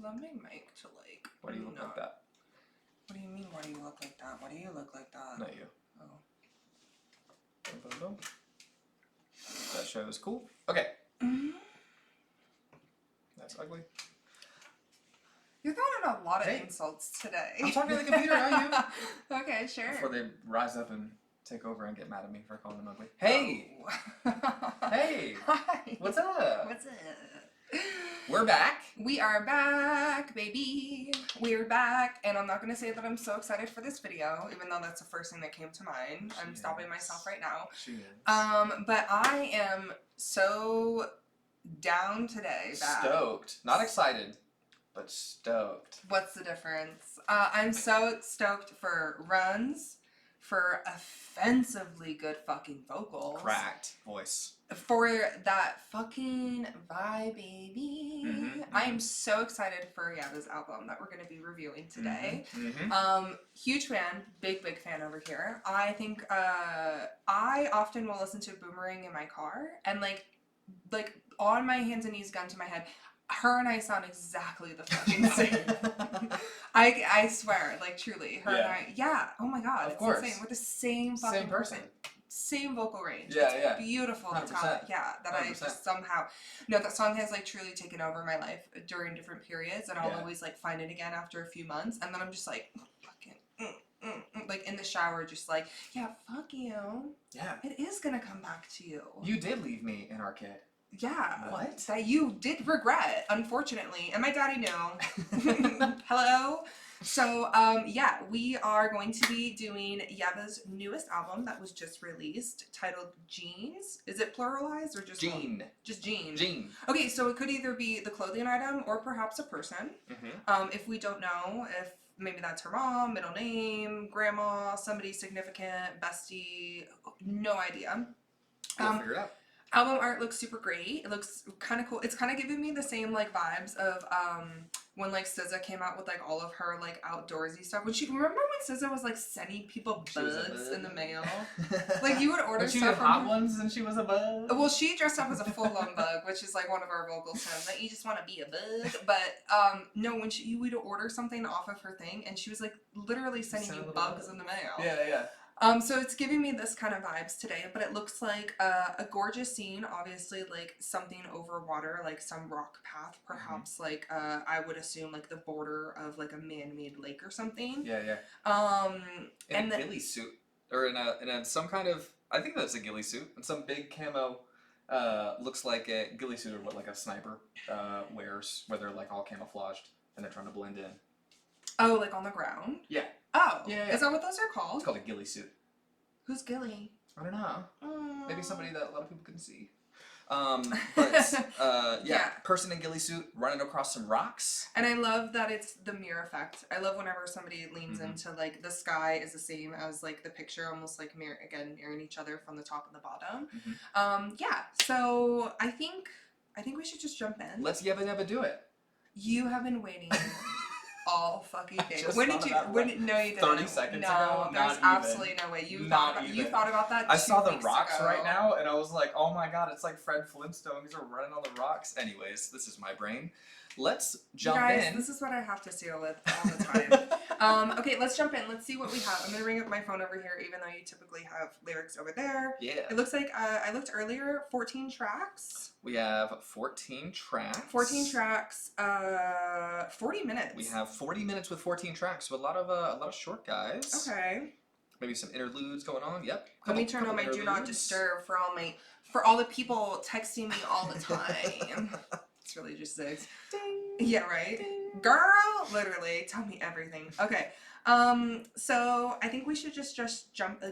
Let me make to like. Why do you look like that? What do you mean? Why do you look like that? Why do you look like that? Not you. Oh. Boom, boom, boom. That shows cool. Okay. That's ugly. You're throwing a lot of insults today. I'm talking to the computer, not you. Okay, sure. Before they rise up and take over and get mad at me for calling them ugly. Hey! Oh. Hey! Hi. What's up? What's up? We're back. We are back, baby. We're back, and I'm not going to say that I'm so excited for this video, even though that's the first thing that came to mind. I'm stopping myself right now. She is. But I am so down today. Stoked. Not excited, but stoked. What's the difference? I'm so stoked for runs, for offensively good fucking vocals. Cracked voice. For that fucking vibe, baby. I am so excited for Yebba's album that we're going to be reviewing today. Huge fan, big fan over here. I think I often will listen to Boomerang in my car, and like on my hands and knees, gun to my head, her and I sound exactly the fucking same. I swear, like truly, her and I. Yeah. Oh my god, it's insane. We're the same fucking person. Same vocal range. It's beautiful. 100%. The talent. Yeah, that 100%. I just somehow that song has like truly taken over my life during different periods, and I'll always like find it again after a few months, and then I'm just like fucking like in the shower, just like fuck you. Yeah, it is gonna come back to you. You did leave me in Arcade. Yeah. What? That you did regret, unfortunately, and my daddy knew. Hello. So, we are going to be doing Yebba's newest album that was just released, titled Jeans. Is it pluralized or just Jean? Just Jean. Jean. Okay, so it could either be the clothing item or perhaps a person. If we don't know, if maybe that's her mom, middle name, grandma, somebody significant, bestie, no idea. We'll figure it out. Album art looks super great. It looks kind of cool. It's kind of giving me the same like vibes of when like SZA came out with like all of her like outdoorsy stuff. Remember when SZA was like sending people bugs in the mail? Like you would order stuff. She did hot ones and she was a bug. Well, she dressed up as a full-on bug, which is like one of our vocal terms. Like you just want to be a bug. But no, when you would order something off of her thing, and she was like literally sending you bugs in the mail. Yeah. So it's giving me this kind of vibes today, but it looks like a gorgeous scene, obviously like something over water, like some rock path, perhaps like I would assume like the border of like a man-made lake or something. Yeah. In a ghillie suit, or in a some kind of, I think that's a ghillie suit, and some big camo, looks like a ghillie suit or what like a sniper wears, where they're like all camouflaged and they're trying to blend in. Oh, like on the ground? Yeah. Oh, yeah. Is that what those are called? It's called a ghillie suit. Who's Gilly? I don't know. Maybe somebody that a lot of people couldn't see. Person in ghillie suit running across some rocks. And I love that it's the mirror effect. I love whenever somebody leans into like the sky is the same as like the picture, almost like mirroring each other from the top and the bottom. So I think we should just jump in. Let's Yebba do it. You have been waiting all fucking day. When did you? No, you didn't. 30 seconds ago. There's absolutely no way. You thought about that. I saw the rocks right now, and I was like, oh my god, it's like Fred Flintstone. These are running on the rocks. Anyways, this is my brain. Let's jump in. This is what I have to deal with all the time. Okay, let's jump in. Let's see what we have. I'm gonna bring up my phone over here, even though you typically have lyrics over there. Yeah. It looks like I looked earlier. 14 tracks. We have 14 tracks. 14 tracks. 40 minutes. We have 40 minutes with 14 tracks. So a lot of short guys. Okay. Maybe some interludes going on. Yep. Let me turn on my do not disturb for all the people texting me all the time. It's really just 6. Ding. Yeah, right? Ding. Girl, literally, tell me everything. Okay. So I think we should just jump.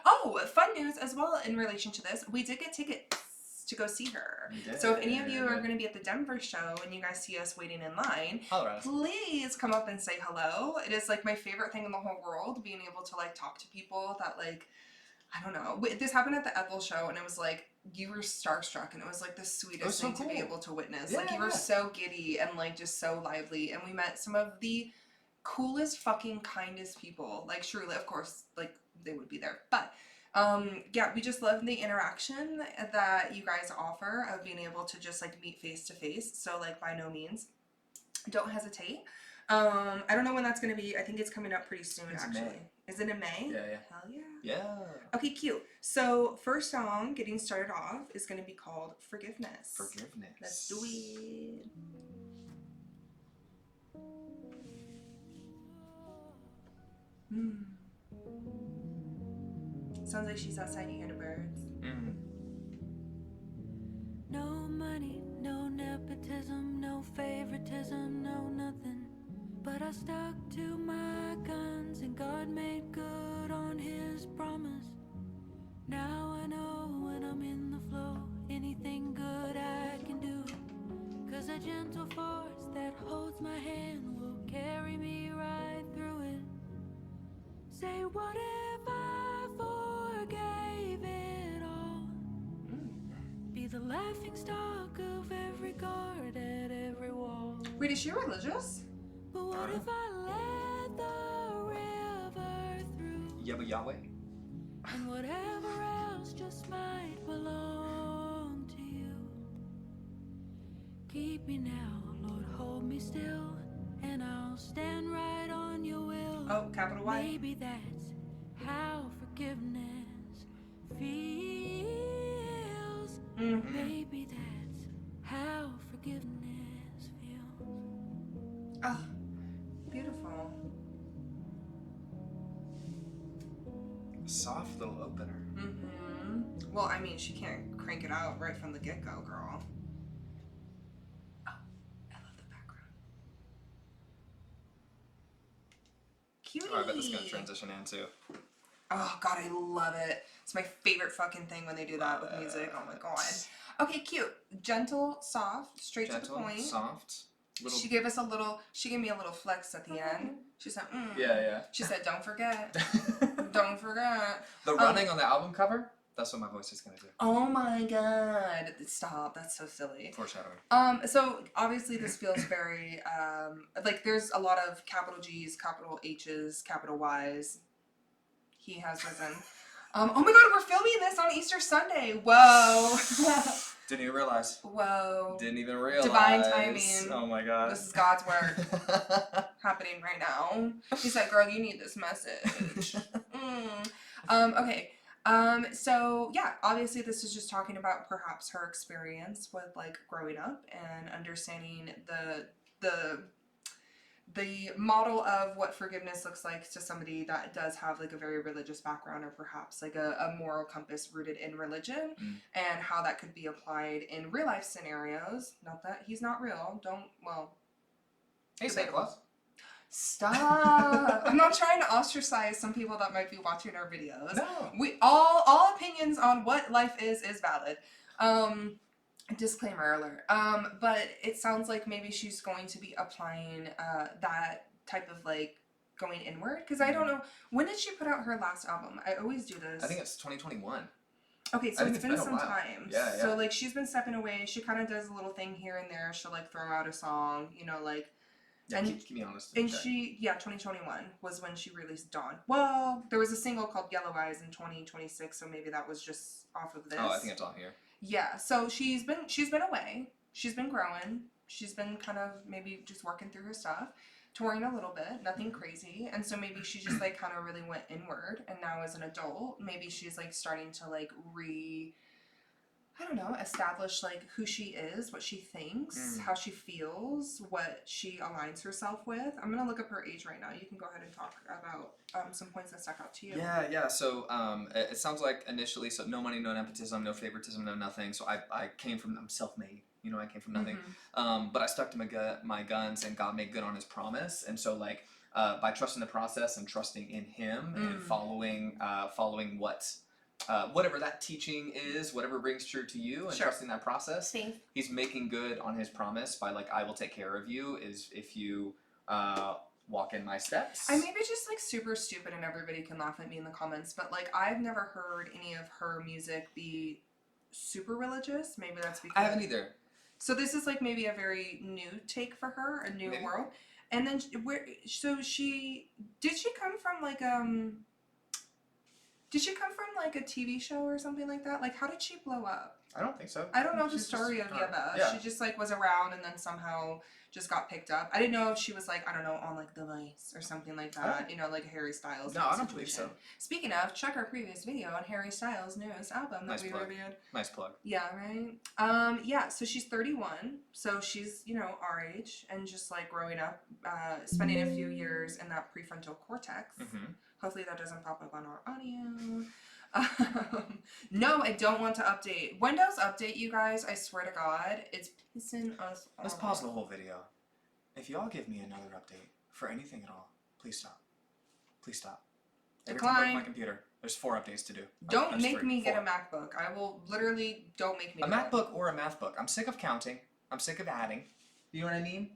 Oh, fun news as well in relation to this. We did get tickets to go see her. So if any of you are going to be at the Denver show and you guys see us waiting in line, please come up and say hello. It is like my favorite thing in the whole world, being able to like talk to people that like, I don't know. This happened at the Ethel show, and it was like, you were starstruck, and it was like the sweetest thing to be able to witness. Yeah, like, you were so giddy and like just so lively, and we met some of the coolest fucking kindest people. Like, surely, of course, like they would be there, but Yeah, we just love the interaction that you guys offer of being able to just like meet face to face. So like by no means, don't hesitate. I don't know when that's gonna be. I think it's coming up pretty soon. It's actually. in May. Is it in May? Yeah, yeah. Hell yeah. Yeah. Okay, cute. So first song, getting started off, is gonna be called Forgiveness. Forgiveness. Let's do it. Sounds like she's outside. You hear the birds. No money, no nepotism, no favoritism, no nothing. But I stuck to my guns and God made good on his promise. Now I know when I'm in the flow, anything good I can do. Cause a gentle force that holds my hand will carry me right through it. Say, what if I forgave it all? Be the laughing stock of every guard at every wall. Wait, is she religious? But what if I let the river through? Yebba Yahweh. And whatever else just might belong to you. Keep me now, Lord, hold me still, and I'll stand right on your will. Oh, capital Y. Maybe that's how forgiveness feels. Maybe that's how forgiveness feels. Oh, beautiful. Soft little opener. Well, I mean, she can't crank it out right from the get-go, girl. Oh, I love the background. Cutie. Oh, I bet this is gonna transition into. Oh god, I love it. It's my favorite fucking thing when they do that with music. Oh my god. Okay, cute. Gentle, soft, straight to the point. Soft. Little... She gave me a little flex at the end. She said, Yeah. She said, don't forget. Don't forget. The running on the album cover, that's what my voice is gonna do. Oh my god. Stop. That's so silly. Foreshadowing. So obviously this feels very, like there's a lot of capital G's, capital H's, capital Y's. He has risen. Oh my god, we're filming this on Easter Sunday. Whoa. Didn't even realize. Whoa. Didn't even realize. Divine timing. Oh my god. This is God's work happening right now. He said, girl, you need this message. Okay. So yeah, obviously this is just talking about perhaps her experience with like growing up and understanding the model of what forgiveness looks like to somebody that does have like a very religious background or perhaps like a moral compass rooted in religion and how that could be applied in real life scenarios. Not that he's not real. Hey, Santa Claus. Stop. I'm not trying to ostracize some people that might be watching our videos. No. We all opinions on what life is valid. Disclaimer alert. But it sounds like maybe she's going to be applying that type of like going inward because I don't know, when did she put out her last album? I always do this. I think it's 2021. Okay, so it's been some time. Yeah. So like she's been stepping away. She kind of does a little thing here and there. She'll like throw out a song, you know, like. Yeah, and, keep me honest. And 2021 was when she released Dawn. Well, there was a single called Yellow Eyes in 2026, so maybe that was just off of this. Oh, I think it's on here. Yeah, so she's been away. She's been growing. She's been kind of maybe just working through her stuff, touring a little bit, nothing crazy. And so maybe she just like kind of really went inward. And now as an adult, maybe she's like starting to like establish like who she is, what she thinks, how she feels, what she aligns herself with. I'm gonna look up her age right now. You can go ahead and talk about some points that stuck out to you. Yeah. So it sounds like initially, so no money, no nepotism, no favoritism, no nothing. So I'm self-made. You know, I came from nothing. But I stuck to my guns, and God made good on His promise. And so like by trusting the process and trusting in Him and following whatever that teaching is, whatever rings true to you, and trusting that process. Faith. He's making good on His promise by like, I will take care of you, is if you walk in my steps. I may be just like super stupid and everybody can laugh at me in the comments, but like I've never heard any of her music be super religious. Maybe that's because I haven't either. So this is like maybe a very new take for her, a new world. And then did she come from like Did she come from like a TV show or something like that? Like, how did she blow up? I don't think so. I don't know the She's story just- of Yebba. Yeah. She just like was around and then somehow just got picked up. I didn't know if she was like, I don't know, on like The Vice or something like that. You know, like Harry Styles. No, type I don't believe situation. so. Speaking of, check our previous video on Harry Styles' newest album Nice that we plug. reviewed. Nice plug. Yeah, right? Yeah, so she's 31. So she's, you know, our age and just like growing up, spending a few years in that prefrontal cortex. Mm-hmm. Hopefully that doesn't pop up on our audio. No, I don't want to update. Windows Update, you guys, I swear to God, it's pissing us off. Let's pause the whole video. If y'all give me another update for anything at all, please stop. Please stop. Every time I Decline. open my computer, there's 4 updates to do. Don't That's make 3, me 4. get a MacBook. I will literally, don't make me A do it. MacBook or a math book. I'm sick of counting. I'm sick of adding. You know what I mean?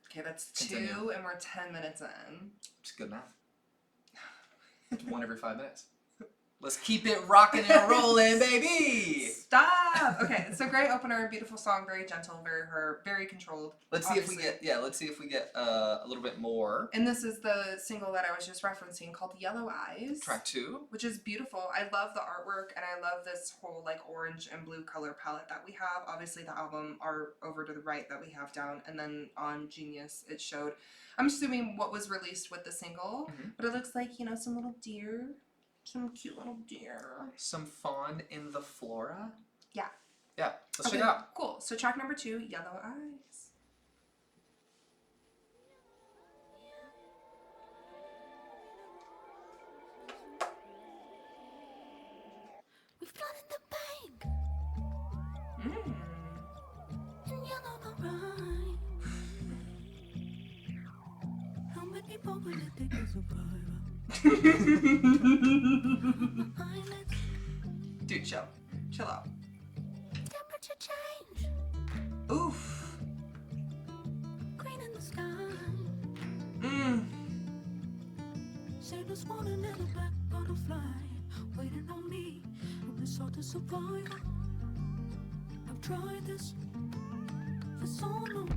Okay, that's Continue. 2 and we're 10 minutes in. It's good math. 1 every 5 minutes. Let's keep it rocking and rolling, baby! Stop! Okay, it's a great opener, beautiful song, very gentle, very controlled. Let's see if we Obviously. get a little bit more. And this is the single that I was just referencing called Yellow Eyes. Track 2. Which is beautiful. I love the artwork and I love this whole like orange and blue color palette that we have. Obviously the album are over to the right that we have down, and then on Genius it showed, I'm assuming what was released with the single, but it looks like, you know, some little deer, some cute little deer. Some fawn in the flora. Yeah. Yeah, let's Okay, check it out. cool. So track number 2, Yellow Eyes. We've flooded the bank, Mm. and you know the rhyme. How many people will it take to survive? Eyelids, Dude, chill out. temperature change, Oof. green in the sky. Mm. Sailors want a little black butterfly waiting on me. The sort of survivor. I've tried this for so long.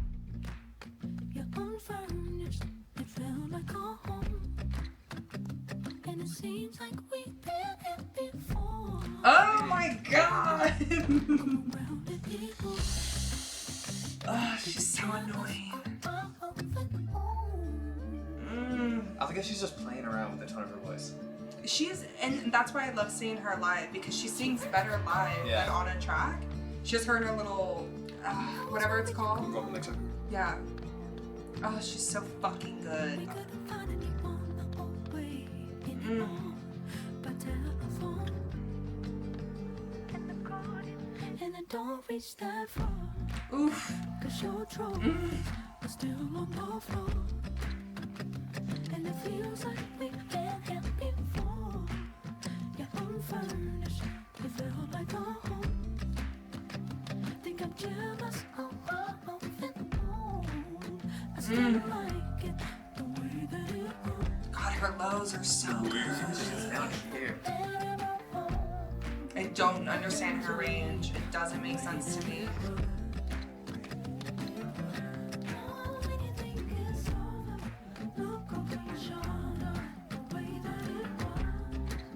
You're unfurnished. It felt like a home, and it seems like we've been here before. Oh my god! Come around and it will Oh, she's so annoying. Mm. I guess she's just playing around with the tone of her voice. And that's why I love seeing her live, because she sings better live Yeah. than on a track. She has her in a little, whatever it's called. Go up the mixer. Yeah. Oh, she's so fucking good. We couldn't find anyone the old way anymore. By telephone, and I don't reach that far. Oof. 'Cause your trophy is still on the floor, and it feels like we've been here before. You're unfurnished, you feel like a home. Think I'm jealous of our moving on. I still like it the way that it was. God, her lows are so good. She's down here. I don't understand her range. It doesn't make sense to me. When you think it's over, look over your shoulder. The way that it was,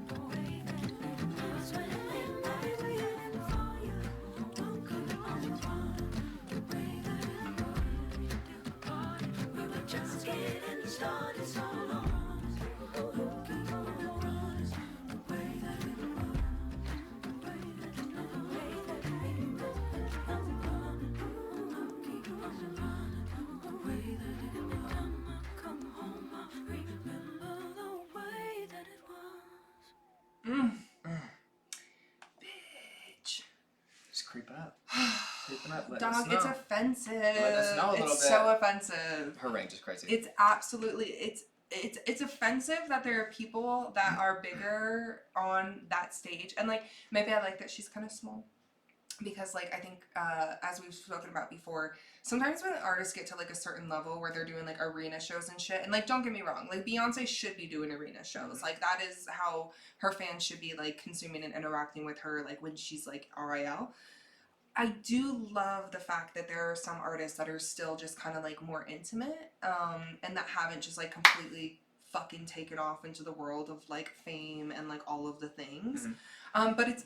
the way that it was. When we waited for you, look over your shoulder. The way that it was. We were just getting started, so long. Looking over your runners. The way that it was, the way that it was, the way that it was. I'm running, looking over your runners. The way that it was. Come home, I remember the way that it was. Bitch. Just creeping up. Creeping up. Let Dog, us know. it's offensive. Let us know a little it's bit. so offensive. Her range is crazy. It's absolutely it's offensive that there are people that are bigger on that stage, and like maybe I like that she's kind of small, because like I think as we've spoken about before, sometimes when artists get to like a certain level where they're doing like arena shows and shit, and like don't get me wrong, like Beyonce should be doing arena shows, like that is how her fans should be like consuming and interacting with her, like when she's like RIL. I do love the fact that there are some artists that are still just kind of like more intimate, and that haven't just like completely fucking taken off into the world of like fame and like all of the things. Mm-hmm. But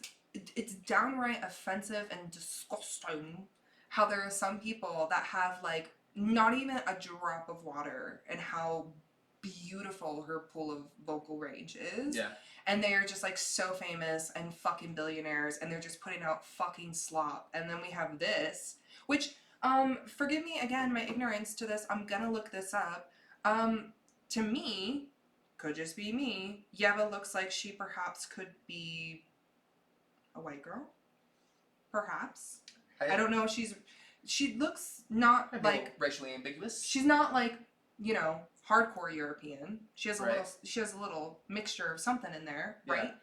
it's downright offensive and disgusting how there are some people that have like not even a drop of water and how beautiful her pool of vocal range is. Yeah. And they are just like so famous and fucking billionaires and they're just putting out fucking slop. And then we have this, which, forgive me again, my ignorance to this, I'm gonna look this up. To me, could just be me, Yebba looks like she perhaps could be a white girl. Perhaps. I don't know if she looks not like racially ambiguous. She's not like, you know, hardcore European. She has a Right. little mixture of something in there, Yeah. right?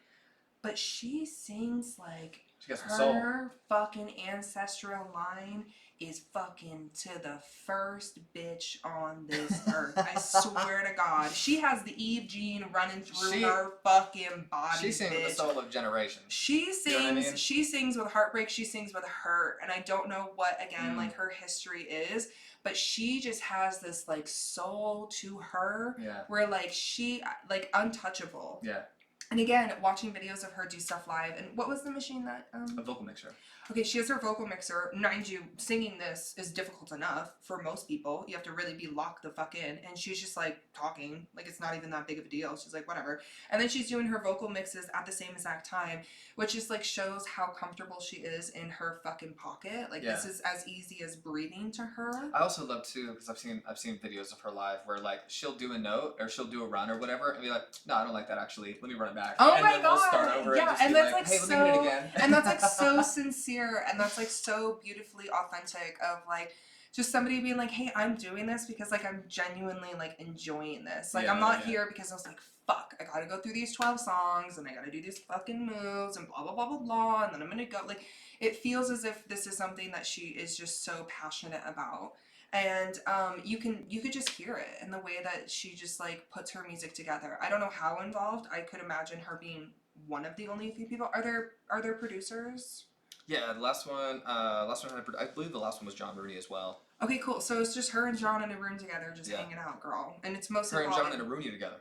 But she sings like She got some soul. her fucking ancestral line is fucking to the first bitch on this earth. I swear to God. She has the Eve gene running through her fucking body. She sings with the soul of generations. She sings, you know what I mean? She sings with heartbreak, she sings with hurt, and I don't know what, again, like her history is, but she just has this like soul to her where like she, like untouchable. Yeah. And again, watching videos of her do stuff live, and what was the machine that, A vocal mixer. Okay, she has her vocal mixer. Mind you, singing this is difficult enough for most people. You have to really be locked the fuck in. And she's just like talking, like it's not even that big of a deal. She's like, whatever. And then she's doing her vocal mixes at the same exact time, which just like shows how comfortable she is in her fucking pocket. Like this is as easy as breathing to her. I also love too, because I've seen videos of her live where like she'll do a note or she'll do a run or whatever and be like, no, I don't like that actually. Let me run it back. Oh and my then God. We'll start over yeah, and that's like, hey, so, let me hit it again. and that's like so sincere, and that's like so beautifully authentic of like just somebody being like, hey, I'm doing this because like I'm genuinely like enjoying this. Like I'm not here because I was like, fuck, I gotta go through these 12 songs and I gotta do these fucking moves and blah blah blah blah blah, and then I'm gonna go. Like it feels as if this is something that she is just so passionate about. And you could just hear it in the way that she just like puts her music together. I don't know how involved. I could imagine her being one of the only few people. Are there producers? Yeah, the last one I believe the last one was John Rooney as well. Okay, cool. So it's just her and John in a room together, just hanging out, girl. And it's mostly her and John and Rooney together.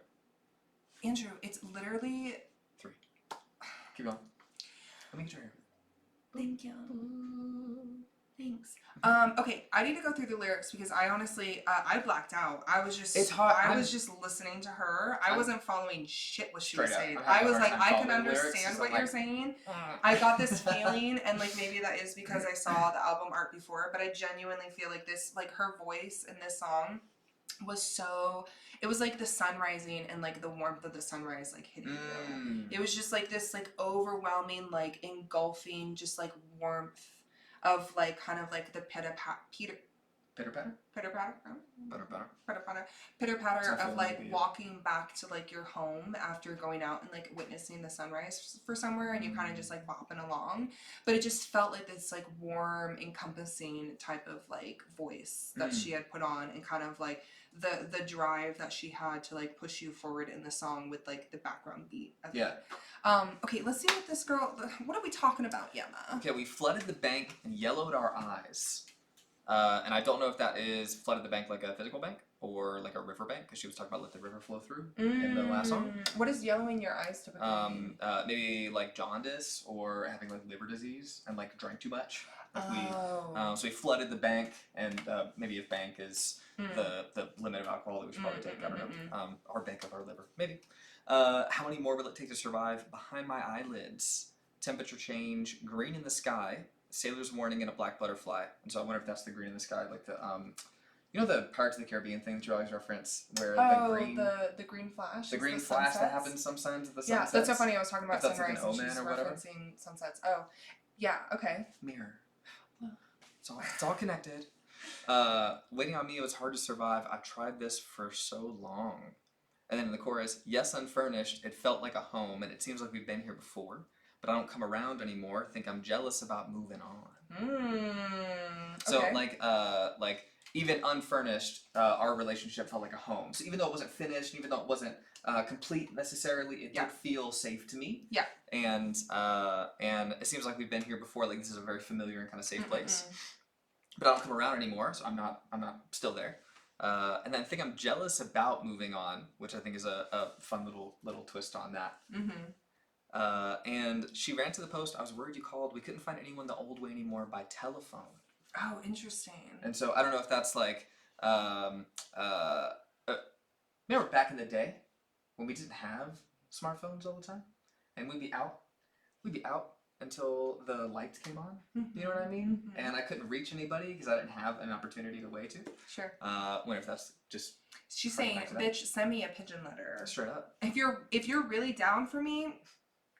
Andrew, it's literally 3. Keep going. Let me get your hair. Thank you. Thanks. Okay, I need to go through the lyrics because I honestly, I blacked out. I was just, it's hard. I was just listening to her. I wasn't following shit what she was saying. I was like, I can understand what you're saying. I got this feeling, and like maybe that is because I saw the album art before, but I genuinely feel like this, like her voice in this song was so, it was like the sun rising and like the warmth of the sunrise like hitting you. It was just like this like overwhelming, like engulfing, just like warmth of like kind of like the pitter patter of like walking back to like your home after going out and like witnessing the sunrise for somewhere, and you're kind of just like bopping along, but it just felt like this like warm, encompassing type of like voice that she had put on, and kind of like the drive that she had to like push you forward in the song with like the background beat of it. Okay, let's see what this girl, what are we talking about, Yebba? Okay, we flooded the bank and yellowed our eyes. And I don't know if that is flooded the bank like a physical bank or like a river bank, because she was talking about let the river flow through in the last song. What is yellowing your eyes typically mean? Maybe like jaundice or having like liver disease and like drank too much. Like so we flooded the bank, and maybe if bank is the limit of alcohol that we should probably take, I don't know, our bank of our liver, maybe. How many more will it take to survive? Behind my eyelids, temperature change, green in the sky, sailor's warning, and a black butterfly. And so I wonder if that's the green in the sky, like the you know the Pirates of the Caribbean thing that you always reference, where the green flash. The green flash that happens sometimes at the sunsets. Yeah, that's so funny. I was talking about sunrise, sunrise, like an omen and she's or whatever. referencing sunsets. Oh, yeah. Okay. Mirror. It's all connected. Waiting on me, it was hard to survive. I've tried this for so long. And then in the chorus, yes, unfurnished, it felt like a home, and it seems like we've been here before, but I don't come around anymore. Think I'm jealous about moving on. So like even unfurnished, our relationship felt like a home. So even though it wasn't finished, even though it wasn't complete necessarily, it did feel safe to me. Yeah. And it seems like we've been here before. Like this is a very familiar and kind of safe place. But I don't come around anymore, so I'm not still there. And then I think I'm jealous about moving on, which I think is a fun little twist on that. And she ran to the post. I was worried you called. We couldn't find anyone the old way anymore by telephone. Oh, interesting. And so I don't know if that's like, remember back in the day when we didn't have smartphones all the time, and we'd be out until the lights came on. You know what I mean? And I couldn't reach anybody because I didn't have an opportunity to way to. Sure. Wonder if that's just. She's saying, "Bitch, send me a pigeon letter." Straight up. If you're really down for me,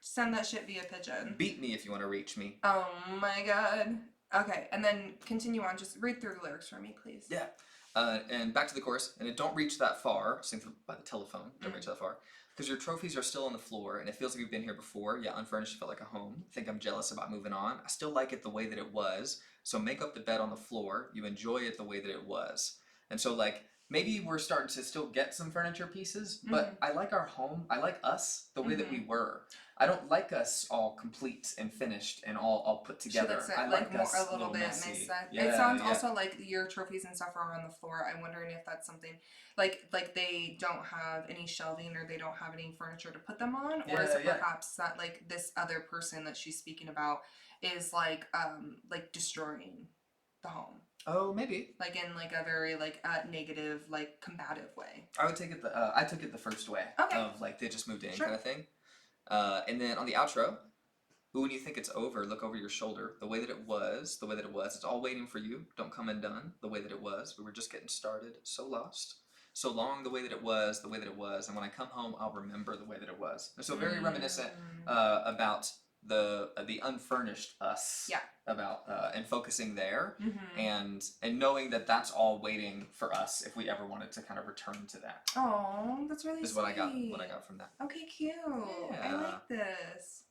send that shit via pigeon. Beat me if you want to reach me. Oh my god. Okay, and then continue on. Just read through the lyrics for me, please. Yeah. And back to the chorus. And it don't reach that far. Sing by the telephone. Don't reach that far. Because your trophies are still on the floor, and it feels like you've been here before. Yeah, unfurnished felt like a home. Think I'm jealous about moving on. I still like it the way that it was. So make up the bed on the floor. You enjoy it the way that it was. And so, like, maybe we're starting to still get some furniture pieces, but I like our home. I like us the way that we were. I don't like us all complete and finished and all put together. I like more, us a little bit messy. Yeah, it sounds also like your trophies and stuff are on the floor. I'm wondering if that's something like they don't have any shelving or they don't have any furniture to put them on, or is it perhaps that like this other person that she's speaking about is like destroying the home. Oh, maybe. Like in like a very like negative, like combative way. I would take it I took it the first way. Okay. Of like they just moved in kind of thing. And then on the outro, when you think it's over, look over your shoulder. The way that it was, it's all waiting for you. Don't come undone. The way that it was. We were just getting started. So lost. So long, the way that it was. And when I come home, I'll remember the way that it was. And so very reminiscent about the unfurnished us. Yeah. About and focusing there and knowing that that's all waiting for us if we ever wanted to kind of return to that. Oh, that's really sweet. What I got from that. Okay, cute. Yeah. I like this.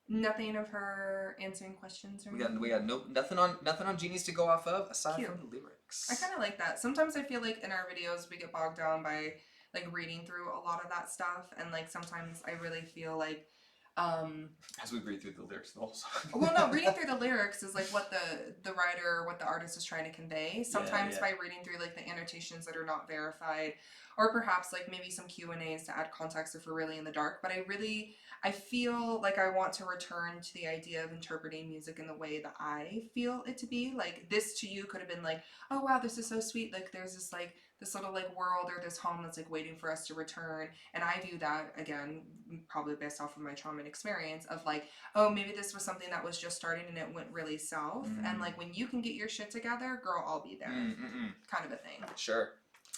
Nothing of her answering questions or anything. We got nothing on Jeannie's to go off of aside from the lyrics. I kind of like that. Sometimes I feel like in our videos we get bogged down by like reading through a lot of that stuff, and like sometimes I really feel like as we read through the lyrics of the whole song. Well, no, reading through the lyrics is like what the writer, what the artist is trying to convey. Sometimes by reading through like the annotations that are not verified, or perhaps like maybe some Q&As to add context if we're really in the dark. But I feel like I want to return to the idea of interpreting music in the way that I feel it to be. Like this to you could have been like, oh wow, this is so sweet. Like there's this like this little like world or this home that's like waiting for us to return. And I view that again, probably based off of my trauma and experience of like, oh, maybe this was something that was just starting and it went really south. And like when you can get your shit together, girl, I'll be there. Kind of a thing. Sure.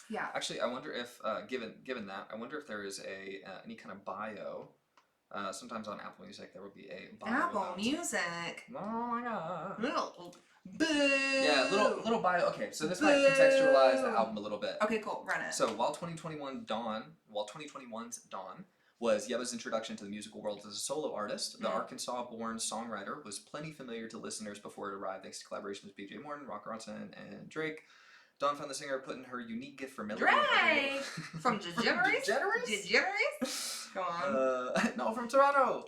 Yeah. Actually, I wonder if given that, I wonder if there is any kind of bio. Sometimes on Apple Music there will be a bio. Apple Music. Oh my god. Boo. Yeah, little bio. Okay, so this might contextualize the album a little bit. Okay, cool. Run it. So while 2021's Dawn was Yebba's introduction to the musical world as a solo artist, the Arkansas-born songwriter was plenty familiar to listeners before it arrived thanks to collaborations with B.J. Morton, Rock Ronson, and Drake. Dawn found the singer putting her unique gift for melody. Drake! From DeGeneres? DeGeneres? Go on. No, from Toronto.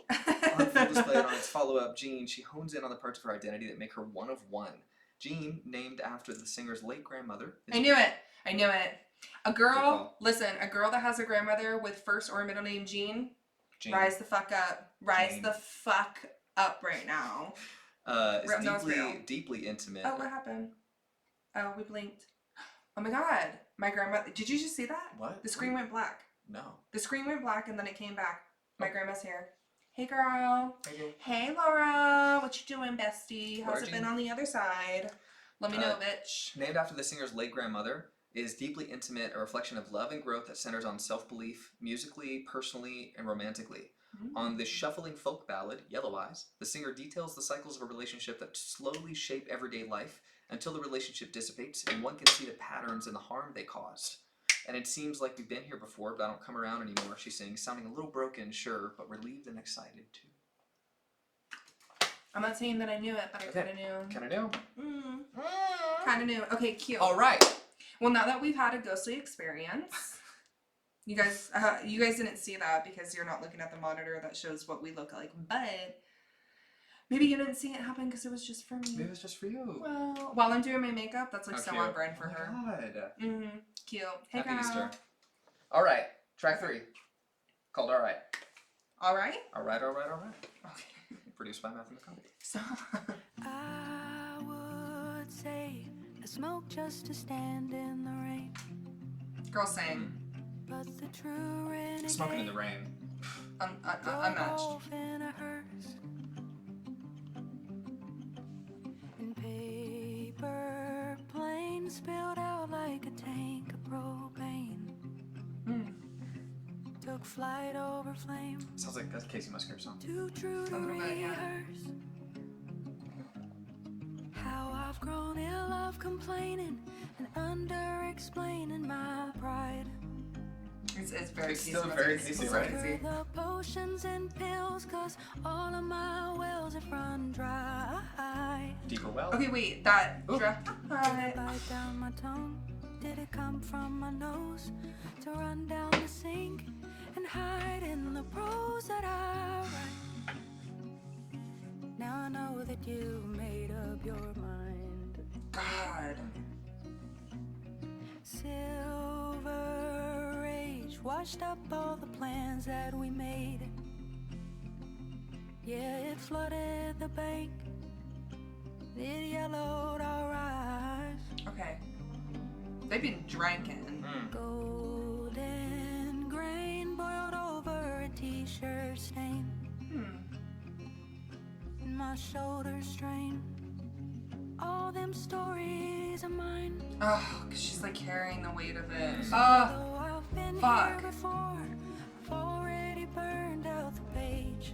On full display on its follow-up, Jean, she hones in on the parts of her identity that make her one of one. Jean, named after the singer's late grandmother. I knew it. A girl that has a grandmother with first or middle name Jean. Rise the fuck up. Rise the fuck up right now. It's deeply intimate. Oh, what happened? Oh, we blinked. Oh my god. My grandmother. Did you just see that? What? The screen went black. No. The screen went black and then it came back. My grandma's here. Hey, girl. Hey, hey, Laura. What you doing, bestie? How's it been on the other side? Let me know, bitch. Named after the singer's late grandmother, is deeply intimate, a reflection of love and growth that centers on self-belief, musically, personally, and romantically. On this shuffling folk ballad, Yellow Eyes, the singer details the cycles of a relationship that slowly shape everyday life until the relationship dissipates and one can see the patterns and the harm they caused. And it seems like we've been here before, but I don't come around anymore, she sings, sounding a little broken, sure, but relieved and excited too. I'm not saying that I knew it, but I kind of knew. Kind of knew. Kind of knew. Okay, cute. All right. Well, now that we've had a ghostly experience, you guys didn't see that because you're not looking at the monitor that shows what we look like, but Maybe you didn't see it happen because it was just for me. Maybe it was just for you. Well, while I'm doing my makeup, that's like How so cute. on brand for Oh her. my God. Mm-hmm. Cute. Hey, Happy girl. Easter. All right. Track 3. Called All Right. All right? All right, all right, all right. Okay. Produced by Matthew McConaughey. So, I would say I smoke just to stand in the rain, girl sang. but the true renegade Smoking in the rain. I'm matched. off in a hearse. And paper planes spilled out like a tank of propane. Took flight over flame. Sounds like a Casey Musgrave song. Too true to A little bit, yeah. rehearse. How I've grown ill of complaining and under-explaining my pride. It's very It's Casey still Musgraves. very It's Casey, so right? crazy. The potions and pills, cause all of my wells have run dry. Deeper Well. Okay, wait. That. Ooh. Did I bite down my tongue? Did it come from my nose to run down the sink and hide in the prose that I write? Now I know that you made up your mind. God. Silver Age washed up all the plans that we made. Yeah, it flooded the bank. It yellowed our eyes. Okay. They've been drinking. Golden grain boiled over a t-shirt stain. And my shoulders strain. All them stories of mine. Oh, because she's like carrying the weight of it. Though I've been fuck. here before, I've already burned out the page.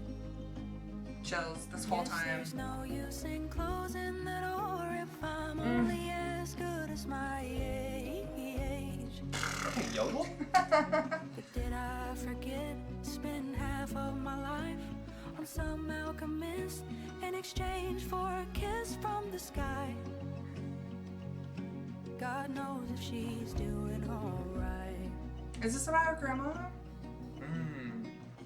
Chills this whole Guess time. there's no use in closing the door if I'm only as good as my age. Okay, Yodel? But did I forget to spend half of my life on some alchemist in exchange for a kiss from the sky? God knows if she's doing alright. Is this about her grandma?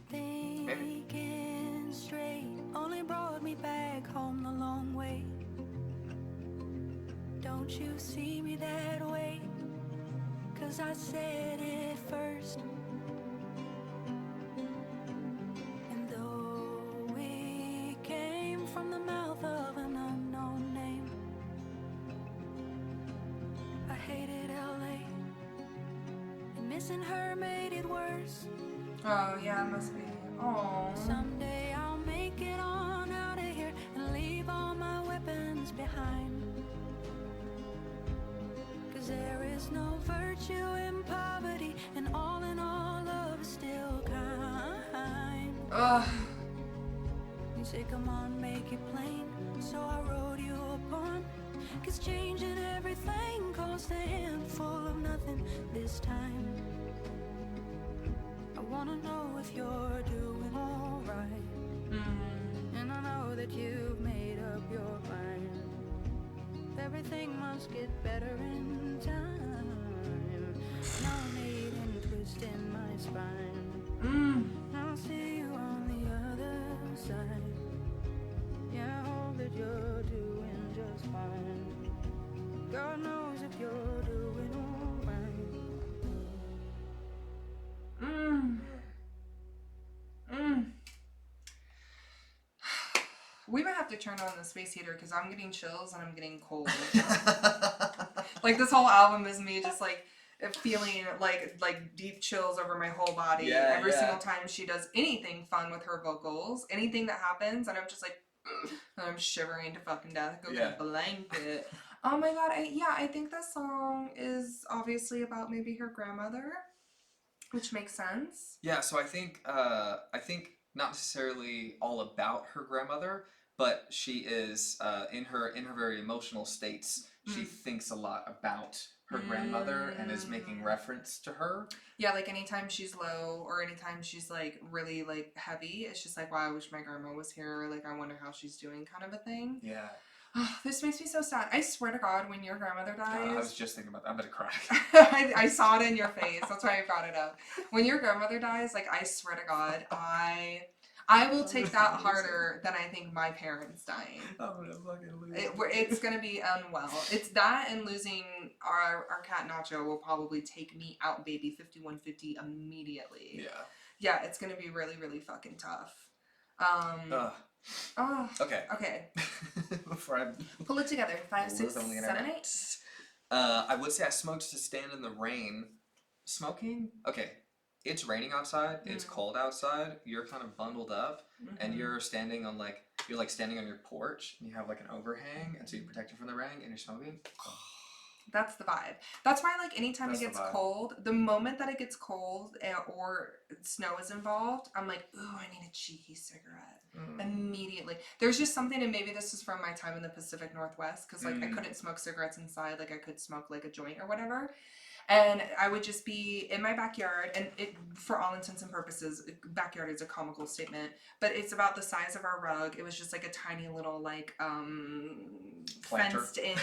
Thinking straight only brought me back home the long way. Don't you see me that way? 'Cause I said it first. And though we came from the mouth of an unknown name, I hated LA, and missing her made it worse. Oh, yeah, it must be. Oh. Someday I'll make it on out of here and leave all my weapons behind. 'Cause there is no virtue in poverty, and all in all love is still kind. Ugh. You say come on, make it plain, so I wrote you a poem. 'Cause changing everything cost a handful of nothing this time. I wanna know if you're doing alright. And I know that you've made up your mind. Everything must get better in time. No need in twisting my spine. I'll see you on the other side. Yeah, I hope that you're doing just fine. God knows if you're doing alright. We might have to turn on the space heater because I'm getting chills and I'm getting cold. Like this whole album is me just like feeling like deep chills over my whole body every single time she does anything fun with her vocals, anything that happens, and I'm just like, and I'm shivering to fucking death. Go get a blanket. Oh my god, I think that song is obviously about maybe her grandmother, which makes sense. Yeah, so I think not necessarily all about her grandmother, but she is in her very emotional states. She thinks a lot about her grandmother and is making reference to her. Yeah, like anytime she's low or anytime she's like really like heavy, it's just like, wow, I wish my grandma was here. Like, I wonder how she's doing, kind of a thing. Yeah. This makes me so sad. I swear to God, when your grandmother dies... I was just thinking about that. I'm gonna cry. I saw it in your face. That's why I brought it up. When your grandmother dies, like, I swear to God, I I will take that harder than I think my parents dying. I'm gonna fucking lose. It's gonna be unwell. It's that and losing our cat Nacho will probably take me out, baby, 5150 immediately. Yeah. Yeah, it's gonna be really, really fucking tough. Okay. Before I pull it together. 5, 6, 7, 8. I would say I smoked to stand in the rain. Smoking? Okay. It's raining outside. It's cold outside. You're kind of bundled up, and you're standing on standing on your porch. And you have like an overhang, and so you're protected from the rain, and you're smoking. That's the vibe. That's why, like, anytime it gets cold, the moment that it gets cold or snow is involved, I'm like, ooh, I need a cheeky cigarette. Immediately. There's just something, and maybe this is from my time in the Pacific Northwest, because, like, I couldn't smoke cigarettes inside, like, I could smoke, like, a joint or whatever. And I would just be in my backyard, and it, for all intents and purposes, backyard is a comical statement, but it's about the size of our rug. It was just like a tiny little, like, fenced in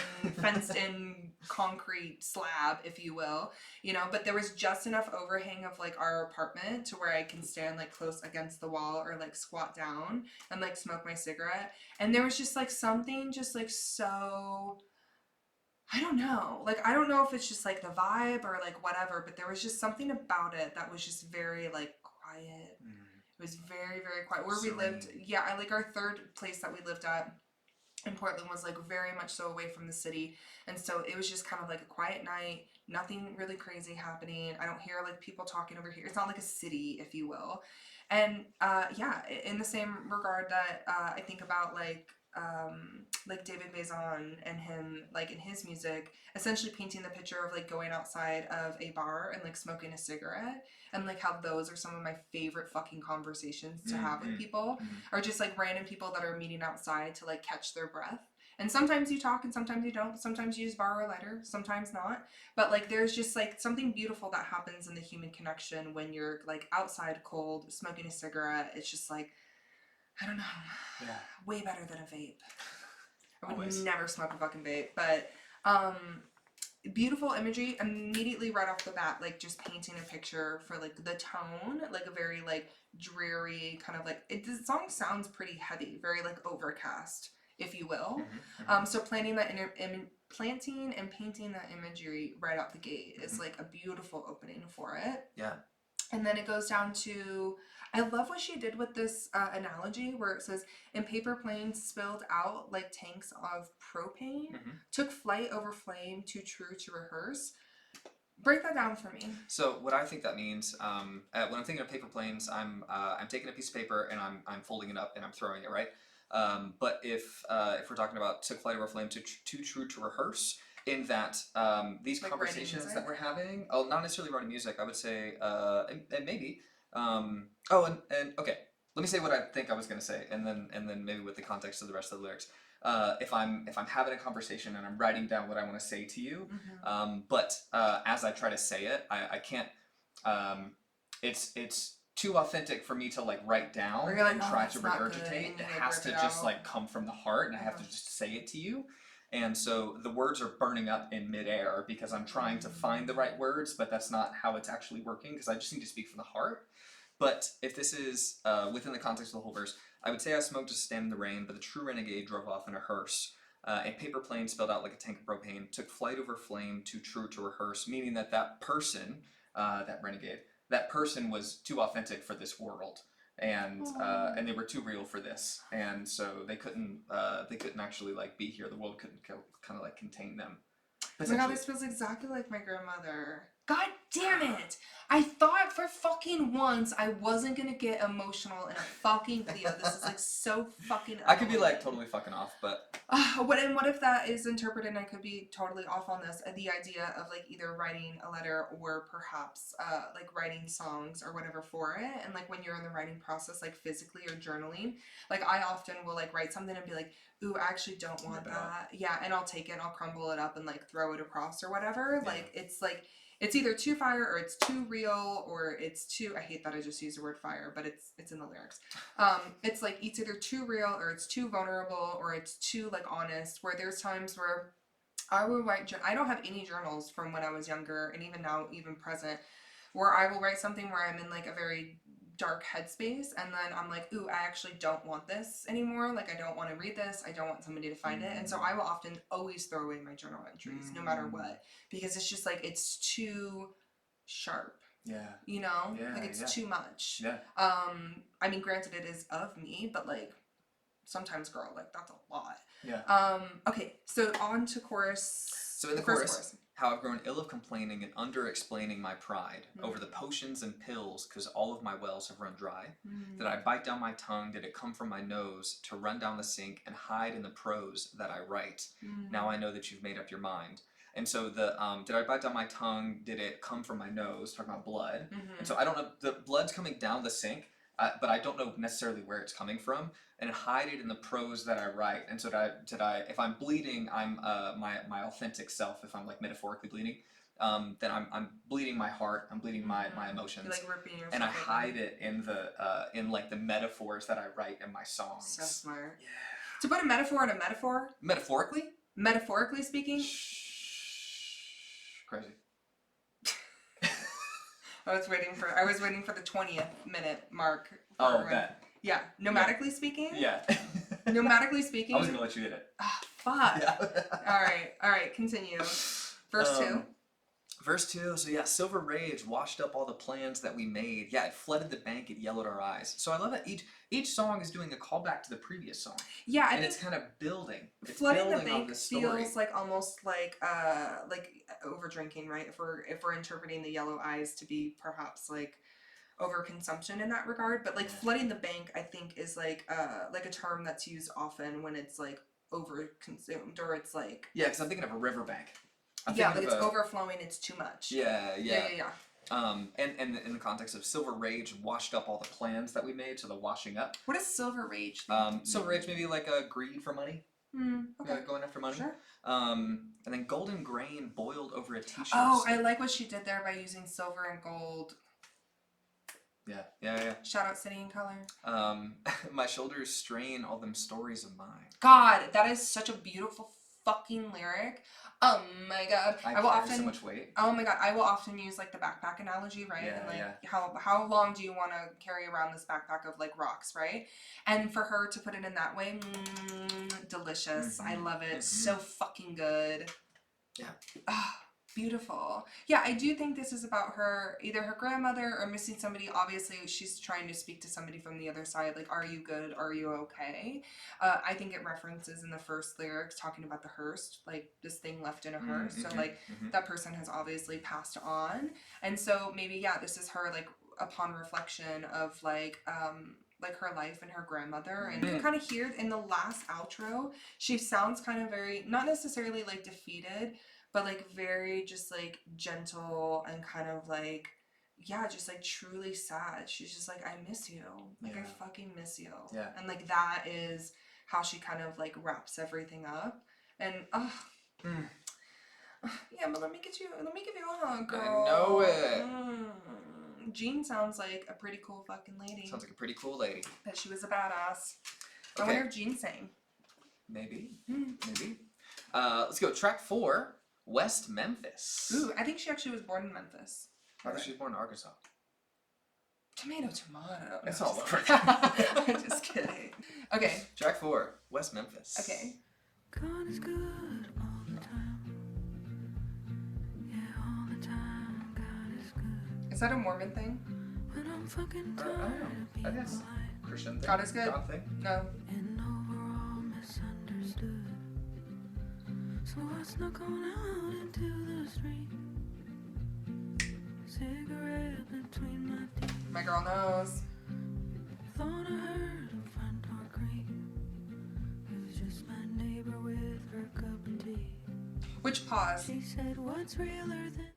concrete slab, if you will, you know, but there was just enough overhang of, like, our apartment to where I can stand, like, close against the wall or, like, squat down and, like, smoke my cigarette. And there was just, like, something just, like, so... I don't know. Like, I don't know if it's just, like, the vibe or, like, whatever, but there was just something about it that was just very, like, quiet. It was very, very quiet. Where we lived, our third place that we lived at in Portland was, like, very much so away from the city. And so it was just kind of, like, a quiet night. Nothing really crazy happening. I don't hear, like, people talking over here. It's not like a city, if you will. And, in the same regard that I think about, like David Bazan and him, like, in his music, essentially painting the picture of, like, going outside of a bar and, like, smoking a cigarette, and, like, how those are some of my favorite fucking conversations to have with people, or just, like, random people that are meeting outside to, like, catch their breath. And sometimes you talk and sometimes you don't. Sometimes you just borrow a lighter, sometimes not. But, like, there's just, like, something beautiful that happens in the human connection when you're, like, outside cold, smoking a cigarette. It's just, like, I don't know. Yeah. Way better than a vape. I would Always. never smoke a fucking vape. But beautiful imagery immediately right off the bat, like, just painting a picture for, like, the tone, like, a very, like, dreary kind of, like, the song sounds pretty heavy, very, like, overcast, if you will. So planting and painting that imagery right out the gate is, like, a beautiful opening for it. Yeah. And then it goes down to, I love what she did with this analogy where it says, in paper planes spilled out like tanks of propane, took flight over flame, too true to rehearse. Break that down for me. So what I think that means, when I'm thinking of paper planes, I'm taking a piece of paper and I'm folding it up and I'm throwing it, right? But if we're talking about took flight over flame, too true to rehearse, in that these like conversations that we're having, not necessarily writing music, I would say, and maybe, okay, let me say what I think I was gonna say, and then maybe with the context of the rest of the lyrics. If I'm having a conversation and I'm writing down what I want to say to you, but as I try to say it, I can't. It's too authentic for me to, like, write down and try to regurgitate. It has to just, like, come from the heart, and I have to just say it to you. And so the words are burning up in midair because I'm trying to find the right words, but that's not how it's actually working because I just need to speak from the heart. But if this is within the context of the whole verse, I would say I smoked to stand in the rain, but the true renegade drove off in a hearse. A paper plane spilled out like a tank of propane, took flight over flame, too true to rehearse, meaning that person, that renegade, that person was too authentic for this world. And they were too real for this, and so they couldn't actually, like, be here. The world couldn't kind of, like, contain them. Oh my god, this feels exactly like my grandmother. God damn it! I thought for fucking once I wasn't gonna get emotional in a fucking video. This is, like, so fucking annoying. I could be, like, totally fucking off, but... What if that is interpreted, and I could be totally off on this, the idea of, like, either writing a letter or perhaps, like, writing songs or whatever for it, and, like, when you're in the writing process, like, physically or journaling, like, I often will, like, write something and be like, ooh, I actually don't want that. Yeah, and I'll take it and I'll crumble it up and, like, throw it across or whatever. Yeah. Like, it's either too fire or it's too real or it's too, I hate that I just used the word fire, but it's in the lyrics. It's like, it's either too real or it's too vulnerable or it's too, like, honest, where there's times where I will write, I don't have any journals from when I was younger and even now, even present, where I will write something where I'm in, like, a very dark headspace, and then I'm like, ooh, I actually don't want this anymore. Like, I don't want to read this. I don't want somebody to find it. And so I will often always throw away my journal entries, no matter what, because it's just like, it's too sharp. Yeah. You know? Yeah, like, it's yeah. too much. Yeah. I mean, granted, it is of me, but like, sometimes, girl, like, that's a lot. Yeah. Okay, so on to chorus. So in the first chorus, how I've grown ill of complaining and under-explaining my pride over the potions and pills, because all of my wells have run dry. Did I bite down my tongue? Did it come from my nose to run down the sink and hide in the prose that I write? Now I know that you've made up your mind. And so the did I bite down my tongue? Did it come from my nose? Talking about blood. And so I don't know. The blood's coming down the sink, but I don't know necessarily where it's coming from. And hide it in the prose that I write. And so did I if I'm bleeding, I'm my authentic self. If I'm like metaphorically bleeding, then I'm bleeding my heart. I'm bleeding my emotions. You're, like, ripping yourself and I open. hide it in the in like the metaphors that I write in my songs. So smart. Yeah. To put a metaphor in a metaphor. Metaphorically? Metaphorically speaking. Crazy. I was waiting for the 20th minute mark. Oh, that. Yeah. Nomadically speaking? Yeah. Nomadically speaking? I was gonna let you hit it. Ah, fuck. Yeah. Alright, continue. Verse 2. Verse 2, so yeah, Silver Rage washed up all the plans that we made. Yeah, it flooded the bank, it yellowed our eyes. So I love that each song is doing a callback to the previous song. Yeah, and it's kind of building. It's flooding building the on bank this story. feels like almost like over drinking, right? If we're interpreting the yellow eyes to be perhaps like overconsumption in that regard, but like flooding the bank, I think is like a term that's used often when it's like overconsumed, or it's like because I'm thinking of a riverbank. Like it's overflowing, it's too much. Yeah. And in the context of Silver Rage washed up all the plans that we made, so the washing up. what is Silver Rage? Silver Rage maybe like a greed for money. Okay. Going after money. Sure. And then Golden Grain boiled over a t-shirt. Oh, I like what she did there by using silver and gold. Yeah. Shout out City and Color. My shoulders strain all them stories of mine. God, that is such a beautiful fucking lyric. Oh my god. I will often so much weight. Oh my god, I will often use like the backpack analogy, right? Yeah, and like how long do you want to carry around this backpack of like rocks, right? And for her to put it in that way, delicious. I love it. So fucking good. Yeah. Beautiful. Yeah, I do think this is about her, either her grandmother or missing somebody. Obviously, she's trying to speak to somebody from the other side, like, are you good? Are you okay? I think it references in the first lyrics talking about the hearse, like this thing left in a hearse. So like that person has obviously passed on. And so maybe, this is her like upon reflection of like her life and her grandmother. And you can kind of hear in the last outro, she sounds kind of very, not necessarily like defeated, but like very just like gentle and kind of like, just like truly sad. She's just like, I miss you. Like I fucking miss you. Yeah. And like that is how she kind of like wraps everything up. And but let me give you a hug, girl. I know it. Jean sounds like a pretty cool fucking lady. Sounds like a pretty cool lady. That she was a badass. Okay. I wonder if Jean sang. Maybe. Let's go. Track 4. West Memphis. Ooh, I think she actually was born in Memphis. I think she was born in Arkansas. Tomato. It's all over. I'm just kidding. Okay. Track 4. West Memphis. Okay. God is good all the time. Yeah, all the time. God is good. Is that a Mormon thing? When I'm fucking I tired don't of know. being I guess polite Christian thing. God is good. God thing. No. and overall misunderstood. So I snuck on out into the street. Cigarette between my teeth. My girl knows. Thought I heard a front door creak. It was just my neighbor with her cup of tea. Which pause. She said, what's realer than...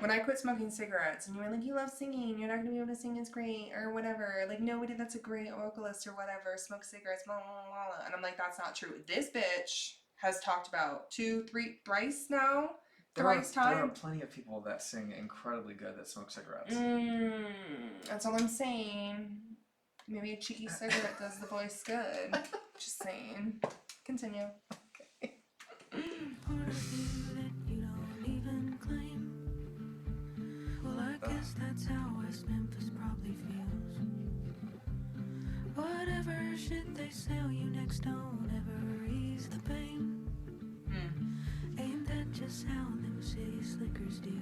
When I quit smoking cigarettes and you were like, you love singing, you're not going to be able to sing as great or whatever. Like, nobody that's a great vocalist or whatever smokes cigarettes, blah, blah, blah. And I'm like, that's not true. This bitch has talked about thrice now. There are time. plenty of people that sing incredibly good that smoke cigarettes. That's all I'm saying. Maybe a cheeky cigarette does the voice good. Just saying. Continue. Okay. Part of you that you don't even claim. Well, I guess guess that's how West Memphis probably feels. Whatever shit they sell you next don't ever ease the pain. Ain't that just how them city slickers deal?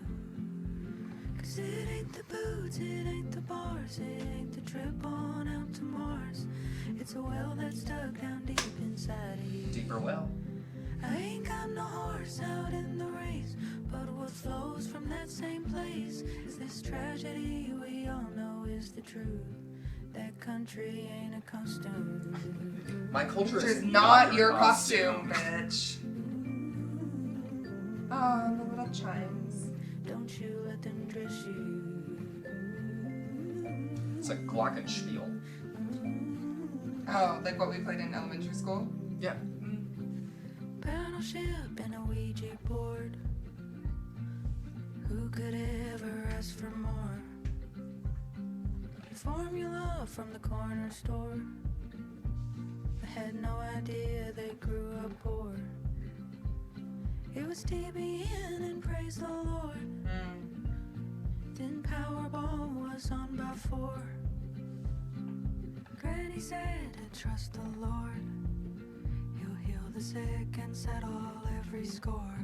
'Cause it ain't the boots, it ain't the bars, it ain't the trip on out to Mars. It's a well that's dug down deep inside of you. Deeper well. I ain't got no horse out in the race, but what flows from that same place is this tragedy we all know is the truth. That country ain't a costume. My culture Which is is not your costume, bitch. Oh, the little chimes. Don't you let them dress you. It's like glockenspiel. Oh, like what we played in elementary school? Yeah. Battleship and a Ouija board. Who could ever ask for more? Formula from the corner store. I had no idea they grew up poor. It was TBN and praise the Lord. Then Powerball was on by 4. Granny said to trust the Lord. He'll heal the sick and settle every score.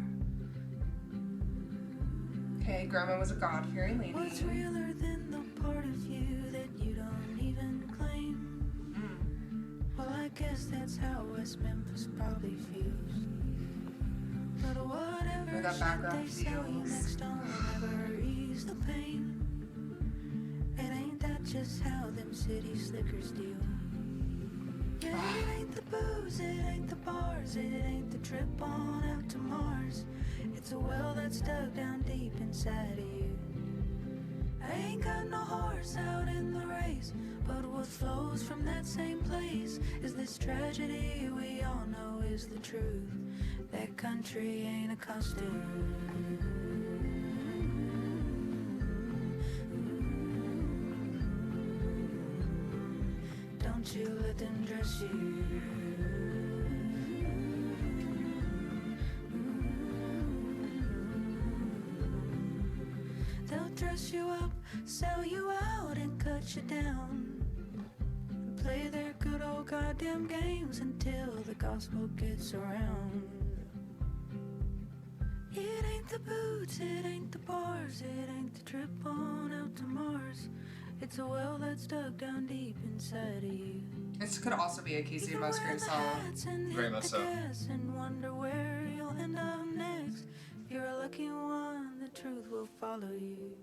Okay, Grandma was a God-fearing lady. What's realer than the part of you that you don't even claim? Well, I guess that's how West Memphis probably feels. But whatever Or that shit background they sell you feels. next don't ever ease the pain. And ain't that just how them city slickers deal? Yeah, it ain't the booze, it ain't the bars, it ain't the trip on out to Mars. It's a well that's dug down deep inside of you. I ain't got no horse out in the race, but what flows from that same place is this tragedy we all know is the truth. That country ain't a costume. Don't you let them dress you. They'll dress you up, sell you out, and cut you down. Play their good old goddamn games until the gospel gets around. It ain't the boots, it ain't the bars, it ain't the trip on out to Mars. It's a well that's dug down deep inside of you. This could also be a Casey You can Musgrave wear the song. hats and Very hit much the so. gas and wonder where you'll end up next. If you're a lucky one, the truth will follow you.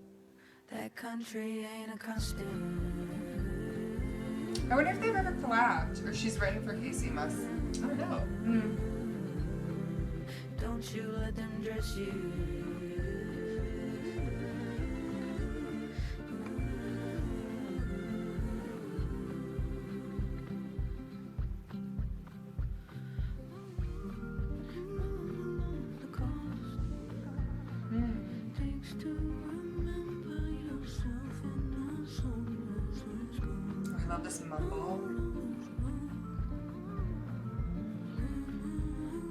That country ain't a costume. I wonder if they've ever collabed, or she's written for Casey Mus. I don't know. Don't you let them dress you. The cost takes to remember yourself in a song. I love this mumble.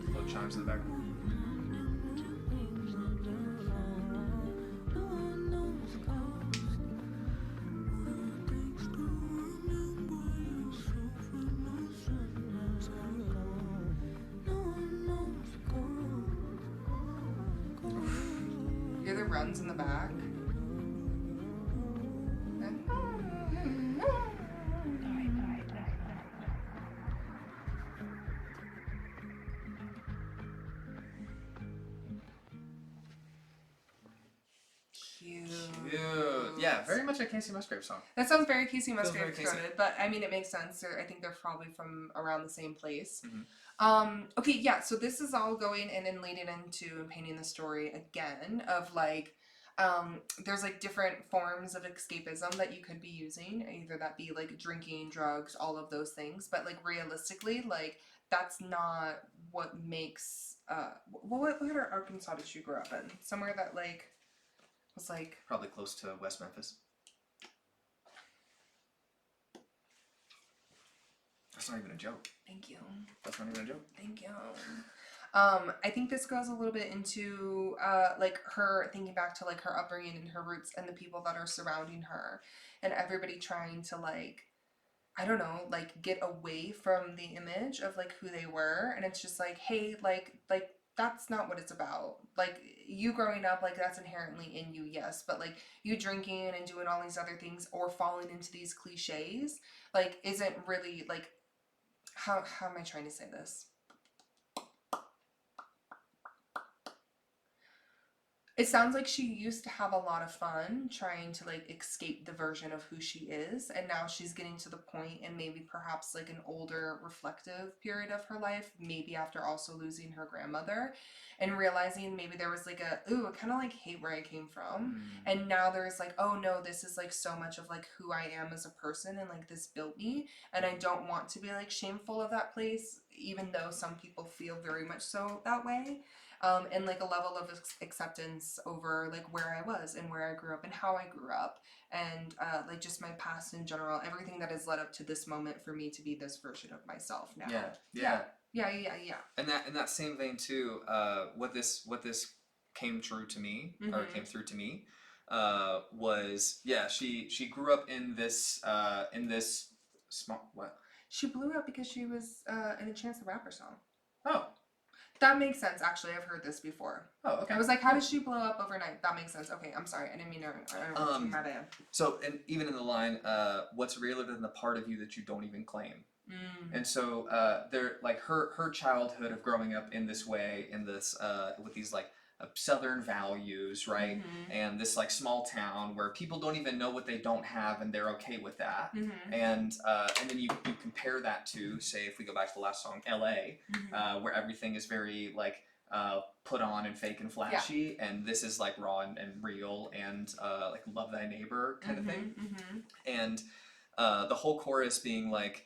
Little chimes in the background. Hear the runs in the back. Cute. Yeah, very much a Casey Musgrave song. That sounds very Casey Feels Musgrave very Casey. coded, but I mean it makes sense. I think they're probably from around the same place. Mhm. Okay, yeah. So this is all going in and leading into and painting the story again of like, there's like different forms of escapism that you could be using. Either that be like drinking, drugs, all of those things. But like realistically, like that's not what makes. What part of Arkansas did you grow up in? Somewhere that like was like. Probably close to West Memphis. That's not even a joke. Thank you. That's not even a joke. Thank you. I think this goes a little bit into like her thinking back to like her upbringing and her roots and the people that are surrounding her and everybody trying to like, I don't know, like get away from the image of like who they were. And it's just like, hey, like that's not what it's about. Like you growing up, like that's inherently in you, yes, but like you drinking and doing all these other things or falling into these cliches, like isn't really like, how am I trying to say this? It sounds like she used to have a lot of fun trying to like escape the version of who she is, and now she's getting to the point and maybe perhaps like an older reflective period of her life, maybe after also losing her grandmother and realizing maybe there was like a, ooh, I kind of like hate where I came from. And now there's like, oh no, this is like so much of like who I am as a person and like this built me, and I don't want to be like shameful of that place, even though some people feel very much so that way. And like a level of acceptance over like where I was and where I grew up and how I grew up and like just my past in general, everything that has led up to this moment for me to be this version of myself now. Yeah. And in that same vein too, what this came true to me or came through to me was she grew up in this small what? She blew up because she was in a Chance the Rapper song. Oh. That makes sense, actually. I've heard this before. Oh, okay. I was like, how did she blow up overnight? That makes sense. Okay, I'm sorry. I didn't mean to my bad. So, and even in the line, what's realer than the part of you that you don't even claim? And so, they're like her childhood of growing up in this way, in this, with these like Southern values, right? And this like small town where people don't even know what they don't have and they're okay with that. And then you compare that to, say, if we go back to the last song, LA, where everything is very like put on and fake and flashy, and this is like raw and real and like love thy neighbor kind of thing. And the whole chorus being like,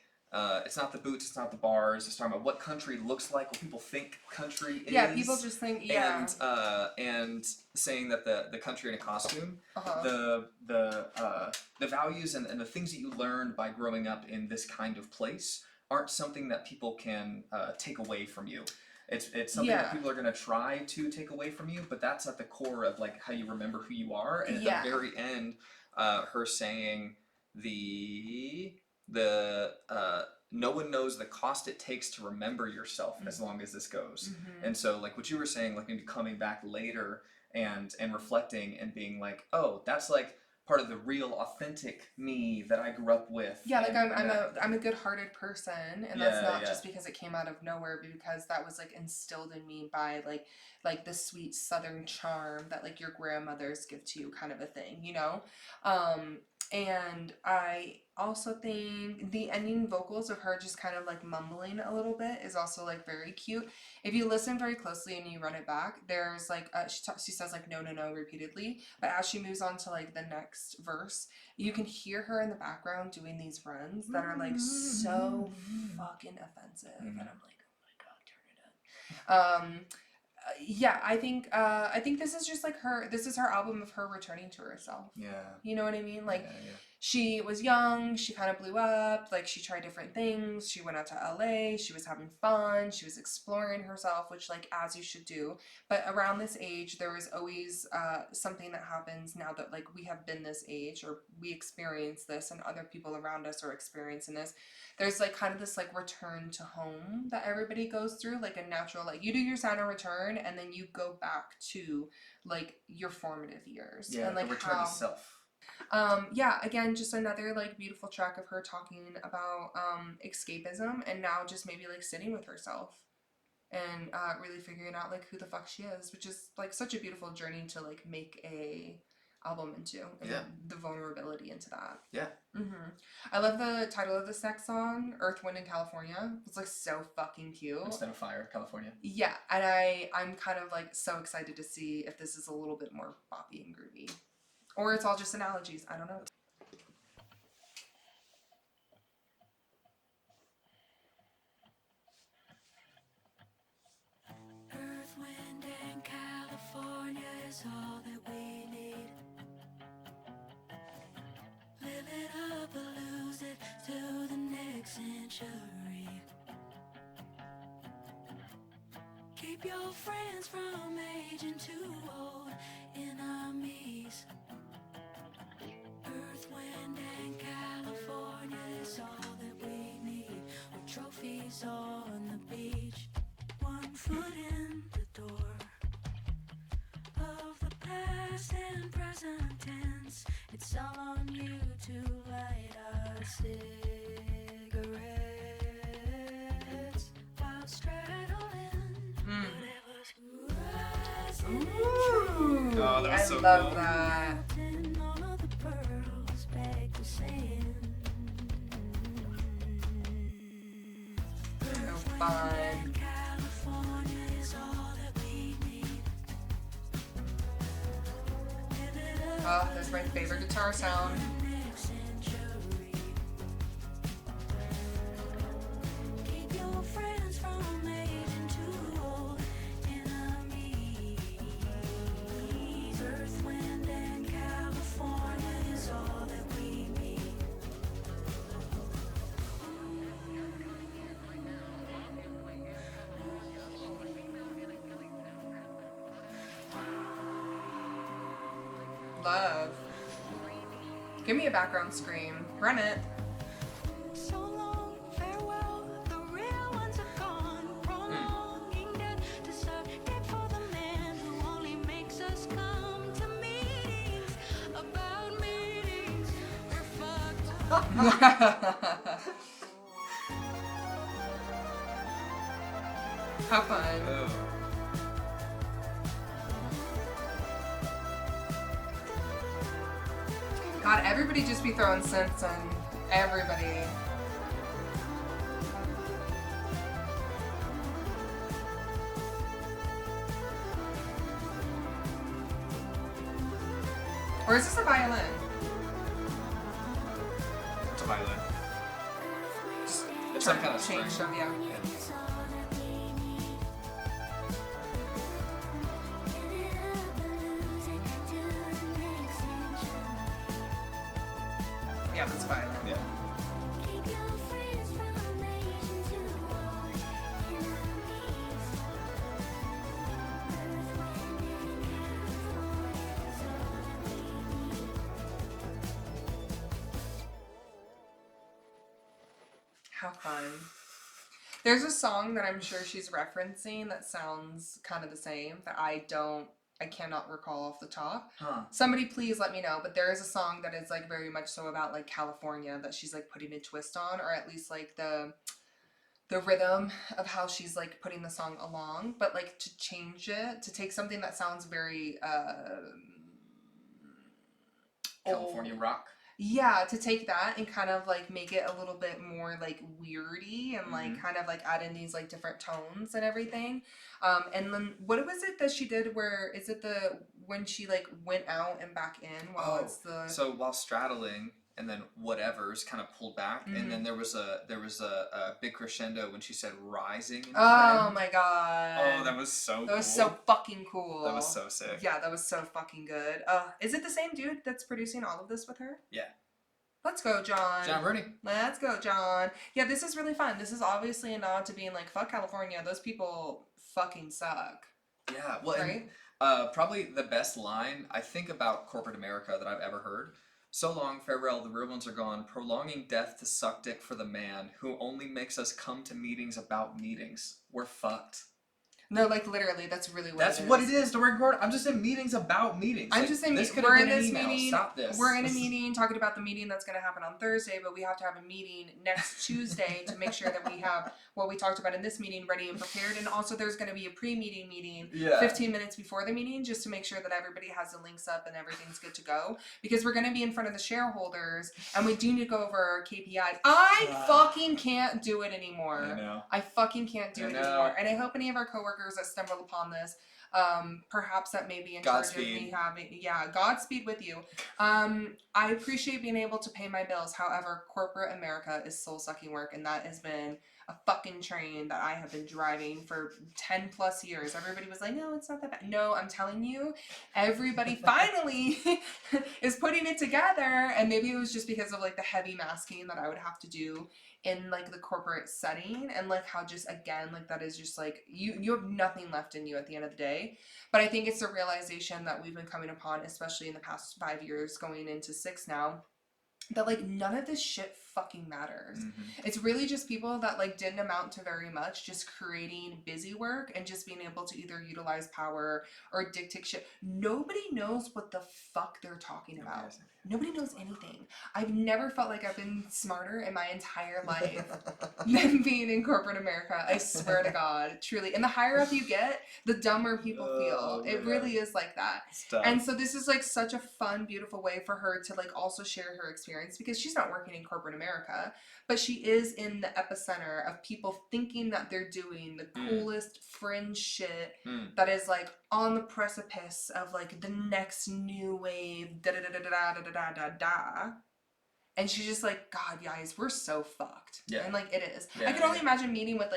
it's not the boots, it's not the bars. It's talking about what country looks like, what people think country is. Yeah, people just think, And saying that the country in a costume, the values and the things that you learned by growing up in this kind of place aren't something that people can take away from you. It's something that people are going to try to take away from you, but that's at the core of like how you remember who you are. And at the very end, her saying no one knows the cost it takes to remember yourself as long as this goes. And so like what you were saying, like maybe coming back later and reflecting and being like, oh, that's like part of the real authentic me that I grew up with. Yeah, like I'm a good-hearted person, and that's not just because it came out of nowhere, but because that was like instilled in me by like the sweet Southern charm that like your grandmothers give to you, kind of a thing, you know. And I also think the ending vocals of her just kind of like mumbling a little bit is also like very cute. If you listen very closely and you run it back, there's like she says like no repeatedly, but as she moves on to like the next verse, you can hear her in the background doing these runs that are like so fucking offensive, and I'm like, oh my god, turn it up. I think this is just like this is her album of her returning to herself. You know what I mean? Like she was young, she kind of blew up, like she tried different things, she went out to LA, she was having fun, she was exploring herself, which like as you should do. But around this age there is always something that happens now that like we have been this age, or we experience this and other people around us are experiencing this. There's like kind of this like return to home that everybody goes through, like a natural, like you do your Saturn return and then you go back to like your formative years. And like a return to self. Again, just another like beautiful track of her talking about escapism and now just maybe like sitting with herself and really figuring out like who the fuck she is, which is like such a beautiful journey to like make a album into, and the vulnerability into that. I love the title of this next song, Earth, Wind, and California. It's like so fucking cute. Instead of Fire, California. Yeah, and I'm kind of like so excited to see if this is a little bit more boppy and groovy, or it's all just analogies. I don't know. Earth, wind, and California is all that we need. Live it up or lose it to the next century. Keep Keep your friends from aging too old. Enemies. Earth, wind, and California is all that we need. With trophies on the beach. One foot in the door of the past and present tense. It's all on you to light our cigarettes while straddling whatever's rising. Ooh, Oh, that was I so love cool. that. All of the pearls back to saying. So fun. California is all that we need. Oh, that's my favorite guitar sound. Next century. Keep your friends from aging too old. Enemies. Earth, wind, and California is all that we need. Love. Give me a background scream. Run it. So long, farewell, the real ones are gone. Prolonging death to subject for the man who only makes us come to meetings about meetings. We're fucked. Have fun. Oh. God, everybody just be throwing synths on everybody. Or is this a violin? It's a violin. Just It's trying some kind to of change string. them, yeah. Yeah, that's violin. Yeah. Keep your friends from aging too old. Enemies. Earth, wind, and California is all that we need. How fun. There's a song that I'm sure she's referencing that sounds kind of the same that I cannot recall off the top. Huh. Somebody please let me know, but there is a song that is like very much so about like California that she's like putting a twist on, or at least like the rhythm of how she's like putting the song along, but like to change it, to take something that sounds very California old. rock. Yeah, to take that and kind of like make it a little bit more like weirdy and like Mhm. kind of like add in these like different tones and everything. And then what was it that she did where is it when she like went out and back in while Oh, it's the so while straddling and then whatever's kind of pulled back, and then there was a big crescendo when she said rising. In Oh trend. my god. Oh, that was so. That was cool. so fucking cool. That was so sick. Yeah, that was so fucking good. Is it the same dude that's producing all of this with her? Yeah. Let's go, John. John Rooney. Let's go, John. Yeah, this is really fun. This is obviously a nod to being like, fuck California. Those people fucking suck. Yeah. Well, Right? and, probably the best line I think about corporate America that I've ever heard. So long, farewell, the real ones are gone, prolonging death to suck dick for the man who only makes us come to meetings about meetings. We're fucked. No, like literally, that's really what That's it is. what it is to record. I'm just in meetings about meetings. I'm Like, just in. this could We're have in been an this email. meeting. Stop this. We're in a meeting talking about the meeting that's going to happen on Thursday, but we have to have a meeting next Tuesday to make sure that we have what we talked about in this meeting ready and prepared. And also, there's going to be a pre-meeting meeting Yeah. 15 minutes before the meeting just to make sure that everybody has the links up and everything's good to go. Because we're going to be in front of the shareholders and we do need to go over our KPIs. I fucking can't do it anymore. I know. I fucking can't do I it know. anymore. And I hope any of our coworkers that stumble upon this, perhaps that may be in charge of me having, Godspeed with you. I appreciate being able to pay my bills. However, corporate America is soul sucking work, and that has been a fucking train that I have been driving for 10 plus years. Everybody was like, no, it's not that bad. No, I'm telling you, everybody finally is putting it together. And maybe it was just because of like the heavy masking that I would have to do in like the corporate setting, and like how just again like that is just like you have nothing left in you at the end of the day. But I think it's a realization that we've been coming upon, especially in the past 5 years going into 6 now, that like none of this shit fucking matters. It's really just people that like didn't amount to very much, just creating busy work and just being able to either utilize power or dictate shit. Nobody knows what the fuck they're talking about. Nobody knows anything. I've never felt like I've been smarter in my entire life than being in corporate America. I swear to God, truly. And the higher up you get, the dumber people feel. It really is like that. And so this is like such a fun, beautiful way for her to like also share her experience, because she's not working in corporate America, but she is in the epicenter of people thinking that they're doing the coolest fringe shit that is like on the precipice of like the next new wave, da da da da da da da da da. And she's just like, God, guys, we're so fucked. Yeah. And like it is. Yeah, I can only imagine meeting with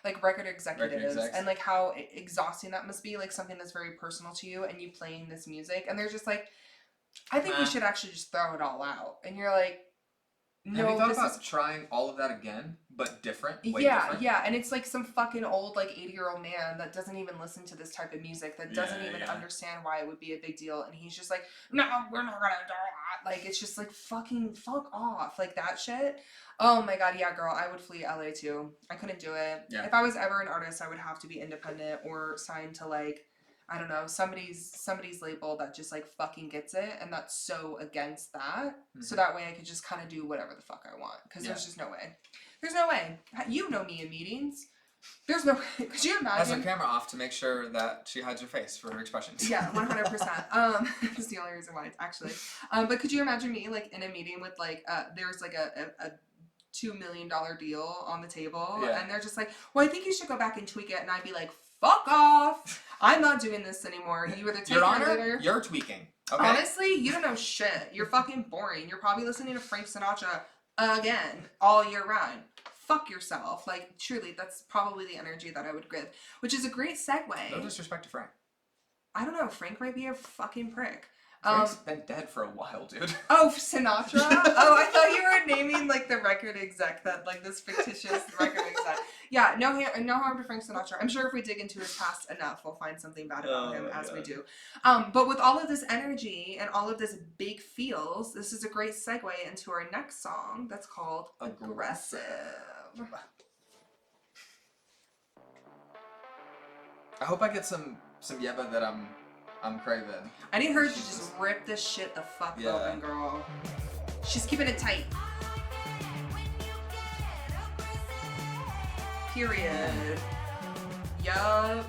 like record executives and like how exhausting that must be, like something that's very personal to you and you playing this music, and they're just like, I think we should actually just throw it all out. And you're like, no. Have you thought about trying all of that again, but different? Different? Yeah. And it's like some fucking old, like 80-year-old man that doesn't even listen to this type of music, that doesn't even understand why it would be a big deal. And he's just like, no, we're not gonna do that. Like, it's just like fucking fuck off. Like that shit. Oh my God, yeah, girl, I would flee LA too. I couldn't do it. Yeah. If I was ever an artist, I would have to be independent or signed to like, I don't know, somebody's label that just like fucking gets it, and that's so against that. So that way I could just kind of do whatever the fuck I want, because there's just no way. There's no way. You know me in meetings. There's no way. Could you imagine? Has her camera off to make sure that she hides her face for her expressions. Yeah, 100%. That's the only reason why, actually. But could you imagine me like in a meeting with like there's like a $2 million deal on the table, and they're just like, well, I think you should go back and tweak it, and I'd be like, fuck off. I'm not doing this anymore. You either take Your Honor, later. You're tweaking. Okay? Honestly, you don't know shit. You're fucking boring. You're probably listening to Frank Sinatra again all year round. Fuck yourself. Like, truly, that's probably the energy that I would give. Which is a great segue. No disrespect to Frank. I don't know. Frank might be a fucking prick. Frank's been dead for a while, dude. Oh, Sinatra? Oh, I thought you were naming, like, the record exec, that, like, this fictitious record exec. Yeah, no harm to Frank Sinatra. I'm sure if we dig into his past enough, we'll find something bad about him, as we do. But with all of this energy and all of this big feels, this is a great segue into our next song that's called Aggressive. I hope I get some Yebba that I'm craving. I need her to just rip this shit the fuck open, girl. She's keeping it tight. Period. Yup.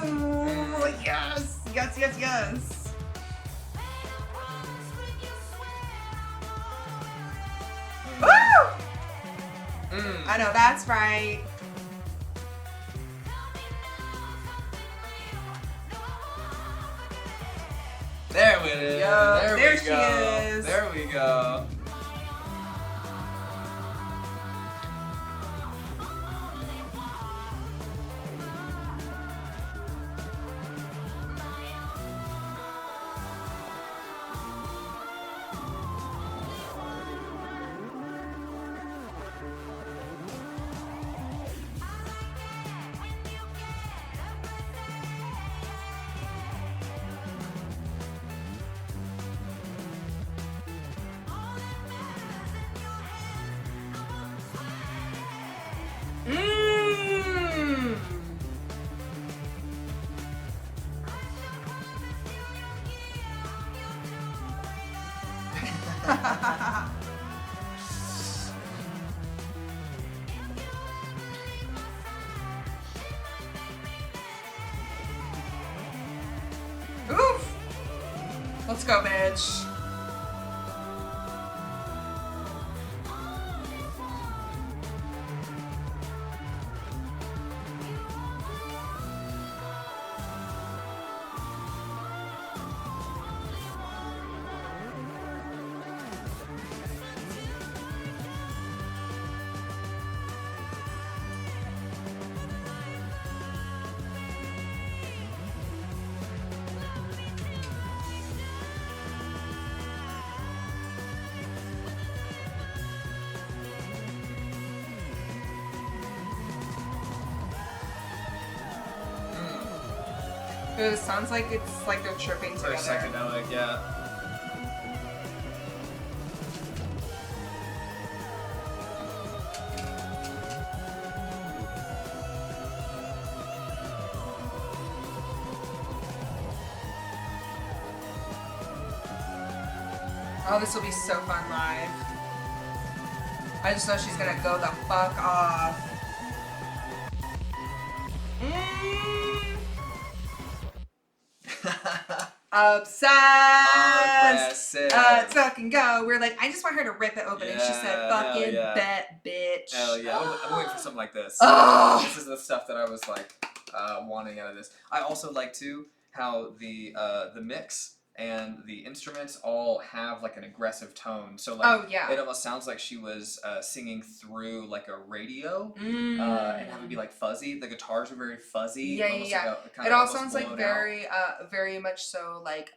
Ooh, yes! Yes, yes, yes! Woo! I know, that's right. There we is. Yo, there she is. There we go. Oof! Let's go, bitch. It sounds like it's like they're tripping together. Very psychedelic, yeah. Oh, this will be so fun live. I just know she's gonna go the fuck off. Obsessed. Let's fucking go. We're like, I just want her to rip it open, and she said, "Fucking bet, bitch." Hell yeah! I'm waiting for something like this. Oh. This is the stuff that I was like wanting out of this. I also like too how the mix and the instruments all have like an aggressive tone. So like, it almost sounds like she was singing through like a radio, and have it be like fuzzy. The guitars are very fuzzy. Yeah. Like it all sounds like very much so like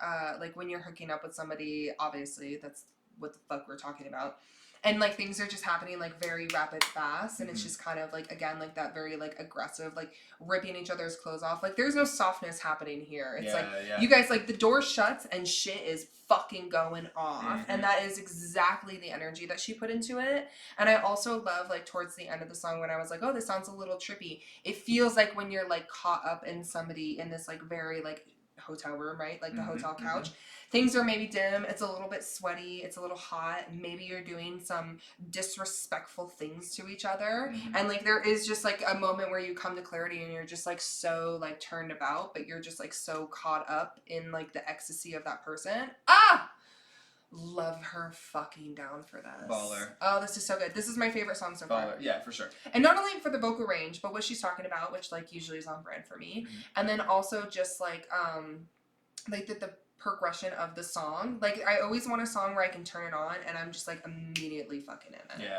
when you're hooking up with somebody. Obviously, that's what the fuck we're talking about. And like things are just happening like very rapid fast, and it's just kind of like, again, like that very like aggressive, like ripping each other's clothes off. Like there's no softness happening here. It's you guys, like the door shuts and shit is fucking going off, and that is exactly the energy that she put into it. And I also love like towards the end of the song when I was like, oh, this sounds a little trippy. It feels like when you're like caught up in somebody in this like very like hotel room, right? Like the hotel couch. Things are maybe dim, it's a little bit sweaty, it's a little hot, maybe you're doing some disrespectful things to each other, and like there is just like a moment where you come to clarity and you're just like so like turned about, but you're just like so caught up in like the ecstasy of that person. Love her fucking down for this. Baller. Oh, this is so good. This is my favorite song so far. Yeah, for sure. And not only for the vocal range, but what she's talking about, which like usually is on brand for me, and then also just like the progression of the song. Like I always want a song where I can turn it on and I'm just like immediately fucking in it.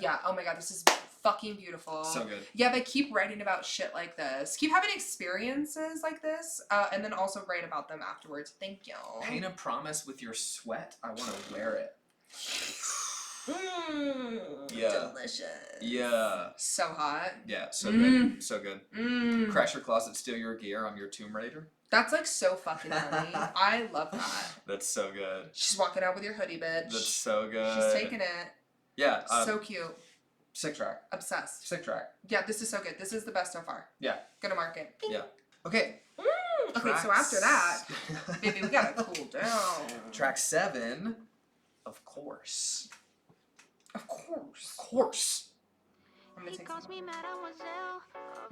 Yeah. Oh my god, this is fucking beautiful. So good. Yeah, but keep writing about shit like this. Keep having experiences like this, and then also write about them afterwards. Thank you. Paint a promise with your sweat. I want to wear it. Delicious. Yeah. So hot. Yeah, so good. So good. Crash your closet, steal your gear. I'm your Tomb Raider. That's like so fucking funny. I love that. That's so good. She's walking out with your hoodie, bitch. That's so good. She's taking it. Yeah. So cute. Sick track. Obsessed. Sick track. Yeah, this is so good. This is the best so far. Yeah. Gonna mark it. Yeah. Okay. Okay, so after that, baby, we gotta cool down. Track 7, of course. Of course. Of course. I'm gonna He take calls some. me mademoiselle,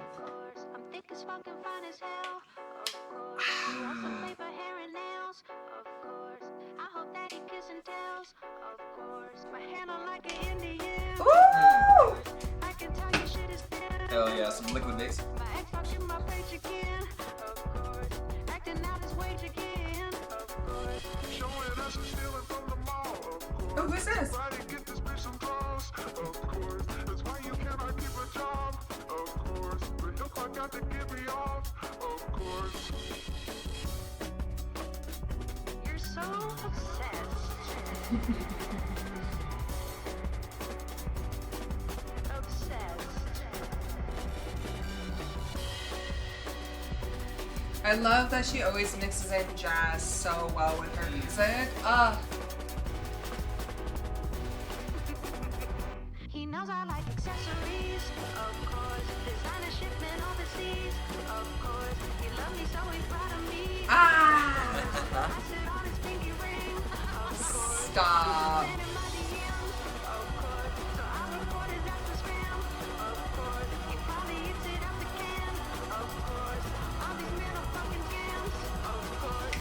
of course. I'm thick as fuck and fine as hell, of course. He wants some paper, hair, and nails, of course. I hope that he kiss and tells, of course. My handle like an Indian. Woo! I can tell you shit is thin. Hell yeah, some liquid bass. My ex fucked in my face again, of course. Acting out his wage again, of course. Showing us and stealing from the mall, of course. Oh, who's this? Get this bitch some clothes, of course. That's why you cannot keep a job, of course. But your fuck got to get me off, of course. You're so obsessed. I love that she always mixes in jazz so well with her music. He knows I like accessories, of course. Designer shipment overseas, of course. He loves me so he's proud of me. I sit on his pinky ring, of course. Stop. Send him my DMs, of course. So I reported that for spam, of course. He probably eats it out the can, of course. All these men are fucking scams, of course.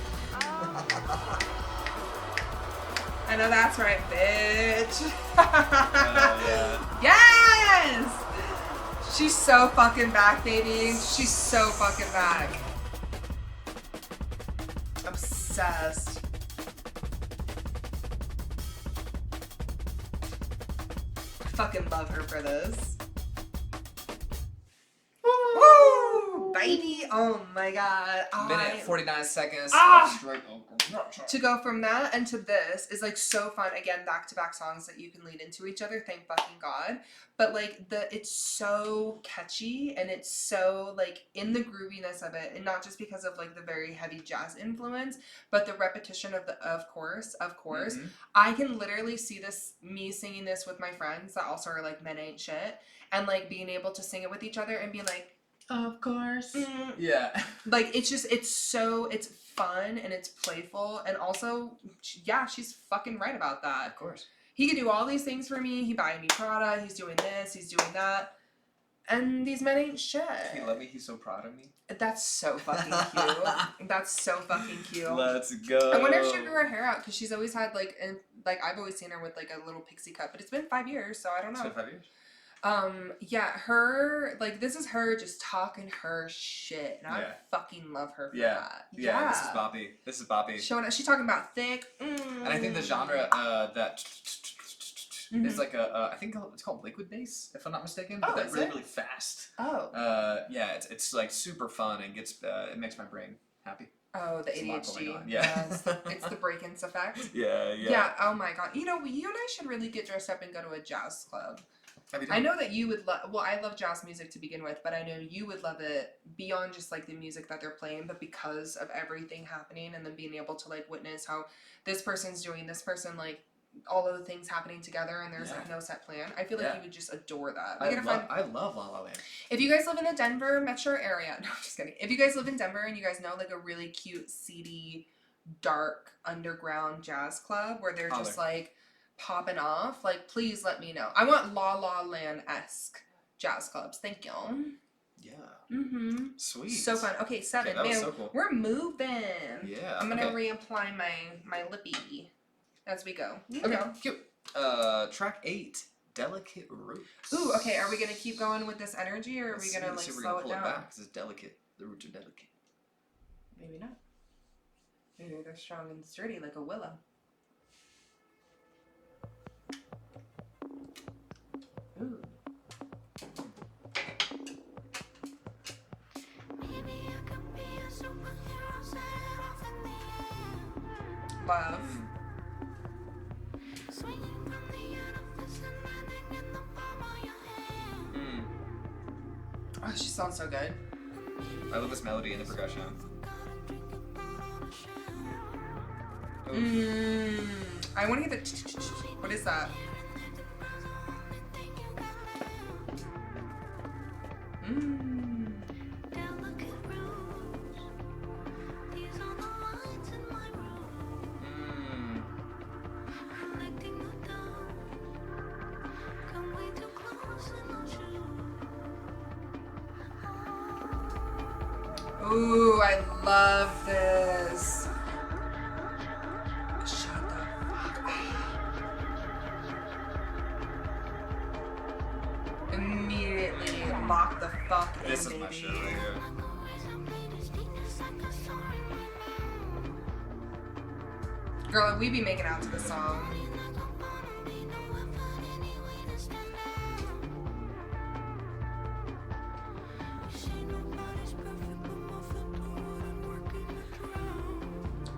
I know that's right, bitch. Yeah. Yes! She's so fucking back, baby. She's so fucking back. Obsessed. Fucking love her for this. Woo! Bam! righty. Oh my god. Minute 49 seconds. Straight To go from that and to this is like so fun. Again, back to back songs that you can lead into each other. Thank fucking God. But like it's so catchy and it's so like in the grooviness of it, and not just because of like the very heavy jazz influence, but the repetition of the of course. Mm-hmm. I can literally see me singing this with my friends that also are like men ain't shit, and like being able to sing it with each other and be like, of course. Yeah. Like it's fun and it's playful, and also yeah, she's fucking right about that. Of course. He can do all these things for me. He buying me Prada. He's doing this. He's doing that. And these men ain't shit. He love me. He's so proud of me. That's so fucking cute. That's so fucking cute. Let's go. I wonder if she grew her hair out, because she's always had like, and like I've always seen her with like a little pixie cut, but it's been 5 years, so I don't know. It's been 5 years. Yeah, her, like, this is her just talking her shit, and I fucking love her for that. Yeah, this is Boppy. Showing she's talking about thick. And I think the genre that is like I think it's called liquid bass, if I'm not mistaken. Oh, but that's is really, it? really fast. Oh. Yeah, it's like super fun and gets it makes my brain happy. Oh, the There's a lot going ADHD. on. Yeah. It's the break-ins effect. Yeah. Yeah, oh my god. You know, you and I should really get dressed up and go to a jazz club. I know that you would love, well, I love jazz music to begin with, but I know you would love it beyond just like the music that they're playing, but because of everything happening and then being able to like witness how this person's doing, this person, like all of the things happening together, and there's like no set plan. I feel like you would just adore that. I love La La Land. If you guys live in the Denver metro area, no, I'm just kidding. If you guys live in Denver and you guys know like a really cute, seedy, dark, underground jazz club where they're just like popping off, like please let me know. I want La La Land-esque jazz clubs. Thank you. Yeah. Mm-hmm. Sweet. So fun. Okay, 7. Okay, that was Man, so cool. we're moving. Yeah. I'm gonna reapply my lippy as we go. Okay, cute. Track 8, Delicate Roots. Ooh, okay, are we gonna keep going with this energy, or are we gonna like slow it down? Back, 'cause it's delicate. The roots are delicate. Maybe not. Maybe they're strong and sturdy like a willow. Ooh. Love. Oh, she sounds so good. I love this melody and the progression. I want to get the. What is that? Ooh, I love this. Shut the fuck up. Immediately lock the fuck in, This is baby. my shit right here. Girl, we be making out to the song.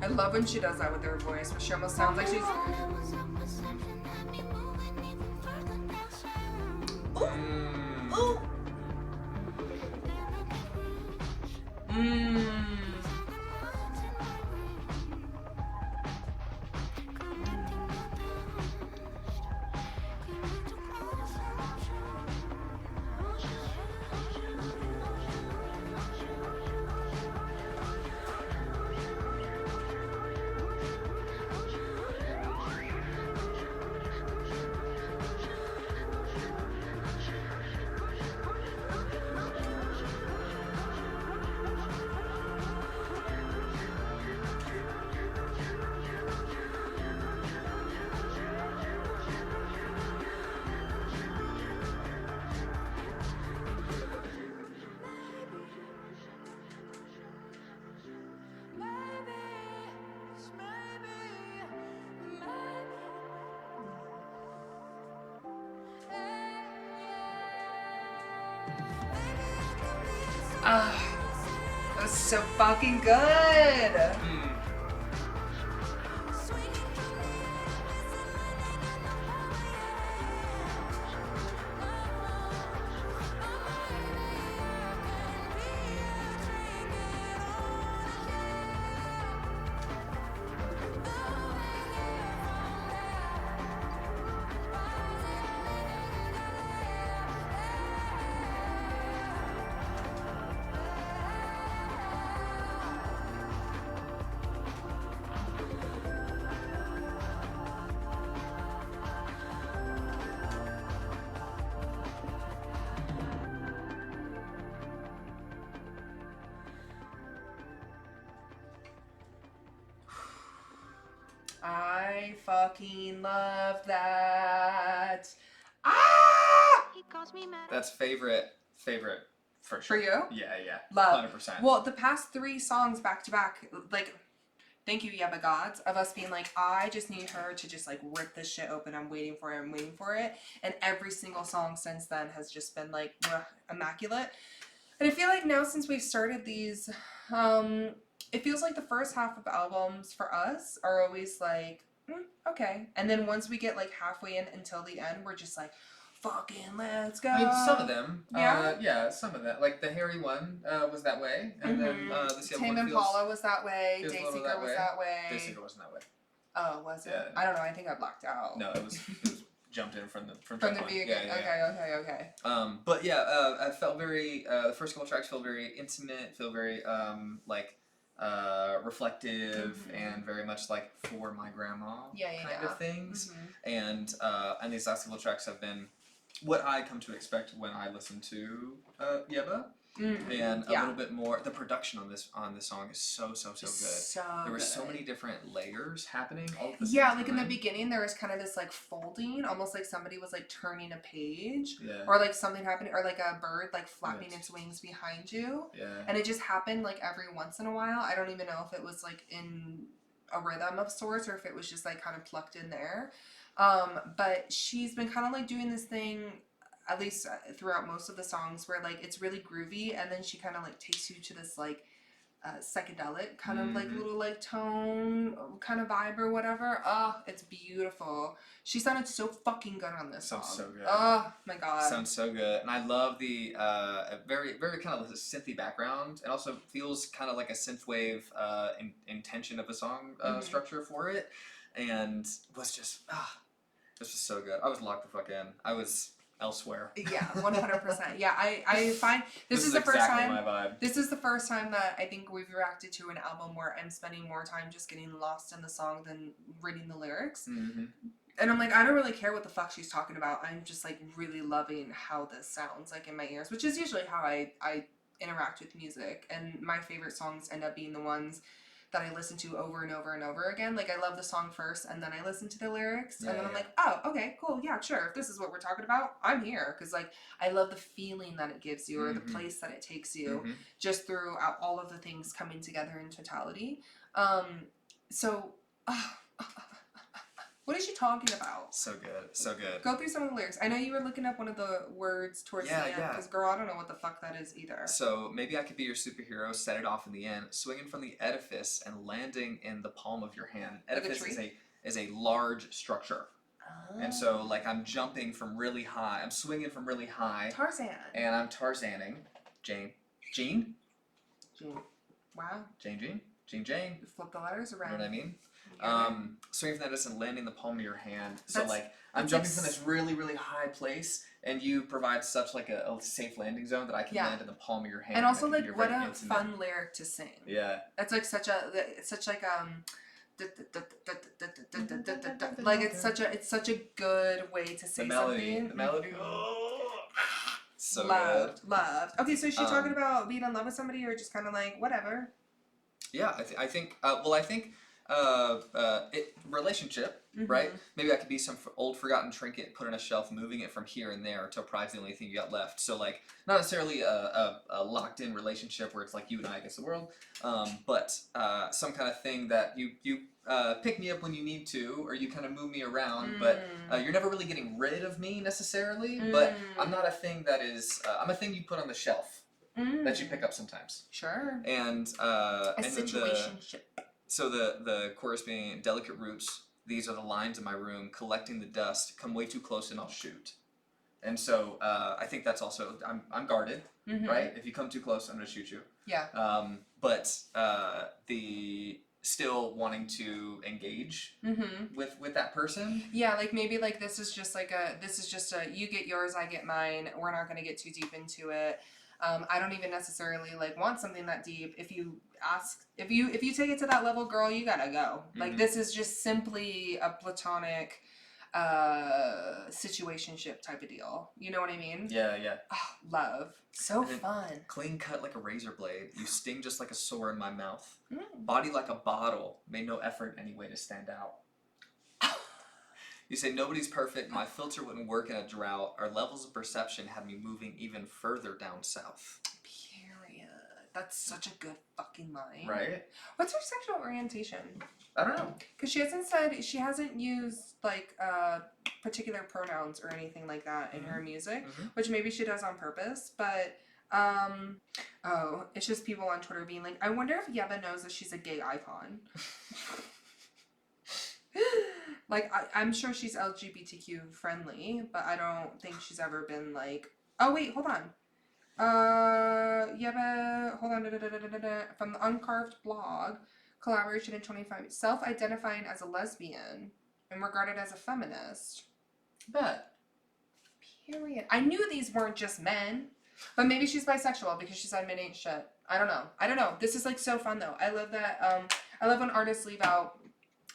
I love when she does that with her voice, where she almost sounds like she's. Ooh. Ooh. was so fucking good. I fucking love that. Ah! He calls me mad. That's favorite for sure. For you? Yeah. Love. 100%. Well, the past 3 songs back to back, like, thank you, Yebba Gods, of us being like, I just need her to just like rip this shit open. I'm waiting for it. And every single song since then has just been like immaculate. And I feel like now since we've started these, it feels like the first half of albums for us are always like, okay. And then once we get like halfway in until the end, we're just like, fucking let's go. I mean, some of them. Yeah? Some of that. Like the Harry one was that way. And then this other Tame one Impala was that way. feels a little Dayseeker was that way. Dayseeker wasn't that way. Oh, was it? Yeah. I don't know. I think I blocked out. No, it was jumped in from the beginning. Yeah. Okay. But yeah, I felt very the first couple tracks feel very intimate, feel very reflective and very much like for my grandma kind of things. And these last couple tracks have been what I come to expect when I listen to Yebba. And a little bit more. The production on this song is so good. There were so many different layers happening all at the same time. Like in the beginning there was kind of this like folding, almost like somebody was like turning a page. Yeah. Or like something happening, or like a bird like flapping its wings behind you. Yeah. And it just happened like every once in a while. I don't even know if it was like in a rhythm of sorts or if it was just like kind of plucked in there. But she's been kind of like doing this thing, at least throughout most of the songs, where like it's really groovy and then she kind of like takes you to this like psychedelic kind of like little like tone kind of vibe or whatever. Oh, it's beautiful. She sounded so fucking good on this song. Sounds so good. Oh my god. Sounds so good. And I love the very kind of synthy background. It also feels kind of like a synthwave intention of a song structure for it. And was just this was so good. I was locked the fuck in. I was elsewhere. Yeah, 100%. Yeah, I find this is the first exactly time. My vibe. This is the first time that I think we've reacted to an album where I'm spending more time just getting lost in the song than reading the lyrics. And I'm like, I don't really care what the fuck she's talking about. I'm just like really loving how this sounds like in my ears, which is usually how I interact with music. And my favorite songs end up being the ones that I listen to over and over and over again. Like I love the song first and then I listen to the lyrics and then I'm like, oh, okay, cool. Yeah, sure. If this is what we're talking about, I'm here. Cause like, I love the feeling that it gives you or the place that it takes you just throughout all of the things coming together in totality. What is she talking about? So good. Go through some of the lyrics. I know you were looking up one of the words towards the end, because girl, I don't know what the fuck that is either. So maybe I could be your superhero, set it off in the end, swinging from the edifice and landing in the palm of your hand. Edifice is a large structure. Oh. And so like I'm jumping from really high, I'm swinging from really high. Tarzan. And I'm Tarzaning. Jean. Wow. Jane. You flip the letters around. You know what I mean? Swinging from that distance and landing in the palm of your hand. So like I'm jumping from this really, really high place and you provide such like a safe landing zone that I can land in the palm of your hand. And also like what a fun lyric to sing. Yeah. That's like like it's such a good way to say something. The melody. Oh. So loved. Okay, so is she talking about being in love with somebody or just kind of like whatever? Yeah, I think relationship, right? Maybe that could be some old forgotten trinket put on a shelf, moving it from here and there until pride's the only thing you got left. So like not necessarily a locked in relationship where it's like you and I against the world, but some kind of thing that you pick me up when you need to, or you kind of move me around, but you're never really getting rid of me necessarily. But I'm not a thing that is I'm a thing you put on the shelf. that you pick up sometimes. Sure. And A and then situationship. so the chorus being delicate roots. These are the lines in my room collecting the dust. Come way too close and I'll shoot. And so I think that's also I'm guarded, right? If you come too close, I'm gonna shoot you. Yeah. But the still wanting to engage with that person. Yeah, like maybe like this is just a you get yours, I get mine. We're not gonna get too deep into it. I don't even necessarily like want something that deep. If you take it to that level, girl, you gotta go. Like this is just simply a platonic situationship type of deal. You know what I mean? Yeah, yeah. Oh, love. So fun. Clean cut like a razor blade. You sting just like a sore in my mouth. Body like a bottle. Made no effort anyway to stand out. You say nobody's perfect. My filter wouldn't work in a drought. Our levels of perception had me moving even further down south. Period. That's such a good fucking line. Right? What's her sexual orientation? I don't know. Because she hasn't used like particular pronouns or anything like that in her music, which maybe she does on purpose. But it's just people on Twitter being like, I wonder if Yebba knows that she's a gay icon. Like I'm sure she's LGBTQ friendly, but I don't think she's ever been like. Oh wait, hold on. Yebba, hold on. From the Uncarved blog. Collaboration in 25. Self-identifying as a lesbian and regarded as a feminist. Bet. Period. I knew these weren't just men, but maybe she's bisexual because she said men ain't shit. I don't know. This is like so fun though. I love that. I love when artists leave out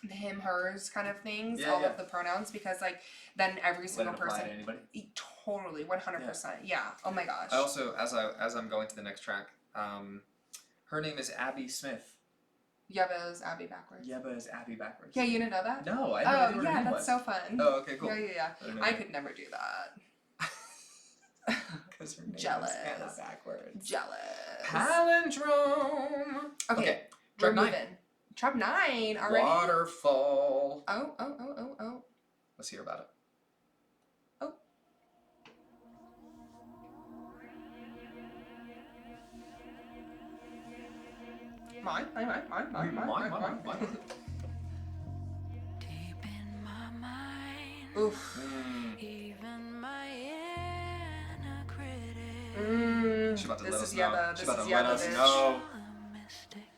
the him, hers kind of things, of the pronouns, because like then every single person. To anybody. Totally, 100%. Yeah. Oh my gosh. I also, as I'm going to the next track, her name is Abbey Smith. Yebba is Abbey backwards. Yebba is Abbey backwards. Yeah, you didn't know that? No, I didn't know what her name was. That's so fun. Oh, okay, cool. Yeah. I could never do that. Because her name Jealous. is Anna backwards. Jealous. Palindrome. Okay, Drop 9. Drop 9 already. Waterfall. Oh. Let's hear about it. Oh. Mine. Deep in my mind, Oof. even my inner critic. She's about to This let is us know. Yebba. She's This about is to let Yebba, us bitch. know. Mystic.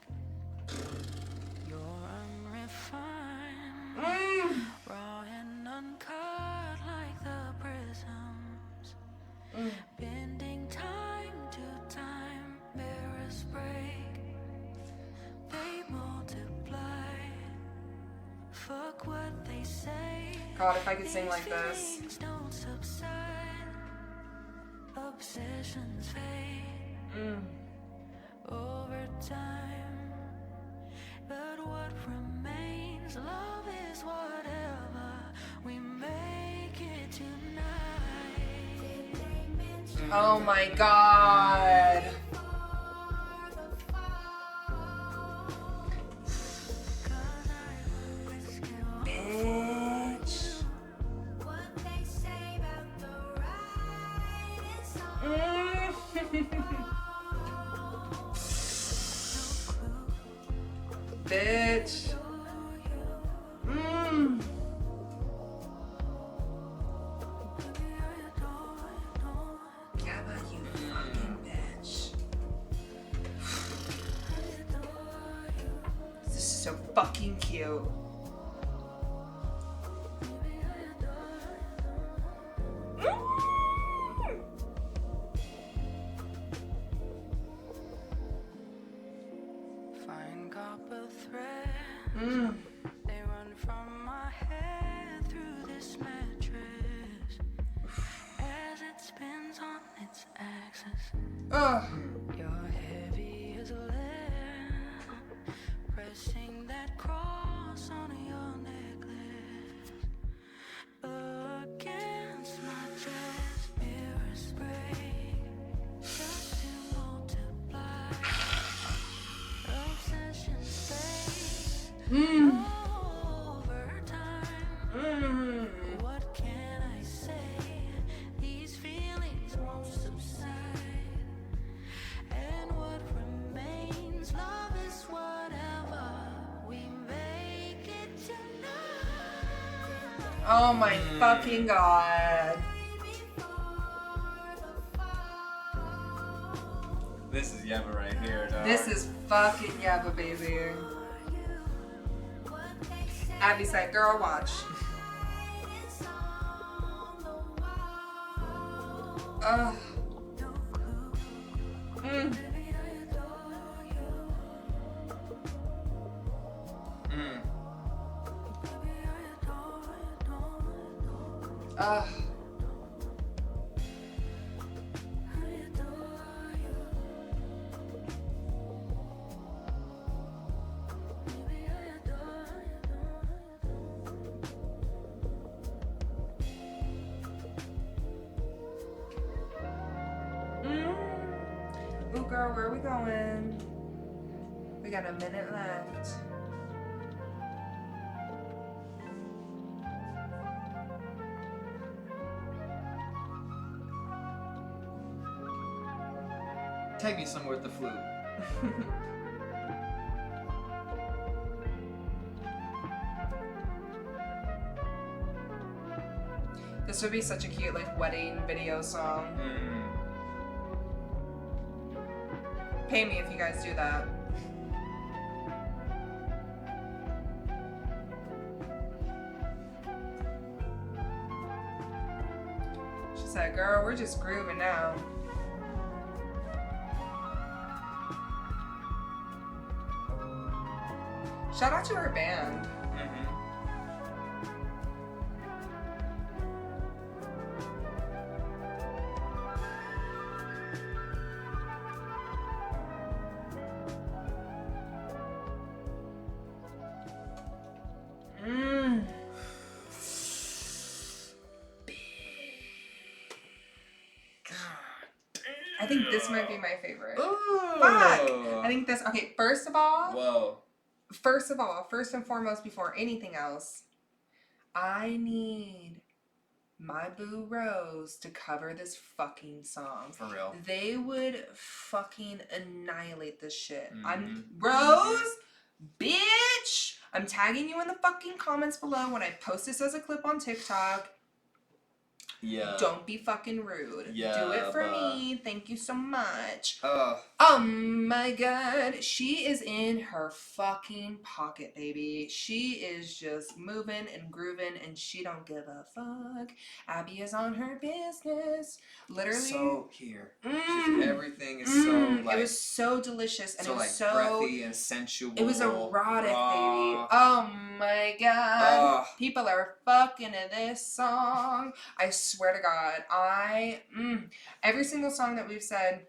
You're unrefined, raw and uncut like the prisms, bending time to time. Mirrors break, they multiply. Fuck what they say. God, if I could sing like this. Feelings don't subside, obsessions fade over time. But what remains, love is whatever we make it tonight. Oh my God. Bitch. Bitch. Yebba, you fucking bitch. This is so fucking cute. Fine copper thread, they run from my head through this mattress as it spins on its axis. Ugh. You're heavy as lead, pressing that cross on your necklace against my chest. Mirrors break just to multiply. Obsessions fade over time. What can I say? These feelings won't subside. Oh my fucking god. This is Yebba right here, dog. This is fucking Yebba, baby. Abbey said, girl, watch. Ugh. Mm. Ugh. Ooh, girl, where are we going? We got a minute left. Take me somewhere with the flute. This would be such a cute, like, wedding video song. Pay me if you guys do that. She said, girl, we're just grooving now. Shout out to her band. I think this might be my favorite. Ooh. Fuck! I think this, okay, first of all, first and foremost, before anything else, I need my boo Rose to cover this fucking song. For real. They would fucking annihilate this shit. Rose, bitch! I'm tagging you in the fucking comments below when I post this as a clip on TikTok. Yeah. Don't be fucking rude. Yeah. Do it for me. Thank you so much. Oh My god. She is in her fucking pocket, baby. She is just moving and grooving and she don't give a fuck. Abbey is on her business. Literally. So here. Everything is so like. It was so delicious and so it was like so breathy and sensual. It was erotic, baby. raw. Oh my god. People are fucking in this song. I swear to God. Every single song that we've said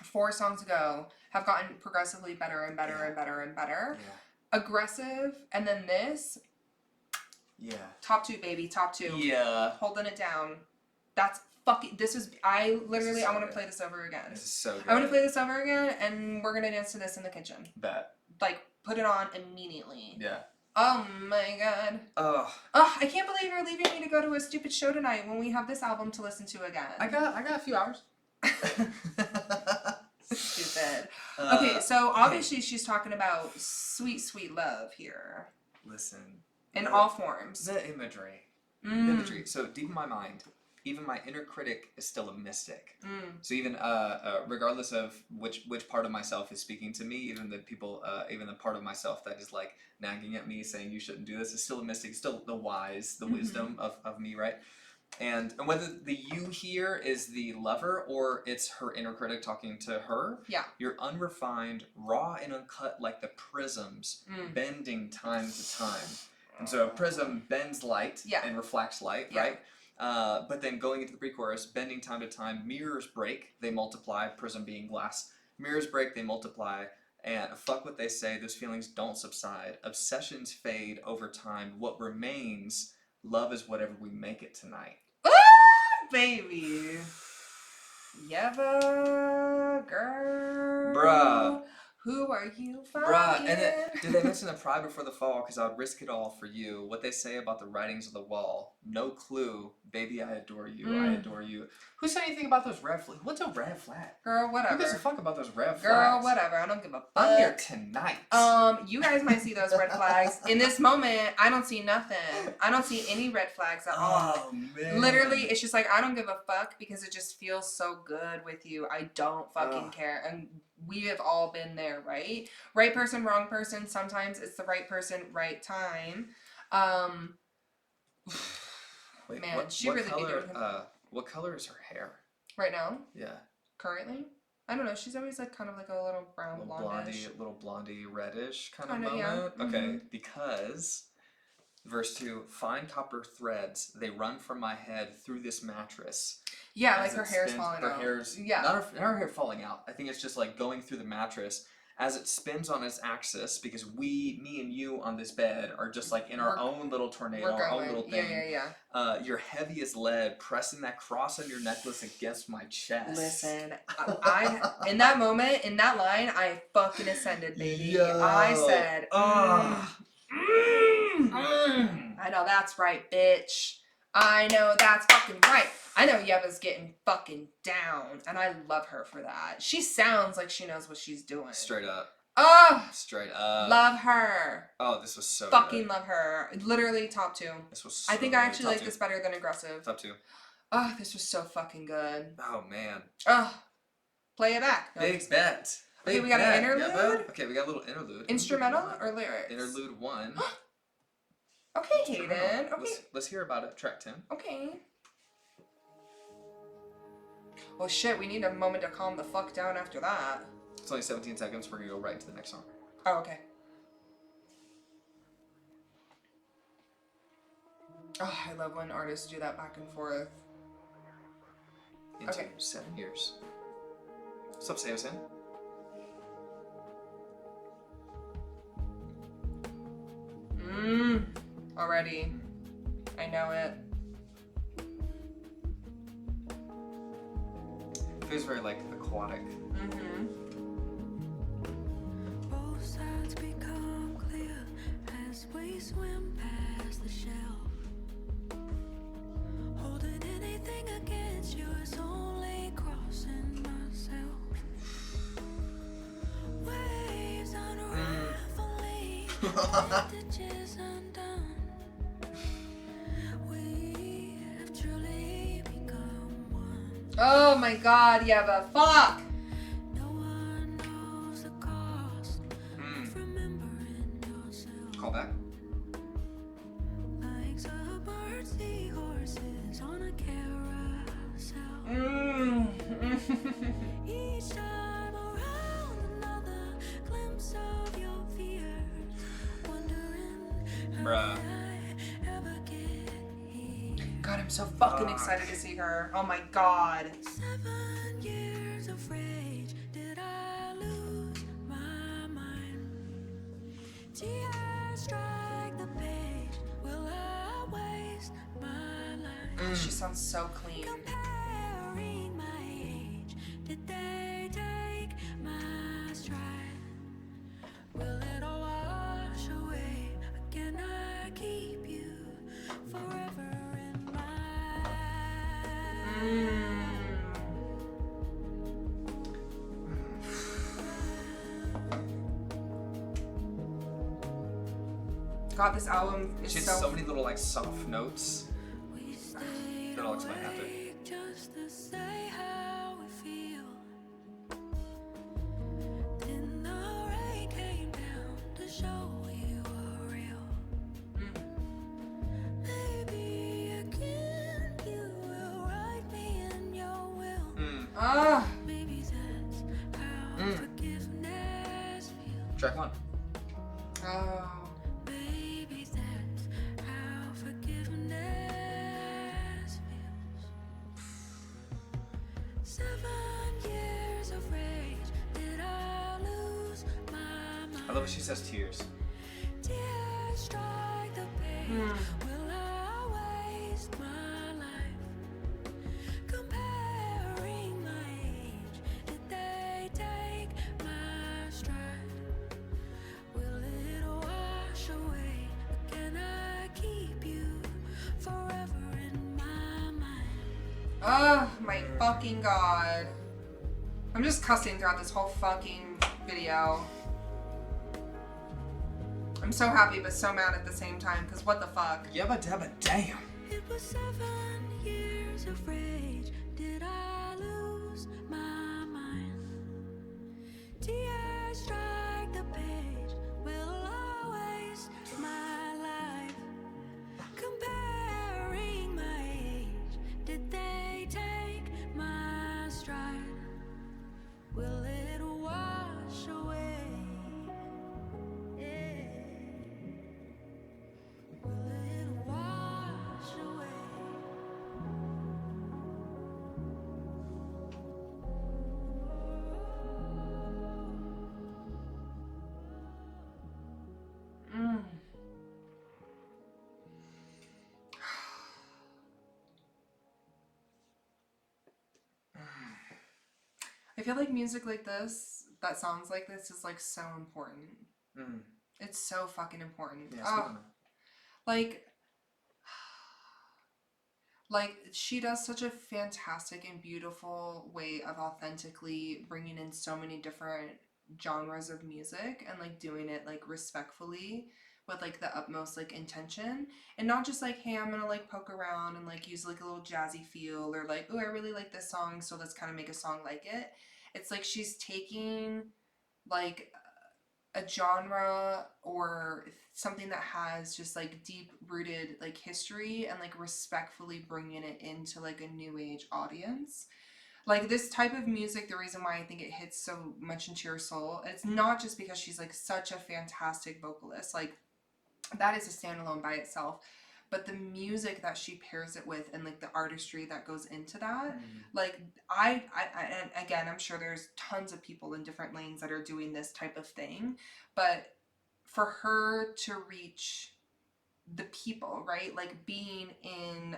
4 songs ago have gotten progressively better and better and better and better. Yeah. Aggressive. And then this. Yeah. Top 2, baby. Top 2. Yeah. Holding it down. That's fucking. This is. I literally. So I want to good. play this over again. This is so good. I want to play this over again and we're going to dance to this in the kitchen. Bet. Like, put it on immediately. Yeah. Oh my god. Oh, I can't believe you're leaving me to go to a stupid show tonight when we have this album to listen to again. I got a few hours. Stupid. Okay, so obviously she's talking about sweet, sweet love here. Listen. In all forms. The imagery. The imagery. So deep in my mind, even my inner critic is still a mystic. So even regardless of which part of myself is speaking to me, even the people, even the part of myself that is like nagging at me saying you shouldn't do this is still a mystic, still the wise, the wisdom of me, right? And whether the you here is the lover or it's her inner critic talking to her, you're unrefined, raw and uncut like the prisms, bending time to time. And so a prism bends light and reflects light, right? But then going into the pre-chorus, bending time to time, mirrors break, they multiply, prism being glass. Mirrors break, they multiply, and fuck what they say, those feelings don't subside. Obsessions fade over time. What remains, love is whatever we make it tonight. Baby. Yebba, girl. Bruh. Who are you fucking? Bruh, and then, did they mention the pride before the fall? Because I would risk it all for you. What they say about the writings of the wall. No clue. Baby, I adore you. I adore you. Who said anything about those red flags? What's a red flag? Girl, whatever. Who gives a fuck about those red flags? Girl, whatever. I don't give a fuck. I'm here tonight. You guys might see those red flags. In this moment, I don't see nothing. I don't see any red flags at all. Oh, man. Literally, it's just like, I don't give a fuck because it just feels so good with you. I don't fucking care. And we have all been there, right? Right person, wrong person. Sometimes it's the right person, right time. Wait, Man, what, she what really color, be doing him. what color is her hair? Right now? Yeah. Currently? I don't know. She's always like kind of like a little brown blondish. Little blondie, reddish kind of Kinda, moment. yeah. Okay, because verse 2, fine copper threads, they run from my head through this mattress. Yeah, As like her it hair's spins- falling her out. Hair's, Yeah. Not her hair falling out. I think it's just like going through the mattress as it spins on its axis because me and you on this bed are just like in our own little tornado, our own little thing. Yeah. You're heavy as lead, pressing that cross on your necklace against my chest. Listen, I in that moment, in that line, I fucking ascended, baby. Yo. I said, I know that's right, bitch. I know that's fucking right. I know Yebba's getting fucking down, and I love her for that. She sounds like she knows what she's doing. Straight up. Oh, Straight up. love her. Oh, this was so Fucking good. love her. Literally top 2. This was so I think I good. actually Top like 2. this better than Aggressive. Top 2. Oh, this was so fucking good. Oh, man. Oh, play it back. No. Big bet. Okay, we got an interlude? Yebba. Okay, we got a little interlude. Instrumental or lyrics? Interlude 1. Okay, Instrumental. Hayden. Okay. Let's hear about it. Track 10. Okay. Well, shit, we need a moment to calm the fuck down after that. It's only 17 seconds. We're going to go right into the next song. Oh, okay. Oh, I love when artists do that back and forth. Into Okay. 7 years. What's up, Samson? Already. I know it. Feels very, like, aquatic. Both sides become clear as we swim past the shelf. Holding anything against you is only crossing myself. Waves unraveling, stitches undone. We have truly become one. Oh my god, Yebba. Fuck! No one knows the cost of remembering yourself. Call back. Like suburban seahorses on a carousel. Each time around another glimpse of your fears. Wondering how did I ever get here? God, I'm so fucking excited to see her. Oh my god. 7 years of rage, did I lose my mind? Tears strike the page, will I waste my life? She sounds so clean. Comparing my age, did they take my stride? Will it all wash away? Or can I keep you forever in my God, this album is She has so many little, like, soft notes. We stayed Then I'll explain after. awake just to say how we feel. Then the rain came down to show you were real. Maybe again you will write me in your will. Ah. Maybe that's how forgiveness feels. Track 1. Oh. Maybe that's how forgiveness feels. 7 years of rage, did I lose my mind? I love when she says tears. Tears strike the page, will I waste my life? Comparing my age, did they take my stride? Oh my fucking god. I'm just cussing throughout this whole fucking video. I'm so happy but so mad at the same time, because what the fuck? Yebba dabba damn. It was 7 years of rage. Did I lose my mind? Tears strike the page. Will always my life. Comparing my age. Did they take my stride? Will it wash away? Will it wash away? Mm. I feel like music like this, that sounds like this, is like so important. Mm. It's so fucking important. Yeah, Oh, like she does such a fantastic and beautiful way of authentically bringing in so many different genres of music and like doing it like respectfully with like the utmost like intention, and not just like, hey, I'm gonna like poke around and like use like a little jazzy feel, or like, oh, I really like this song, so let's kind of make a song like it. It's like she's taking like a genre or something that has just like deep rooted like history and like respectfully bringing it into like a new age audience. Like this type of music, the reason why I think it hits so much into your soul, it's not just because she's like such a fantastic vocalist, like that is a standalone by itself, but the music that she pairs it with and like the artistry that goes into that, like I and again, I'm sure there's tons of people in different lanes that are doing this type of thing, but for her to reach the people, right, like being in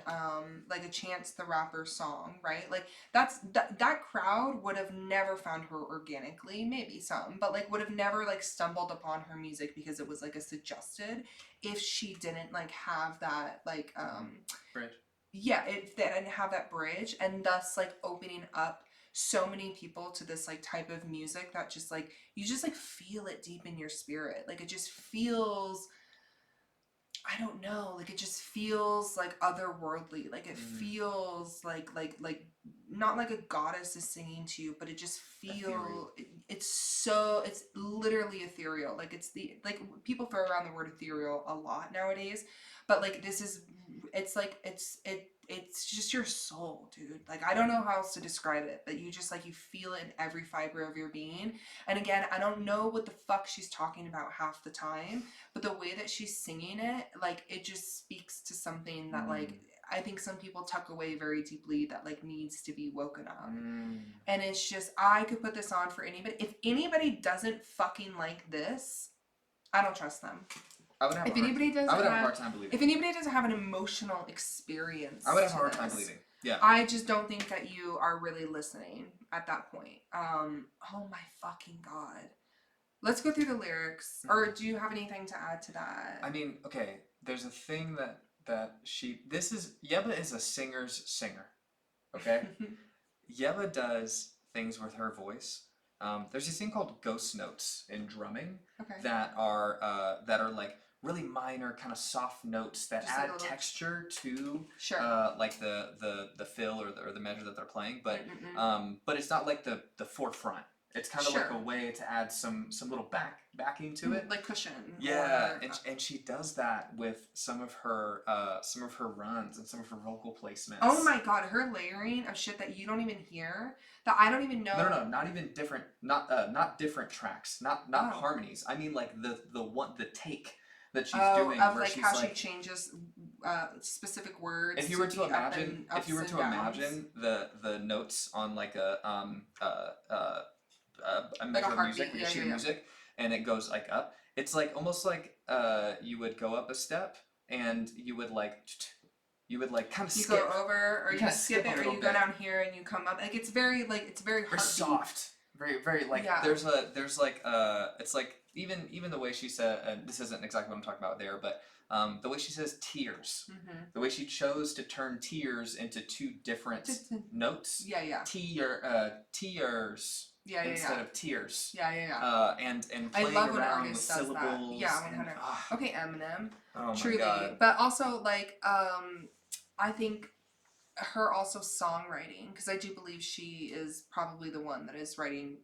like a Chance the Rapper song, right, like that crowd would have never found her organically, maybe some, but like would have never like stumbled upon her music because it was like a suggested, if she didn't like have that like Bridge. yeah, it didn't have that bridge, and thus like opening up so many people to this like type of music that just like you just like feel it deep in your spirit, like it just feels, I don't know, like it just feels like otherworldly, like it feels like not like a goddess is singing to you, but it just it's literally ethereal, like it's the, like people throw around the word ethereal a lot nowadays, but like this is, it's like it's just your soul, dude. Like I don't know how else to describe it, but you just like, you feel it in every fiber of your being. And again, I don't know what the fuck she's talking about half the time, but the way that she's singing it, like it just speaks to something that like I think some people tuck away very deeply, that like needs to be woken up. And it's just, I could put this on for anybody. If anybody doesn't fucking like this, I don't trust them. I would have If anybody doesn't I would have a have, hard time believing. if anybody doesn't have an emotional experience, I would have a to hard time this, believing. Yeah. I just don't think that you are really listening at that point. Oh my fucking god. Let's go through the lyrics. Or do you have anything to add to that? I mean, okay, there's a thing that Yebba is a singer's singer. Okay? Yebba does things with her voice. There's this thing called ghost notes in drumming that are like really minor, kind of soft notes that just add like texture to like the fill or the measure that they're playing, but it's not like the forefront. It's kind of like a way to add some little backing to it, like cushion. Yeah, and she does that with some of her runs and some of her vocal placements. Oh my god, her layering of shit that you don't even hear, that I don't even know. No, not even different, not different tracks, not harmonies. I mean like the take that she's doing, of where like she's how like, she changes specific words. If you were to imagine, the notes on like a measure of music, like a sheet of music, and it goes like up. It's like almost like you would go up a step and you would like kind of skip. You go over, or you skip it, or you go down here and you come up. Like it's very heartbeat. very, very like Yeah. there's like it's like even the way she said, and this isn't exactly what I'm talking about there, but the way she says tears, the way she chose to turn tears into two different notes. Yeah. Tears. Yeah. Instead of tears. Yeah. And I playing love when around with artists does that. syllables. Yeah, 100. Okay, Eminem. Oh my Truly. God. But also like I think her also songwriting, because I do believe she is probably the one that is writing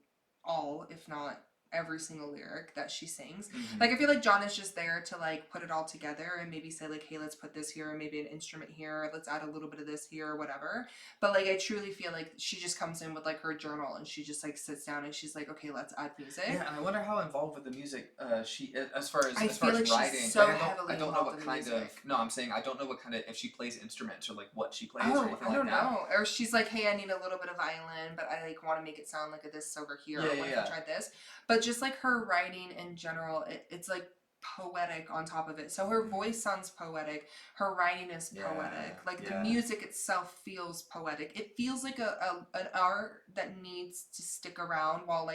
all, if not every single lyric that she sings. Like I feel like John is just there to like put it all together and maybe say like, hey, let's put this here and maybe an instrument here, let's add a little bit of this here or whatever. But like I truly feel like she just comes in with like her journal and she just like sits down and she's like, okay, let's add music. Yeah, and I wonder how involved with the music she as far as I as far feel as like writing. she's so like, heavily I don't know involved what in the kind music. of no, I'm saying I don't know what kind of if she plays instruments or like what she plays or Oh, anything I don't like that. know. Or she's like, hey, I need a little bit of violin, but I like want to make it sound like a this over here. Yeah, or what if I tried this? But just like her writing in general, it's like poetic on top of it. So her voice sounds poetic. Her writing is poetic. Like the music itself feels poetic. It feels like an art that needs to stick around while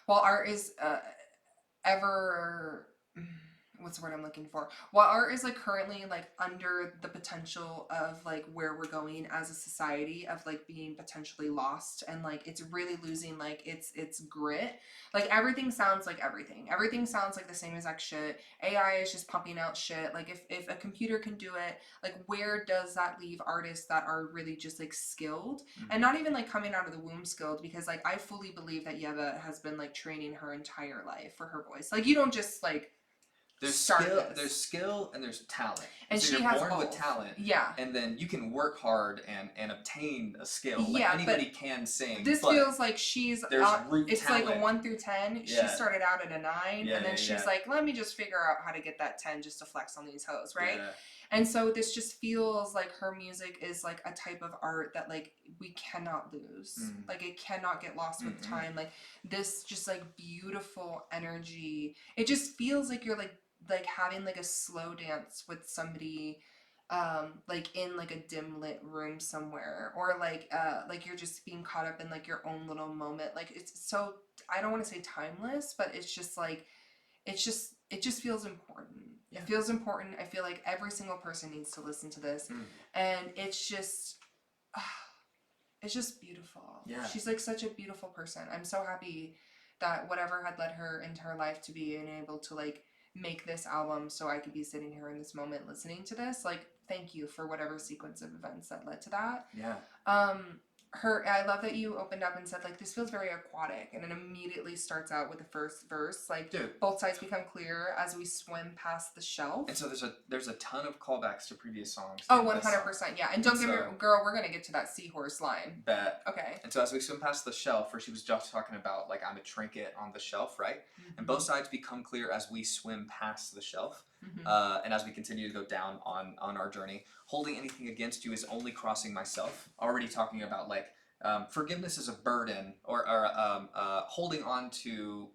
art is ever what's the word I'm looking for? While art is like currently like under the potential of like where we're going as a society of like being potentially lost and like it's really losing like its grit. Like everything sounds like everything. Everything sounds like the same exact shit. AI is just pumping out shit. Like if a computer can do it, like where does that leave artists that are really just like skilled and not even like coming out of the womb skilled? Because like I fully believe that Yebba has been like training her entire life for her voice. Like you don't just like there's skill and there's talent. And so she you're has born both. with talent. Yeah. And then you can work hard and obtain a skill. Like yeah, anybody can sing. This feels like she's it's talent. like a 1 through 10. Yeah. She started out at a 9 and then she's like, let me just figure out how to get that 10 just to flex on these hoes, right? Yeah. And so this just feels like her music is like a type of art that like we cannot lose. Like it cannot get lost with time. Like this just like beautiful energy. It just feels like you're like having like a slow dance with somebody like in like a dim lit room somewhere or like you're just being caught up in like your own little moment. Like it's so, I don't want to say timeless, but it's just like it just feels important. It feels important. I feel like every single person needs to listen to this and it's just beautiful. Yeah. She's like such a beautiful person. I'm so happy that whatever had led her into her life to be able to like make this album so I could be sitting here in this moment listening to this. Like, thank you for whatever sequence of events that led to that. Yeah. I love that you opened up and said like this feels very aquatic and it immediately starts out with the first verse like Dude. Both sides become clear as we swim past the shelf. And so there's a ton of callbacks to previous songs. Oh, 100%, yeah. And don't get me wrong, girl, we're gonna get to that seahorse line. Bet. Okay. And so as we swim past the shelf, where she was just talking about like I'm a trinket on the shelf, right? And both sides become clear as we swim past the shelf. And as we continue to go down on our journey, holding anything against you is only crossing myself. Already talking about like forgiveness is a burden, or holding on to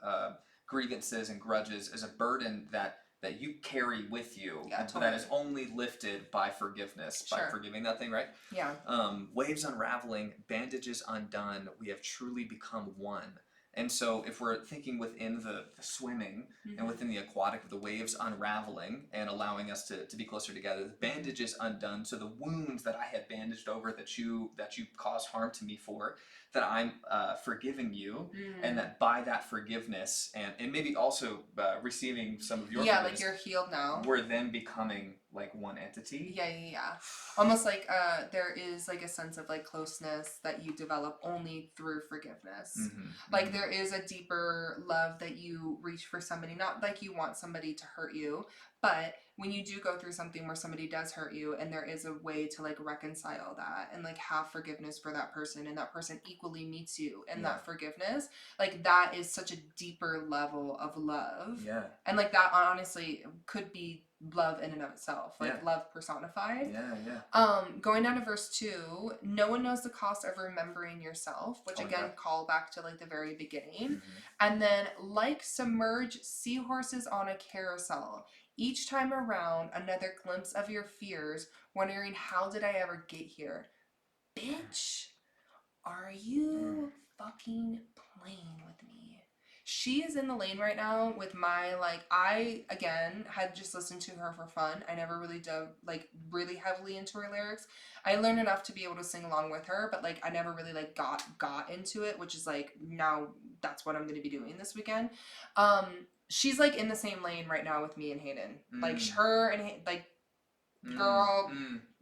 grievances and grudges is a burden that you carry with you, totally. That is only lifted by forgiveness, by forgiving that thing, right? Yeah. Waves unraveling, bandages undone, we have truly become one. And so if we're thinking within the swimming and within the aquatic, the waves unraveling and allowing us to be closer together, the bandages undone, so the wounds that I had bandaged over that you caused harm to me for, that I'm forgiving you, and that by that forgiveness and maybe also receiving some of your forgiveness, like you're healed now. We're then becoming like one entity. Yeah. Almost like there is like a sense of like closeness that you develop only through forgiveness. Like there is a deeper love that you reach for somebody, not like you want somebody to hurt you, but when you do go through something where somebody does hurt you and there is a way to like reconcile that and like have forgiveness for that person and that person equally meets you in that forgiveness, like that is such a deeper level of love. Yeah. And like that honestly could be love in and of itself, like love personified. Going down to verse 2, no one knows the cost of remembering yourself, which again call back to like the very beginning. And then like submerged seahorses on a carousel, each time around another glimpse of your fears, wondering how did I ever get here? Bitch, are you fucking playing with me. She is in the lane right now with my, like, I, again, had just listened to her for fun. I never really dove, like, really heavily into her lyrics. I learned enough to be able to sing along with her, but, like, I never really, like, got into it, which is, like, now that's what I'm going to be doing this weekend. She's, like, in the same lane right now with me and Hayden. Like, her and, like, girl,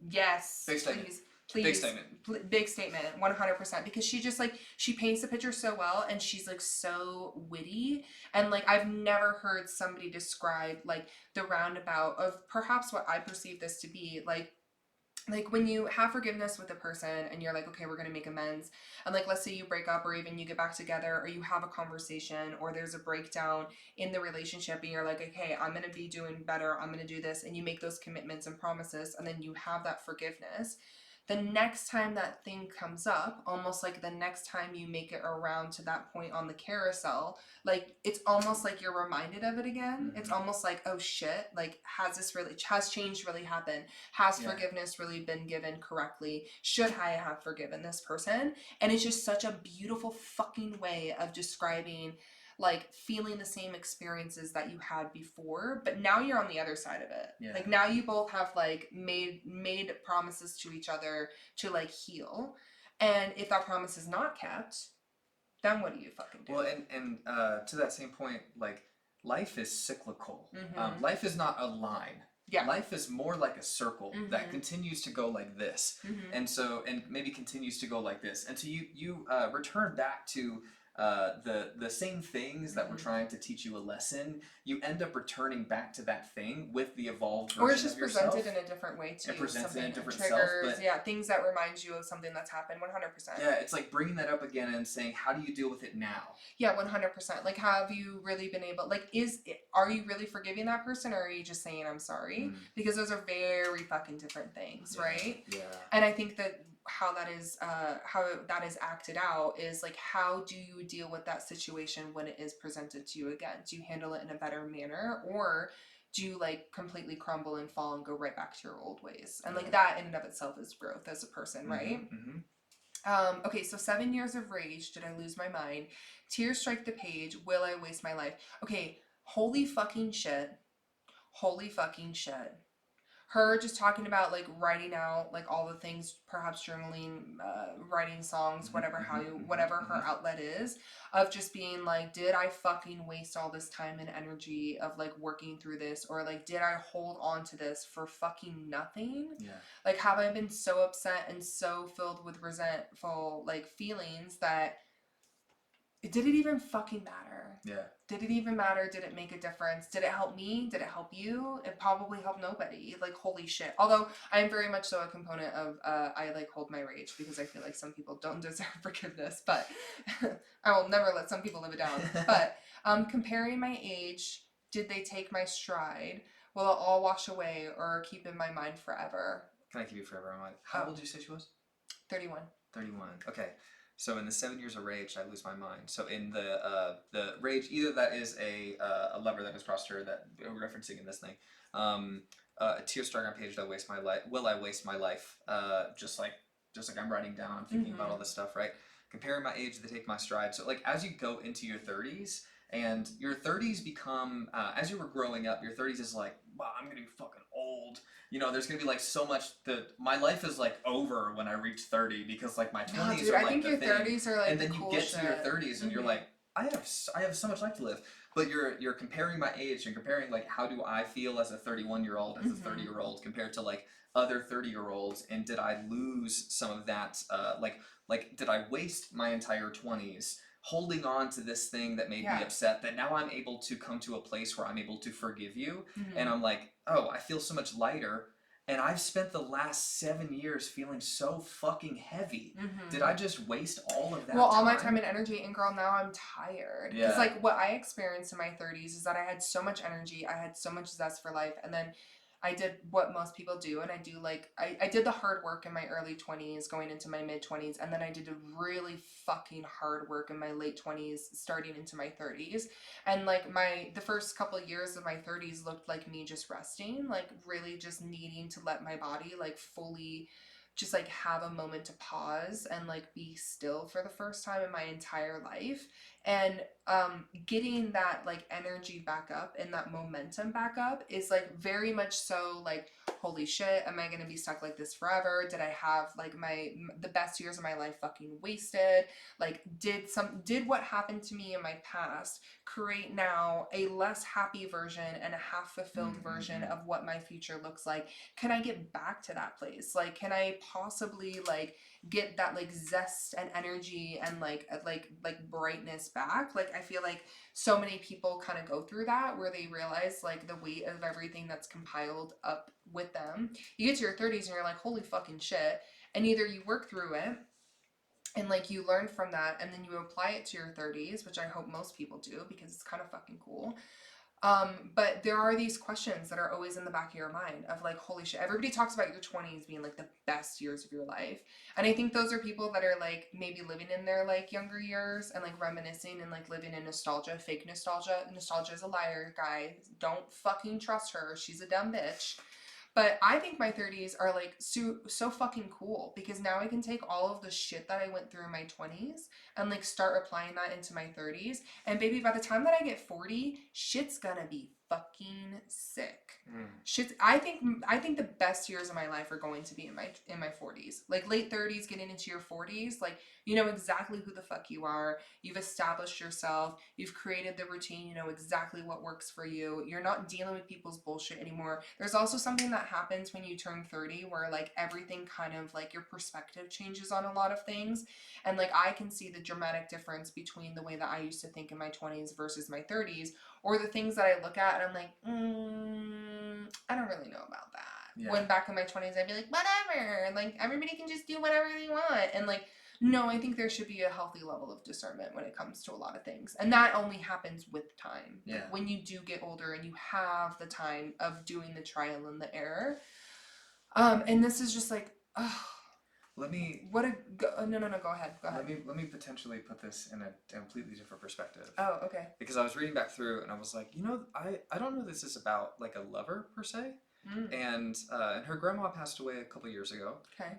yes, Big statement. Please. Big statement. Big statement, 100%. Because she just, like, she paints the picture so well, and she's, like, so witty. And, like, I've never heard somebody describe, like, the roundabout of perhaps what I perceive this to be. Like when you have forgiveness with a person and you're like, okay, we're going to make amends. And, like, let's say you break up or even you get back together or you have a conversation or there's a breakdown in the relationship and you're like, okay, I'm going to be doing better. I'm going to do this. And you make those commitments and promises and then you have that forgiveness. The next time that thing comes up, almost like the next time you make it around to that point on the carousel, like, it's almost like you're reminded of it again. It's almost like, oh shit, like, has change really happened? Has forgiveness really been given correctly? Should I have forgiven this person? And it's just such a beautiful fucking way of describing, like, feeling the same experiences that you had before, but now you're on the other side of it. Yeah. Like, now you both have, like, made promises to each other to, like, heal. And if that promise is not kept, then what do you fucking do? Well, and to that same point, like, life is cyclical. Life is not a line. Yeah. Life is more like a circle that continues to go like this. And maybe continues to go like this. And so you return back to the same things that were trying to teach you a lesson. You end up returning back to that thing with the evolved version or it's just of yourself. presented in a different way too. It presents in a different triggers, self, but things that remind you of something that's happened. 100%. Yeah, it's like bringing that up again and saying, how do you deal with it now? Yeah, 100%. Like, have you really been able, like, are you really forgiving that person, or are you just saying I'm sorry? Because those are very fucking different things, right? Yeah. And I think that how that is acted out is, like, how do you deal with that situation when it is presented to you again? Do you handle it in a better manner, or do you, like, completely crumble and fall and go right back to your old ways? And, like, that in and of itself is growth as a person, right? Okay, so 7 years of rage. Did I lose my mind? Tears strike the page. Will I waste my life? Okay, holy fucking shit. Holy fucking shit. Her just talking about, like, writing out, like, all the things, perhaps journaling, writing songs, whatever her outlet is, of just being like, did I fucking waste all this time and energy of, like, working through this, or, like, did I hold on to this for fucking nothing? Yeah. Like, have I been so upset and so filled with resentful, like, feelings that did it even fucking matter? Yeah. Did it even matter? Did it make a difference? Did it help me? Did it help you? It probably helped nobody. Like, holy shit. Although I am very much so a component of I, like, hold my rage because I feel like some people don't deserve forgiveness, but I will never let some people live it down. But comparing my age, did they take my stride? Will it all wash away or keep in my mind forever? Can I keep you forever? How old did you say she was? 31. 31. Okay. So in the 7 years of rage, I lose my mind. So in the rage, either that is a lover that has crossed her that we're referencing in this thing. A tear struck on page. Will I waste my life? Just like I'm writing down, I'm thinking about all this stuff, right? Comparing my age, they take my stride. So, like, as you go into your 30s, and your 30s become as you were growing up, your 30s is like, wow, I'm gonna be fucking old. You know, there's gonna be, like, so much that my life is, like, over when I reach 30 because, like, my 20s are, like, I think the your thing. 30s are, like, and then the you cool get shit. to your 30s and you're like, I have so much life to live. But you're comparing my age and comparing, like, how do I feel as a 31-year-old, as a 30-year-old compared to, like, other 30-year-olds, and did I lose some of that? Like, did I waste my entire 20s holding on to this thing that made me upset, that now I'm able to come to a place where I'm able to forgive you, and I'm like, oh, I feel so much lighter, and I've spent the last 7 years feeling so fucking heavy. Did I just waste all of that time? Well, all my time and energy, and girl, now I'm tired. Yeah. Because, like, what I experienced in my 30s is that I had so much energy, I had so much zest for life, and then I did what most people do, and I do, like, I did the hard work in my early 20s, going into my mid-20s, and then I did a really fucking hard work in my late 20s, starting into my 30s, and, like, the first couple of years of my 30s looked like me just resting, like, really just needing to let my body, like, fully just like have a moment to pause and like be still for the first time in my entire life. And getting that like energy back up and that momentum back up is like very much so like, holy shit, am I gonna be stuck like this forever? Did I have like the best years of my life fucking wasted? Like did what happened to me in my past create now a less happy version and a half fulfilled version of what my future looks like? Can I get back to that place? Like, can I possibly like get that like zest and energy and like brightness back? Like, I feel like so many people kind of go through that where they realize like the weight of everything that's compiled up with them. You get to your 30s and you're like, holy fucking shit. And either you work through it and like you learn from that and then you apply it to your 30s, which I hope most people do because it's kind of fucking cool. But there are these questions that are always in the back of your mind of like, holy shit, everybody talks about your 20s being like the best years of your life. And I think those are people that are like maybe living in their like younger years and like reminiscing and like living in nostalgia, fake nostalgia. Nostalgia is a liar, guys. Don't fucking trust her. She's a dumb bitch. But I think my 30s are like so fucking cool because now I can take all of the shit that I went through in my 20s and like start applying that into my 30s. And baby, by the time that I get 40, shit's gonna be fucking sick. I think the best years of my life are going to be in my 40s. Like late 30s getting into your 40s, like you know exactly who the fuck you are. You've established yourself. You've created the routine. You know exactly what works for you. You're not dealing with people's bullshit anymore. There's also something that happens when you turn 30 where like everything kind of like your perspective changes on a lot of things. And like I can see the dramatic difference between the way that I used to think in my 20s versus my 30s, or the things that I look at and I'm like, I don't really know about that. Yeah. When back in my 20s, I'd be like, whatever. Like, everybody can just do whatever they want. And like, no, I think there should be a healthy level of discernment when it comes to a lot of things. And that only happens with time. Yeah. Like, when you do get older and you have the time of doing the trial and the error. And this is just like, no, go ahead. Let me potentially put this in a completely different perspective. Oh, okay. Because I was reading back through and I was like, you know, I don't know this is about like a lover per se. And her grandma passed away a couple years ago. Okay.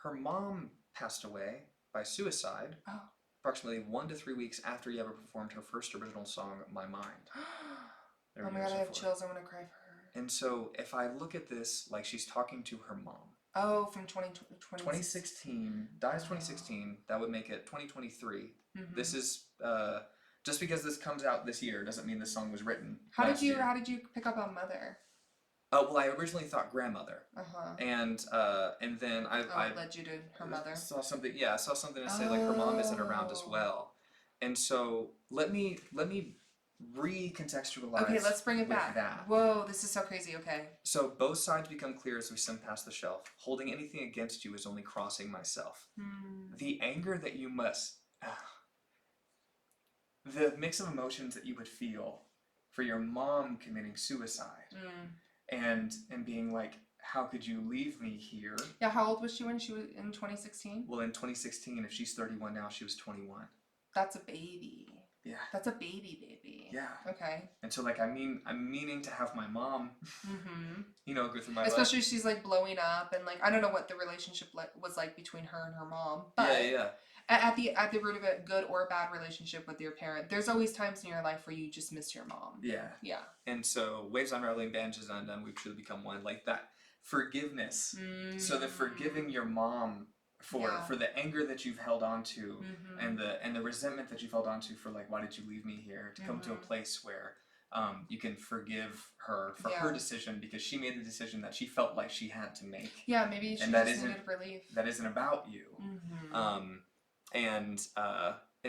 Her mom passed away by suicide. Oh. Approximately 1 to 3 weeks after Yebba performed her first original song, My Mind. Oh my god, I have chills. I want to cry for her. And so if I look at this like she's talking to her mom. Oh, from 2016. Dies 2016. That would make it 2023. This is just because this comes out this year doesn't mean this song was written. How did you pick up on Mother? Well, I originally thought grandmother. And then I led you to her mother. Saw something to say like her mom isn't around as well. And so let me recontextualize. Okay, let's bring it back. That. Whoa, this is so crazy. Okay. So both sides become clear as we send past the shelf. Holding anything against you is only crossing myself. The anger that you must, the mix of emotions that you would feel for your mom committing suicide, and being like, how could you leave me here? Yeah, how old was she when she was in 2016? Well, in 2016, if she's 31 now, she was 21. That's a baby. Yeah. That's a baby. Yeah. Okay. And so, like, I'm meaning to have my mom, you know, go through my especially life. She's, like, blowing up, and, like, I don't know what the relationship was like between her and her mom. But yeah. At the root of it, good or bad relationship with your parent, there's always times in your life where you just miss your mom. Yeah. Yeah. And so, waves unraveling, bandages undone, we've truly become one. Like, that forgiveness. So, the forgiving your mom for the anger that you've held on to and the resentment that you've held on to for like, why did you leave me here, to come to a place where you can forgive her for her decision because she made the decision that she felt like she had to make. Yeah, maybe she just needed relief. That isn't about you. And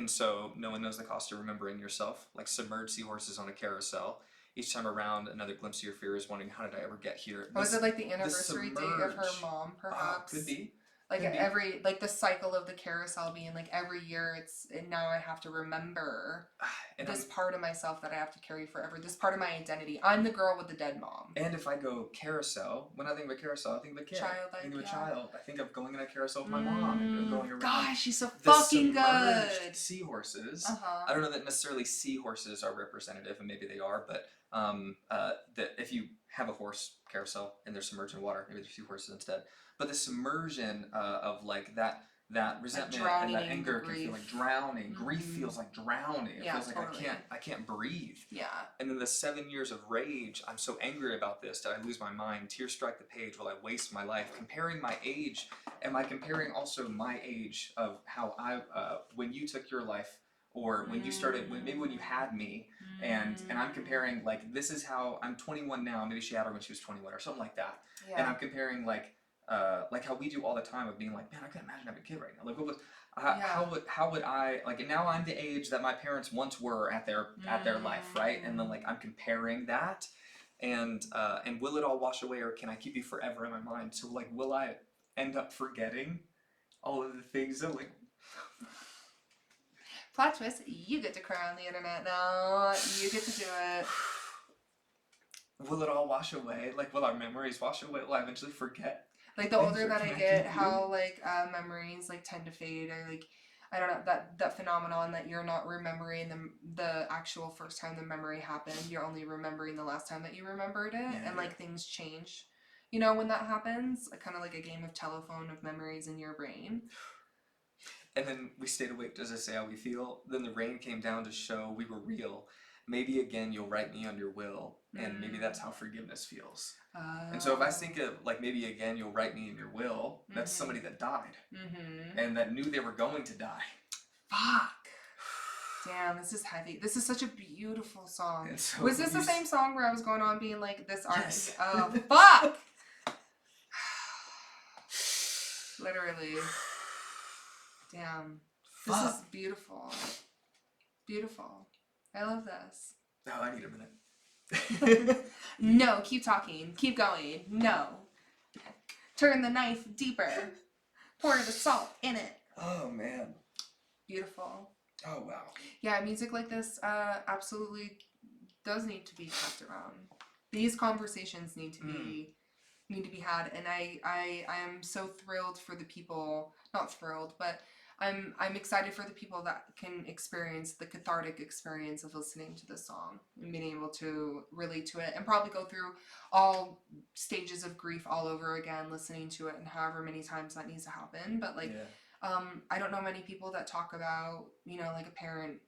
so no one knows the cost of remembering yourself, like submerged seahorses on a carousel. Each time around, another glimpse of your fear is wondering, how did I ever get here? Was it like the anniversary date of her mom, perhaps? Could be. Like the cycle of the carousel being like every year and now I have to remember this part of myself that I have to carry forever. This part of my identity. I'm the girl with the dead mom. And if I go carousel, when I think of a carousel, I think of a kid. I think of a child. I think of going on a carousel with my mom and going around. Gosh, she's so fucking good. Seahorses. I don't know that necessarily seahorses are representative, and maybe they are, but that if you have a horse carousel and they're submerged in water, maybe they're seahorses instead. but the submersion of like that resentment drowning and that in anger can grief. feel like drowning. Mm-hmm. Grief feels like drowning. It Yeah, feels like totally. I can't breathe. Yeah. And then the 7 years of rage, I'm so angry about this that I lose my mind. Tears strike the page while I waste my life. Comparing my age, am I comparing also my age of how when you took your life, or when you started, maybe when you had me, and I'm comparing, like, this is how, I'm 21 now, maybe she had her when she was 21 or something like that. Yeah. And I'm comparing, like how we do all the time of being like, man, I couldn't imagine having a kid right now. Like, what was, how would I, like, and now I'm the age that my parents once were at their life, right? And then, like, I'm comparing that, and will it all wash away, or can I keep you forever in my mind? So, like, will I end up forgetting all of the things that, like, plot twist, you get to cry on the internet now. You get to do it. will it all wash away? Like, will our memories wash away? Will I eventually forget? Like, the older that I get, connected how, like, memories, like, tend to fade, or, like, I don't know, that phenomenon that you're not remembering the actual first time the memory happened. You're only remembering the last time that you remembered it, Yeah. and, like, things change. You know, when that happens, kind of like a game of telephone of memories in your brain. And then we stayed awake just to say how we feel. Then the rain came down to show we were real. Maybe again you'll write me on your will, and maybe that's how forgiveness feels. And so if I think of, like, maybe again you'll write me in your will, that's somebody that died, and that knew they were going to die. Fuck. Damn, this is heavy. This is such a beautiful song. So was this the same song where I was going on being like, this art? Yes. Oh, fuck! Literally. Damn. This Fuck. is beautiful. Beautiful. I love this. Oh, I need a minute. No, keep talking. Keep going. No. Turn the knife deeper. Pour the salt in it. Oh, man. Beautiful. Oh, wow. Yeah, music like this absolutely does need to be kept around. These conversations need to be had, and I am so thrilled for the people, not thrilled, but I'm excited for the people that can experience the cathartic experience of listening to this song and being able to relate to it, and probably go through all stages of grief all over again, listening to it, and however many times that needs to happen. But, like, I don't know many people that talk about, you know, like, a parent,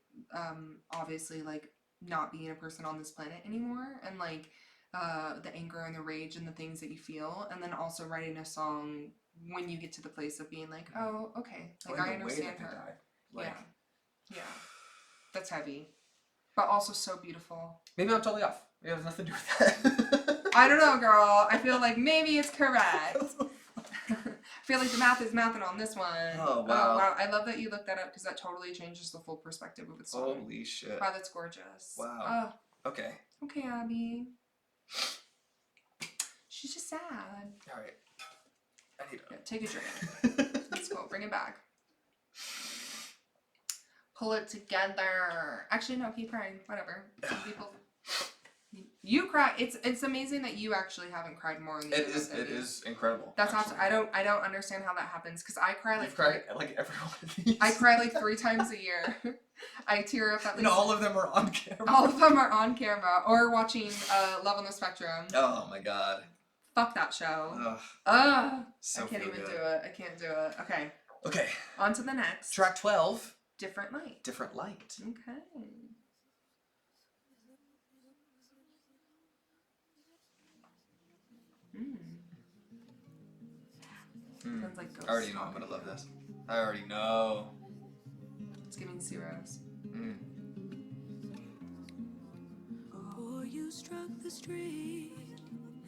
obviously, like, not being a person on this planet anymore, and, like, the anger and the rage and the things that you feel, and then also writing a song when you get to the place of being like, oh, okay, like, I understand her. Like, yeah, that's heavy, but also so beautiful. Maybe I'm totally off. It has nothing to do with that. I don't know, girl. I feel like maybe it's correct. I feel like the math is mathing on this one. Oh, wow. Oh, wow. I love that you looked that up, because that totally changes the full perspective of the song. Holy shit. Wow, that's gorgeous. Wow. Okay. Okay, Abbey. She's just sad. All right. I need Yeah, take a drink. Let's go. Bring it back. Pull it together. Actually, no, keep crying. Whatever. Some people... You cry. It's amazing that you actually haven't cried more in the It is incredible. That's awesome. I don't understand how that happens, because I cry like... You've cried like every one of these. I cry like 3 times a year. I tear up at least... And all of them are on camera. All of them are on camera, or watching Love on the Spectrum. Oh my god. Fuck that show. Ugh. So I can't even good. do it. I can't do it. Okay. Okay. On to the next. Track 12. Different Light. Different Light. Okay. Sounds like ghosts. I already know I'm gonna love this. I already know. It's giving zeros. Before you struck the street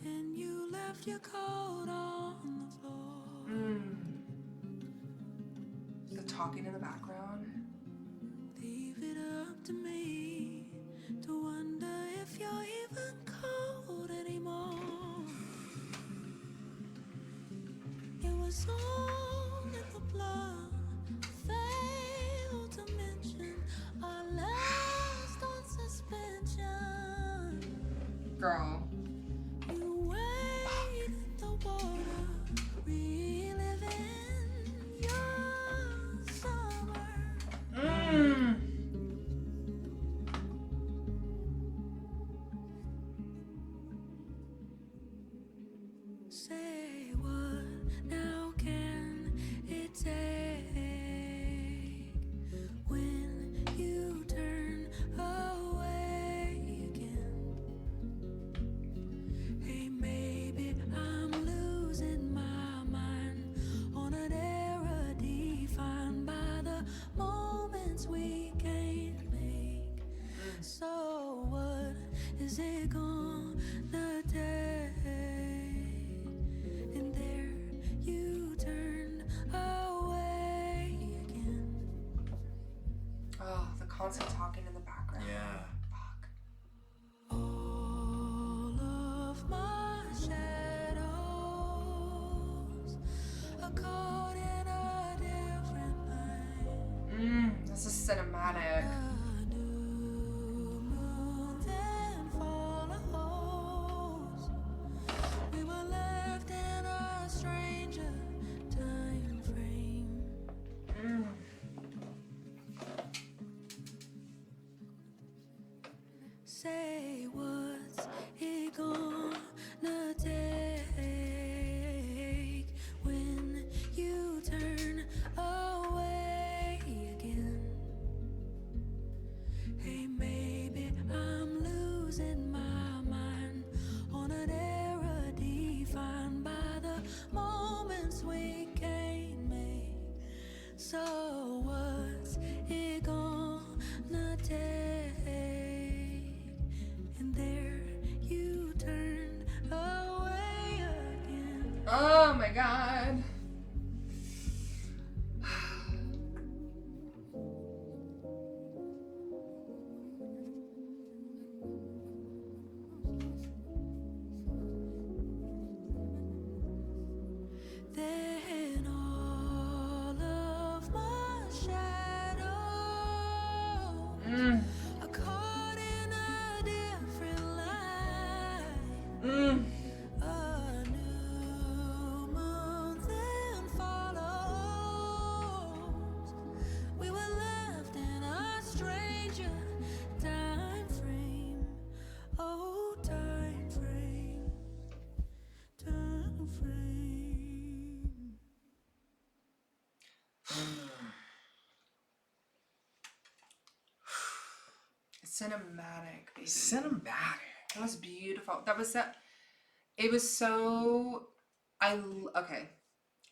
and you left your coat on the floor. The talking in the background. Leave it up to me to wonder if you're even cold anymore. It was all in the blood. Failed to mention our last on suspension. Girl. You wade in the water, reliving your summer. Say what now? is it gonna take? And there you turn away again. Oh, the constant talking in the background. Yeah. Fuck. All of my shadows are caught in a different light. This is cinematic. A new moon then follows. We were left in a stranger time frame. Say what's it gonna take when you turn away again? Hey, maybe I'm losing my mind on an era defined by the moments we can't make. So what's it gonna take? And there you turn away again. Oh my god. Then all of my shadows are caught in a different light. A new moon then follows. We were left in a stranger time frame. Oh, time frame. Time frame. Cinematic, baby. Cinematic. That was beautiful. That was so. It was so. Okay.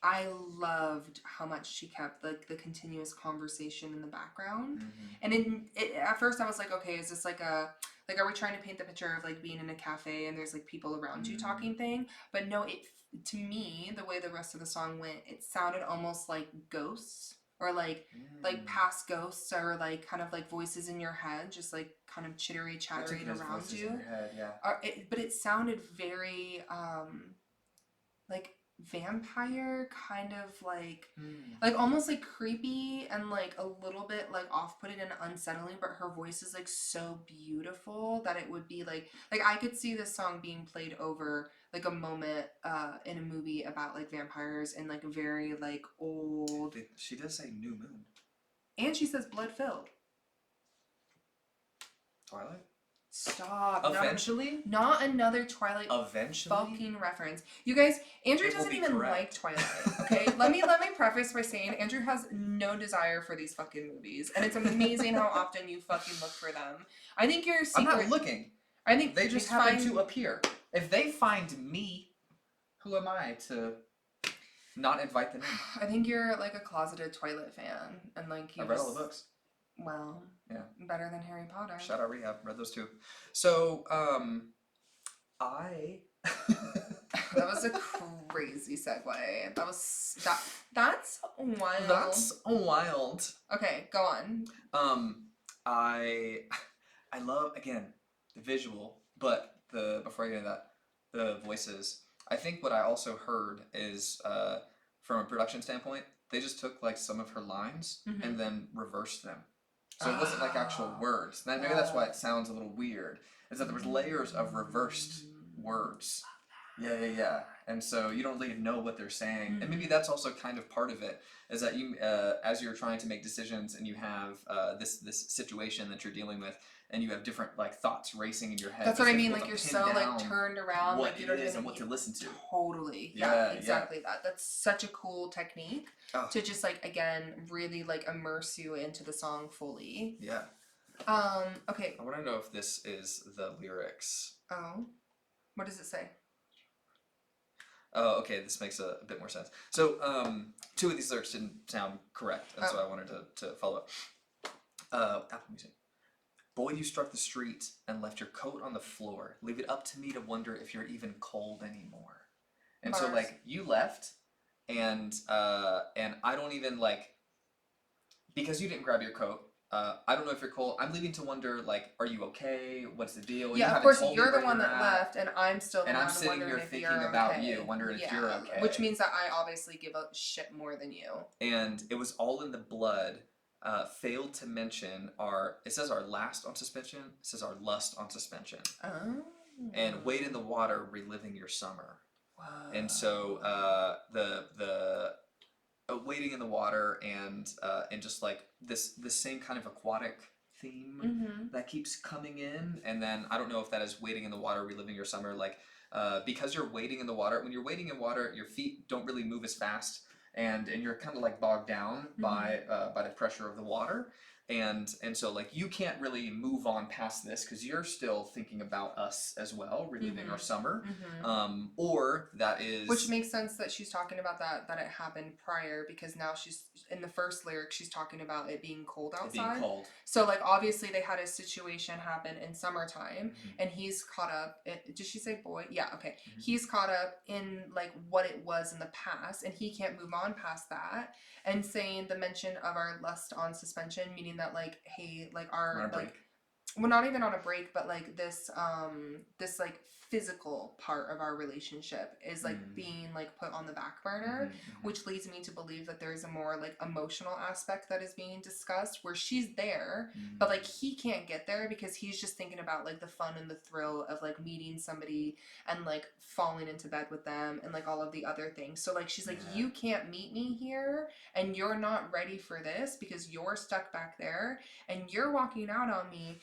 I loved how much she kept the continuous conversation in the background. And at first I was like, okay, is this like are we trying to paint the picture of like being in a cafe and there's like people around you talking thing? But no, to me, the way the rest of the song went, it sounded almost like ghosts or like past ghosts or like kind of like voices in your head, just like kind of chattering around you. In your head, yeah. But it sounded very like vampire, kind of like almost like creepy and like a little bit like off-putting and unsettling, but her voice is like so beautiful that it would be like I could see this song being played over like a moment in a movie about like vampires and like very like old. She does say new moon. And she says blood-filled. Twilight? Stop. Eventually? Not another Twilight Eventually? fucking reference. You guys, Andrew It will doesn't be even correct. like Twilight, okay? let me preface by saying Andrew has no desire for these fucking movies. And it's amazing how often you fucking look for them. I think your secret... I'm not looking. I think They just you happen find- to appear. If they find me, who am I to not invite them in? I think you're like a closeted Twilight fan. And like you I've read all the books. Well, Yeah. better than Harry Potter. Shout out Rehab. Read those too. So, I... That was a crazy segue. That's wild. That's wild. Okay, go on. I love, again, the visual, but before I get into that, the voices. I think what I also heard is, from a production standpoint, they just took like some of her lines and then reversed them. So it wasn't like actual words. Maybe that's why it sounds a little weird. Is that there was layers of reversed words. Yeah. And so you don't really know what they're saying. And maybe that's also kind of part of it, is that you, as you're trying to make decisions and you have this situation that you're dealing with, and you have different like thoughts racing in your head. That's what I mean. difficult like you're to so pin like down turned around, what like you it don't is even and what to listen to. Totally. Yeah, Yeah, exactly that. That's such a cool technique to just like again really like immerse you into the song fully. Yeah. Okay. I want to know if this is the lyrics. Oh. What does it say? Oh, okay, this makes a bit more sense. So, two of these lyrics didn't sound correct, and so I wanted to follow up. Apple Music. Boy, you struck the street and left your coat on the floor. Leave it up to me to wonder if you're even cold anymore. And so, Bars. like, you left, and I don't even, like, because you didn't grab your coat, I don't know if you're cold. I'm leaving to wonder, like, are you okay? What's the deal? You Yeah, of haven't course, told me you're the where one you're that at. left, and I'm still the And one I'm sitting wondering here if thinking you're about okay. you, wondering if you're okay. Which means that I obviously give a shit more than you. And it was all in the blood. Failed to mention it says our last on suspension, it says our lust on suspension. Oh. And wade in the water, reliving your summer. Wow. And so the wading in the water and just like this same kind of aquatic theme that keeps coming in. And then I don't know if that is wading in the water, reliving your summer, like because you're wading in the water. When you're wading in water, your feet don't really move as fast, and you're kind of like bogged down by the pressure of the water. And so like you can't really move on past this because you're still thinking about us as well, reliving our summer. Or that is, which makes sense that she's talking about that it happened prior, because now she's in the first lyric she's talking about it being cold outside. being cold. So like obviously they had a situation happen in summertime and he's caught up did she say boy? Yeah, okay. He's caught up in like what it was in the past, and he can't move on past that, and saying the mention of our lust on suspension, meaning that like, hey, like our like, well, not even on a break, but like this like physical part of our relationship is like being like put on the back burner, which leads me to believe that there's a more like emotional aspect that is being discussed, where she's there but like he can't get there because he's just thinking about like the fun and the thrill of like meeting somebody and like falling into bed with them and like all of the other things. So like she's like, you can't meet me here, and you're not ready for this because you're stuck back there and you're walking out on me.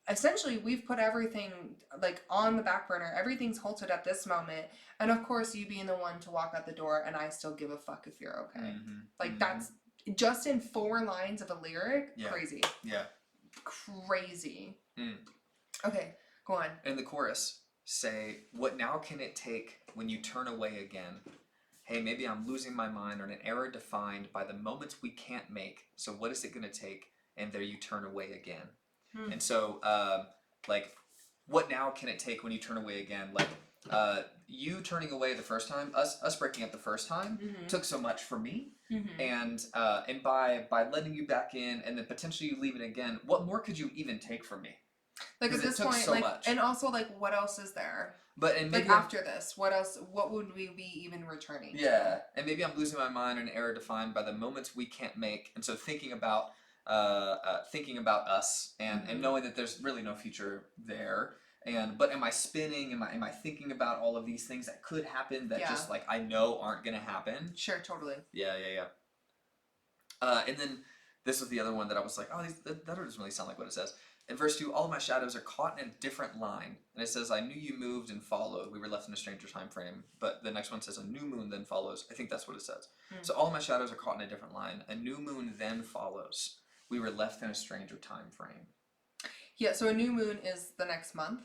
Essentially, we've put everything like on the back burner. Everything's halted at this moment, and of course you being the one to walk out the door, and I still give a fuck if you're okay. Like that's just in 4 lines of a lyric. Crazy. Yeah. Crazy. Okay, go on. In the chorus, say, what now can it take when you turn away again? Hey, maybe I'm losing my mind on an error defined by the moments we can't make. So what is it gonna take? And there you turn away again. And so, like, what now can it take when you turn away again? Like, you turning away the first time, us breaking up the first time, took so much for me. And by letting you back in and then potentially you leaving again, what more could you even take from me? Like at this point, so like, much. and also like, what else is there? But and maybe like after this, what else? What would we be even returning? Yeah, and maybe I'm losing my mind on an error defined by the moments we can't make. And so thinking about us and knowing that there's really no future there, but am I spinning, am I thinking about all of these things that could happen that just like I know aren't gonna happen? Sure, totally. Yeah. And then this was the other one that I was like, oh, that doesn't really sound like what it says. In verse 2, all of my shadows are caught in a different line. And it says, I knew you moved and followed. We were left in a stranger time frame. But the next one says, a new moon then follows. I think that's what it says. So all of my shadows are caught in a different line. A new moon then follows. We were left in a stranger time frame. Yeah, so a new moon is the next month.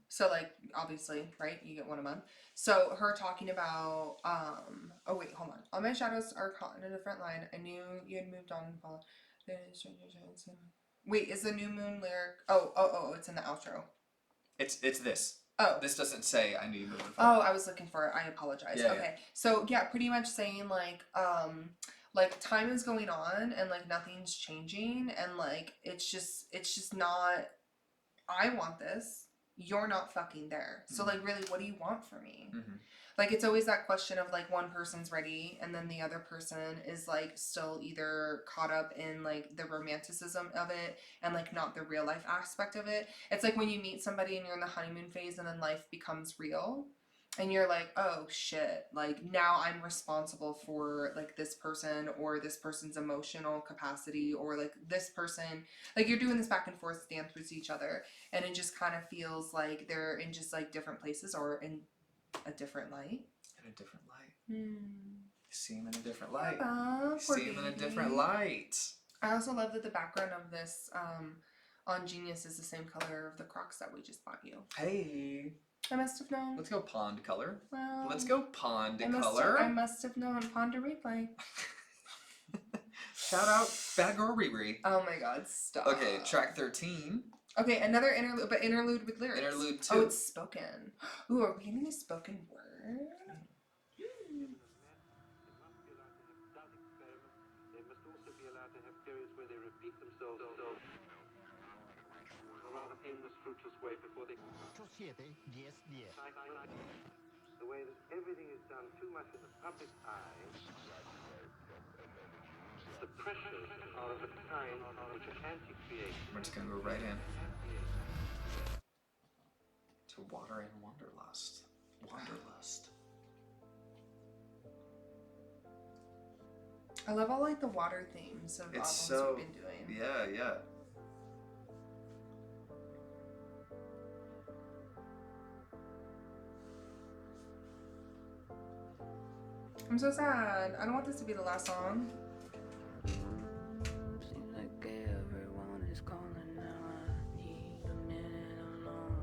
So like, obviously, right? You get one a month. So her talking about, oh wait, hold on. All my shadows are caught in a different line. I knew you had moved on and followed. Wait, is the new moon lyric? Oh, it's in the outro. It's this. Oh. This doesn't say I knew you moved. Oh, I was looking for it. I apologize. Yeah, okay. So yeah, pretty much saying like time is going on and like nothing's changing and like it's just not, I want this. You're not fucking there. So like really, what do you want from me? Like it's always that question of like one person's ready and then the other person is like still either caught up in like the romanticism of it and like not the real life aspect of it. It's like when you meet somebody and you're in the honeymoon phase and then life becomes real and you're like, oh shit, like now I'm responsible for like this person or this person's emotional capacity or like this person, like you're doing this back and forth dance with each other and it just kind of feels like they're in just like different places or in a different light. In a different light. You see him in a different light. You see him in a different light. I also love that the background of this on Genius is the same color of the Crocs that we just bought you. Hey. I must have known. Let's go pond color. Well, let's go pond color. I must have known. Pond to replay. Shout out Bad Girl Riri. Oh my god, stop. Okay, track 13. Okay, another interlude, but interlude with lyrics. Interlude 2. Oh, it's spoken. Ooh, are we getting a spoken word? They must also be allowed to have periods where they repeat themselves in a rather aimless, fruitless way before they... The way that everything is done too much in the public eye, the pressures are of a kind which are anti-creative. We're just gonna go right in to Water and Wanderlust. Wanderlust. I love all like the water themes of It's albums so, we've been doing. yeah. I'm so sad. I don't want this to be the last song. Seems like everyone is calling now. I need a minute alone.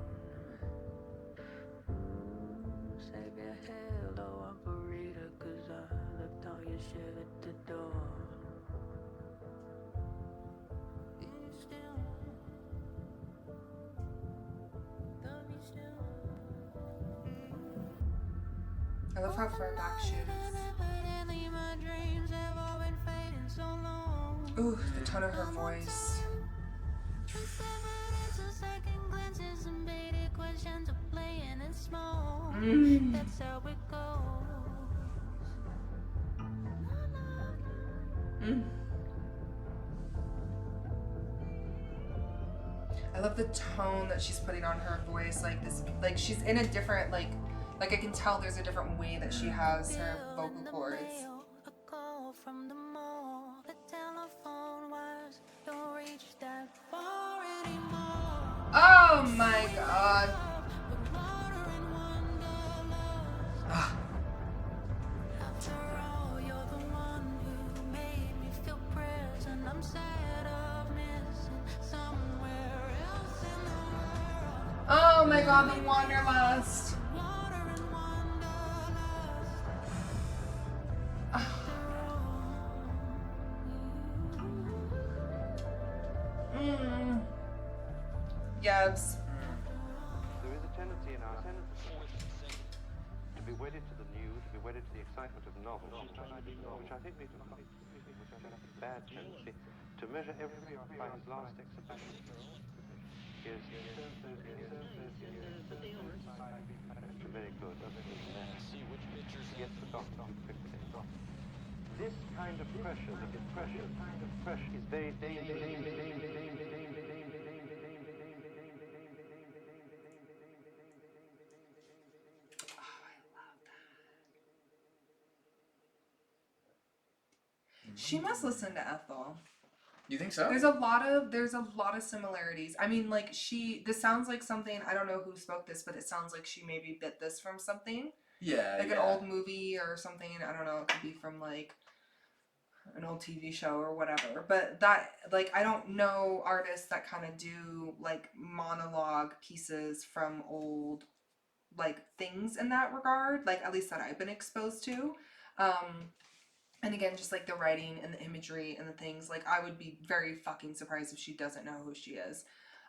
Save your hello operator, 'cause I left all your shit at the door. Be still. Don't be still. I love how far back she is. Evidently my dreams have all been fading so long. Ooh, the tone of her voice. Second glances and baited questions are playing it small. Mm. That's how it goes. Mm. I love the tone that she's putting on her voice, like this, like she's in a different, like I can tell there's a different way that she has her vocal cords. A call from the mall. The telephone wires don't reach that far anymore. Oh my god. But water and wanderlust. After all, you're the one who made me feel present. I'm sad of missing somewhere else in the world. Oh my god, the Wanderlust. Water and wanderlust. Yebs. There is a tendency in our to be wedded to the new, to be wedded to the excitement of novelty, which I think we do, which I think is a bad tendency, to measure everything by his last exhibition. Is very good, doesn't it? Gets forgotten too quickly. This kind of pressure, the depression, is very She must listen to Ethel. You think so? There's a lot of similarities. I mean, like this sounds like something, I don't know who spoke this, but it sounds like she maybe bit this from something. Yeah, Like an old movie or something. I don't know, it could be from like an old TV show or whatever. But that, like, I don't know artists that kind of do like monologue pieces from old like things in that regard, like at least that I've been exposed to. And again, just like the writing and the imagery and the things, like I would be very fucking surprised if she doesn't know who she is.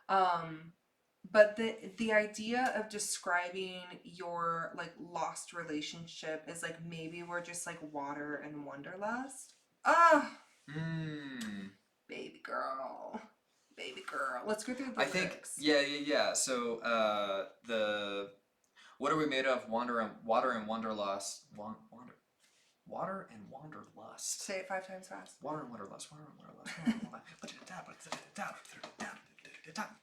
But the idea of describing your like lost relationship is like maybe we're just like water and wanderlust. Baby girl. Let's go through the lyrics. Yeah. So what are we made of? Water and wanderlust. Water and wanderlust. Say it 5 times fast. Water and wanderlust.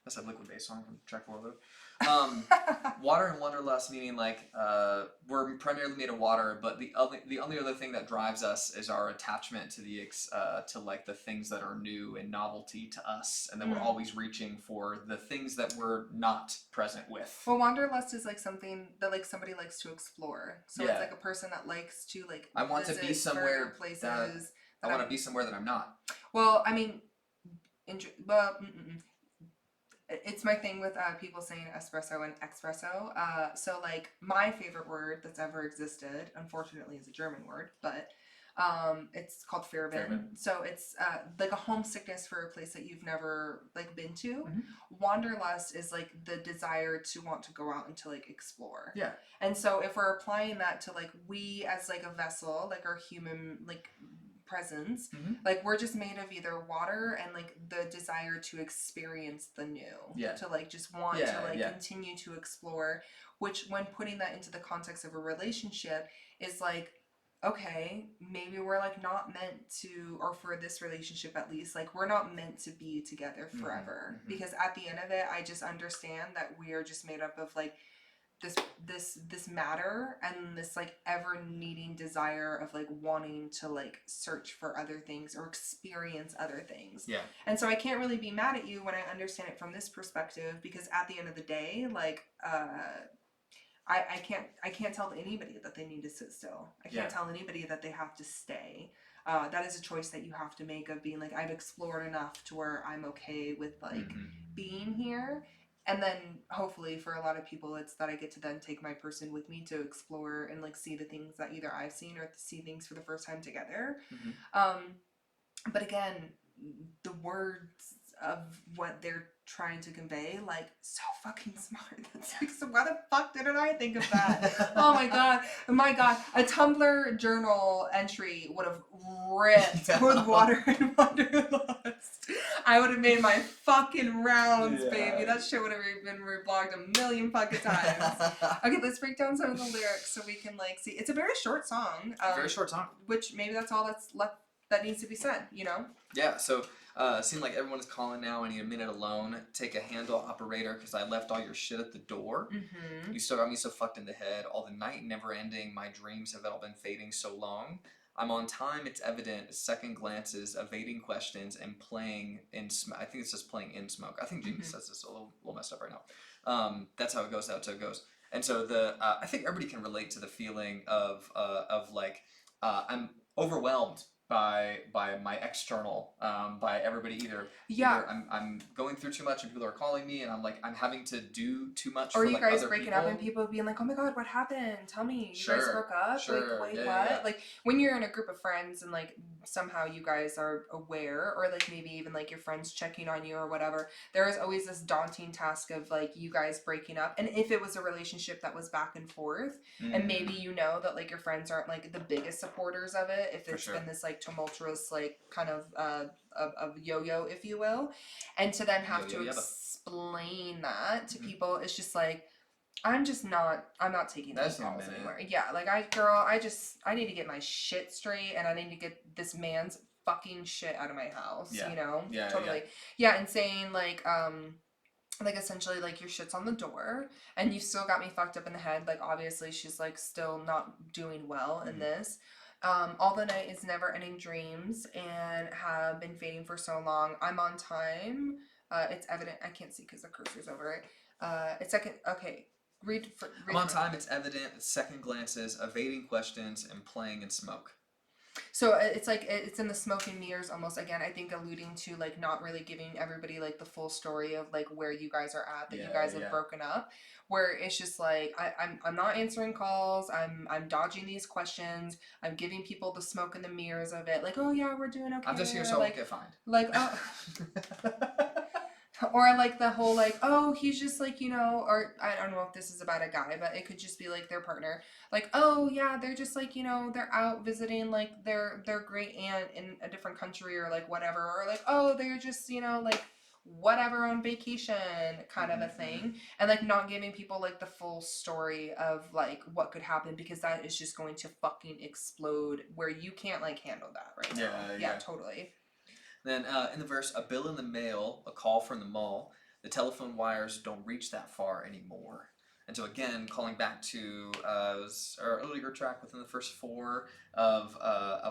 That's a liquid bass song from Track 4 Load. Water and wanderlust meaning like we're primarily made of water, but the only other thing that drives us is our attachment to to like the things that are new and novelty to us, and then we're always reaching for the things that we're not present with. Well, wanderlust is like something that like somebody likes to explore. So Yeah. it's like a person that likes to like I want to visit be somewhere certain places. I want to be somewhere that I'm not. Well, I mean, it's my thing with people saying espresso and espresso. So like my favorite word that's ever existed, unfortunately, is a German word, but It's called Fairbairn. Fairbairn. So it's like a homesickness for a place that you've never like been to. Mhm. Wanderlust is like the desire to want to go out and to like explore. Yeah. And so if we're applying that to like we as like a vessel, like our human like presence, like we're just made of either water and like the desire to experience the new. Yeah. To like just want to like continue to explore, which when putting that into the context of a relationship is like, okay, maybe we're like not meant to, or for this relationship at least, like we're not meant to be together forever. Because at the end of it, I just understand that we are just made up of like this matter and this like ever needing desire of like wanting to like search for other things or experience other things. Yeah. And so I can't really be mad at you when I understand it from this perspective, because at the end of the day, like I can't tell anybody that they need to sit still. I can't tell anybody that they have to stay. That is a choice that you have to make of being like, I've explored enough to where I'm okay with like being here. And then hopefully for a lot of people, it's that I get to then take my person with me to explore and like see the things that either I've seen or see things for the first time together. But again, the words of what they're trying to convey, like, so fucking smart. That's like, so why the fuck didn't I think of that? Oh my god, a Tumblr journal entry would have ripped with Water and Wanderlust. I would have made my fucking rounds, baby. That shit would have been reblogged a million fucking times. Okay, let's break down some of the lyrics so we can like see. It's a very short song. Very short song. Which maybe that's all that's left that needs to be said, you know? Yeah, so seemed like everyone is calling now. I need a minute alone. Take a handle, operator, because I left all your shit at the door. You still got me so fucked in the head. All the night never ending. My dreams have all been fading so long. I'm on time, it's evident. Second glances, evading questions, and playing in smoke. I think it's just playing in smoke. I think Jamie says this a little messed up right now. That's how it goes. That's how it goes. And so I think everybody can relate to the feeling of like I'm overwhelmed by my external, by everybody either I'm going through too much and people are calling me and I'm having to do too much or for you like guys other breaking people. up and people being like, oh my god, what happened, tell me, you guys broke up, sure. like wait, Yeah, what? yeah. Like when you're in a group of friends and like somehow you guys are aware, or like maybe even like your friends checking on you or whatever, there is always this daunting task of like you guys breaking up. And if it was a relationship that was back and forth and maybe you know that like your friends aren't like the biggest supporters of it, if it's been this like tumultuous like kind of yo-yo, if you will, and to then have to explain that to people, it's just like I'm not taking those calls anymore. Yeah, like I need to get my shit straight and I need to get this man's fucking shit out of my house, you know? Yeah, totally. Yeah, and saying like essentially like your shit's on the door and you still got me fucked up in the head. Like obviously she's like still not doing well in this. All the night is never ending dreams and have been fading for so long. I'm on time. It's evident. I can't see because the cursor's over it. It's second. Okay. Read I'm on time. It's evident. Second glances, evading questions, and playing in smoke. So it's like it's in the smoke and mirrors almost, again, I think alluding to like not really giving everybody like the full story of like where you guys are at, that you guys have broken up, where it's just like I'm not answering calls, I'm dodging these questions, I'm giving people the smoke and the mirrors of it, like, oh yeah, we're doing okay, I'm just here so I won't get fined. Like or like the whole like, oh, he's just like, you know, or I don't know if this is about a guy, but it could just be like their partner, like, oh yeah, they're just like, you know, they're out visiting like their great aunt in a different country or like whatever, or like, oh, they're just, you know, like whatever on vacation kind of a thing, and like not giving people like the full story of like what could happen, because that is just going to fucking explode where you can't like handle that right now. Yeah, totally. Then in the verse, a bill in the mail, a call from the mall, the telephone wires don't reach that far anymore. And so again, calling back to our earlier track within the first four of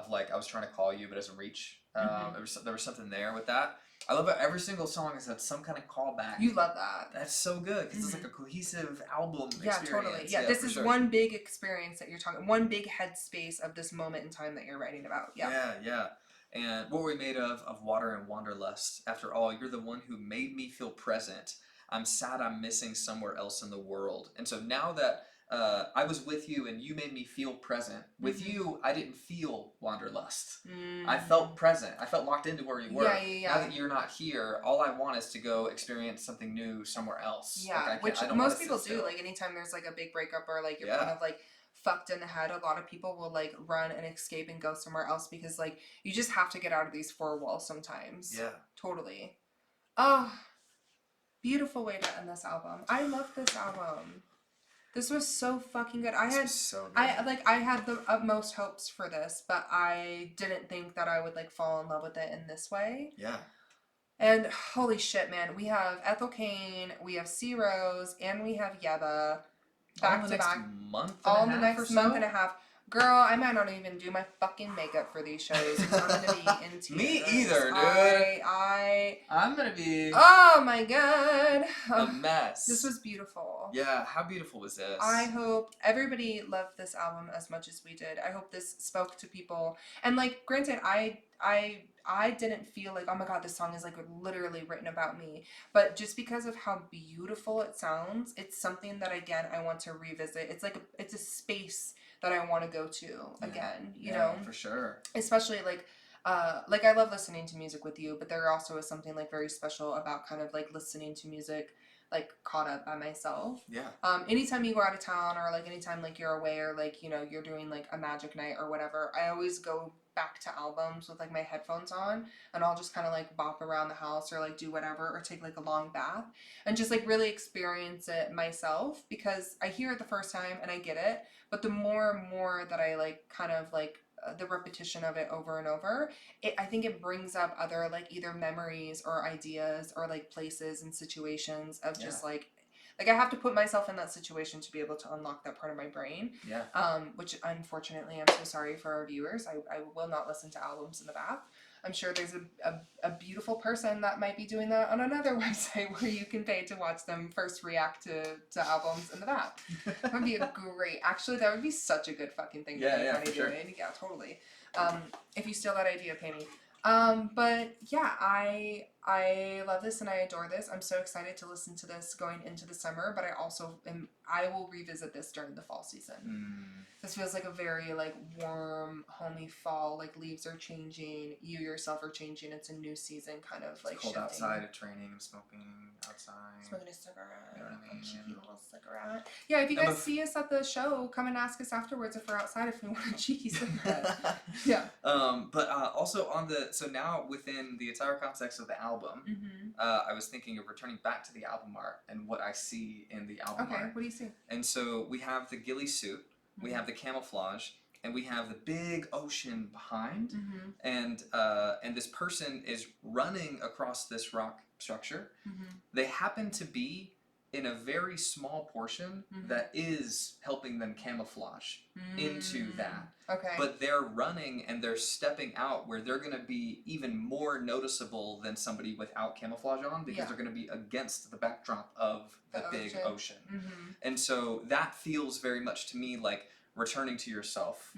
like, I was trying to call you, but it doesn't reach. There was something there with that. I love it. Every single song has had some kind of callback. You love that. That's so good because it's like a cohesive album experience. Yeah, totally. Yeah, this is one big experience that you're talking, one big headspace of this moment in time that you're writing about. Yeah. And what were we made of water and wanderlust? After all, you're the one who made me feel present. I'm sad I'm missing somewhere else in the world. And so now that I was with you and you made me feel present. With you, I didn't feel Wanderlust. I felt present. I felt locked into where you were. Now that you're not here, all I want is to go experience something new somewhere else. Yeah, like, which most people do. Like anytime there's like a big breakup or like you're kind of like fucked in the head, a lot of people will like run and escape and go somewhere else because like you just have to get out of these four walls sometimes. Yeah. Totally. Oh, beautiful way to end this album. I love this album. This was so fucking good. I had the utmost hopes for this, but I didn't think that I would like fall in love with it in this way. Yeah. And holy shit, man, we have Ethel Cain, we have C Rose, and we have Yebba back to back. All in the next month and a half. Girl, I might not even do my fucking makeup for these shows because I'm gonna be in tears. Me either, dude. I'm gonna be. Oh my god. A mess. This was beautiful. Yeah, how beautiful was this? I hope everybody loved this album as much as we did. I hope this spoke to people. And like, granted, I didn't feel like, oh my god, this song is like literally written about me. But just because of how beautiful it sounds, it's something that again I want to revisit. It's like it's a space that I want to go to again, you know? For sure. Especially like I love listening to music with you, but there also is something like very special about kind of like listening to music like caught up by myself. Yeah. Anytime you go out of town or like anytime like you're away or like, you know, you're doing like a magic night or whatever, I always go back to albums with like my headphones on and I'll just kind of like bop around the house or like do whatever or take like a long bath and just like really experience it myself because I hear it the first time and I get it, but the more and more that I like kind of like the repetition of it over and over, I think it brings up other like either memories or ideas or like places and situations of just like I have to put myself in that situation to be able to unlock that part of my brain. Yeah. Which unfortunately, I'm so sorry for our viewers. I will not listen to albums in the bath. I'm sure there's a beautiful person that might be doing that on another website where you can pay to watch them first react to albums in the bath. That would be actually, that would be such a good fucking thing to be funny doing. Yeah, totally. If you steal that idea, pay me. But yeah, I love this and I adore this. I'm so excited to listen to this going into the summer, but I will revisit this during the fall season. This feels like a very like warm, homey fall, like leaves are changing, you yourself are changing, it's a new season kind of like cold shifting. outside of training, I'm smoking outside. Smoking a cigarette. You know what I mean? A cheeky little cigarette. Yeah, if you guys see us at the show, come and ask us afterwards if we're outside if we want a cheeky cigarette. Yeah. But also so now within the entire context of the album, I was thinking of returning back to the album art and what I see in the album art. Okay, what do you see? And so we have the ghillie suit, we have the camouflage, and we have the big ocean behind, and this person is running across this rock structure. They happen to be in a very small portion that is helping them camouflage into that. Okay. But they're running and they're stepping out where they're going to be even more noticeable than somebody without camouflage on because they're going to be against the backdrop of the big ocean. And so that feels very much to me like returning to yourself,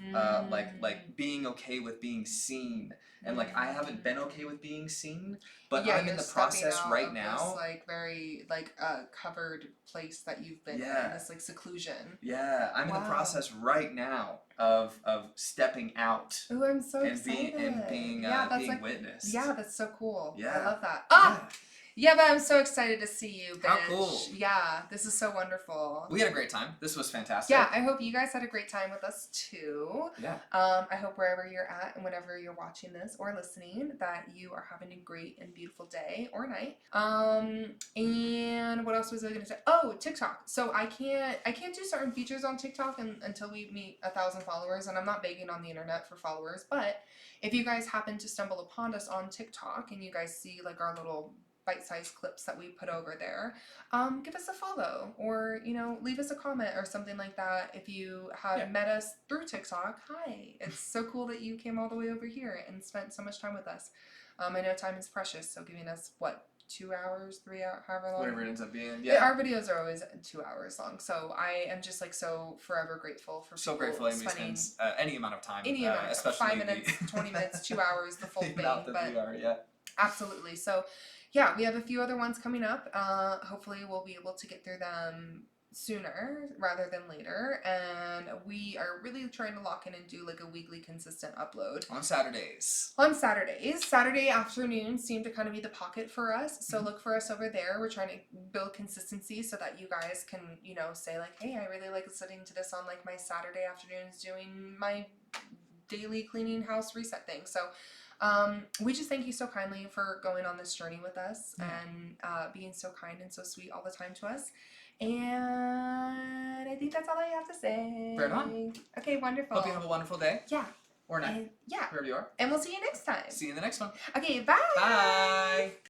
like being okay with being seen. And like I haven't been okay with being seen, but I'm in the process right now. This like very like covered place that you've been in, this like seclusion. Yeah, I'm in the process right now of stepping out. Oh, I'm so excited. Being witnessed. Yeah, that's so cool. Yeah. I love that. Yeah, but I'm so excited to see you, bitch. How cool. Yeah, this is so wonderful. We had a great time. This was fantastic. Yeah, I hope you guys had a great time with us too. Yeah. I hope wherever you're at and whenever you're watching this or listening that you are having a great and beautiful day or night. And what else was I going to say? Oh, TikTok. So I can't do certain features on TikTok until we meet 1,000 followers, and I'm not begging on the internet for followers, but if you guys happen to stumble upon us on TikTok and you guys see like our little bite-sized clips that we put over there, give us a follow or, you know, leave us a comment or something like that. If you have met us through TikTok, hi. It's so cool that you came all the way over here and spent so much time with us. I know time is precious, so giving us, 2 hours, 3 hours, however long? Whatever it ends up being, yeah. Our videos are always 2 hours long, so I am just, so forever grateful for so people grateful anybody spends any amount of time. Any amount of time, especially 5 minutes, 20 minutes, 2 hours, the full thing. Not the 3 hour, yeah. Absolutely. So, yeah, we have a few other ones coming up. Hopefully we'll be able to get through them sooner rather than later, and we are really trying to lock in and do like a weekly consistent upload On Saturdays. on Saturdays. Saturday afternoons seem to kind of be the pocket for us, so look for us over there. We're trying to build consistency so that you guys can, you know, say like, hey, I really like listening to this on like my Saturday afternoons doing my daily cleaning house reset thing. So we just thank you so kindly for going on this journey with us and being so kind and so sweet all the time to us. And I think that's all I have to say. Fair enough. Okay, wonderful. Hope you have a wonderful day. Yeah. Or night. And, yeah. Wherever you are. And we'll see you next time. See you in the next one. Okay, bye. Bye.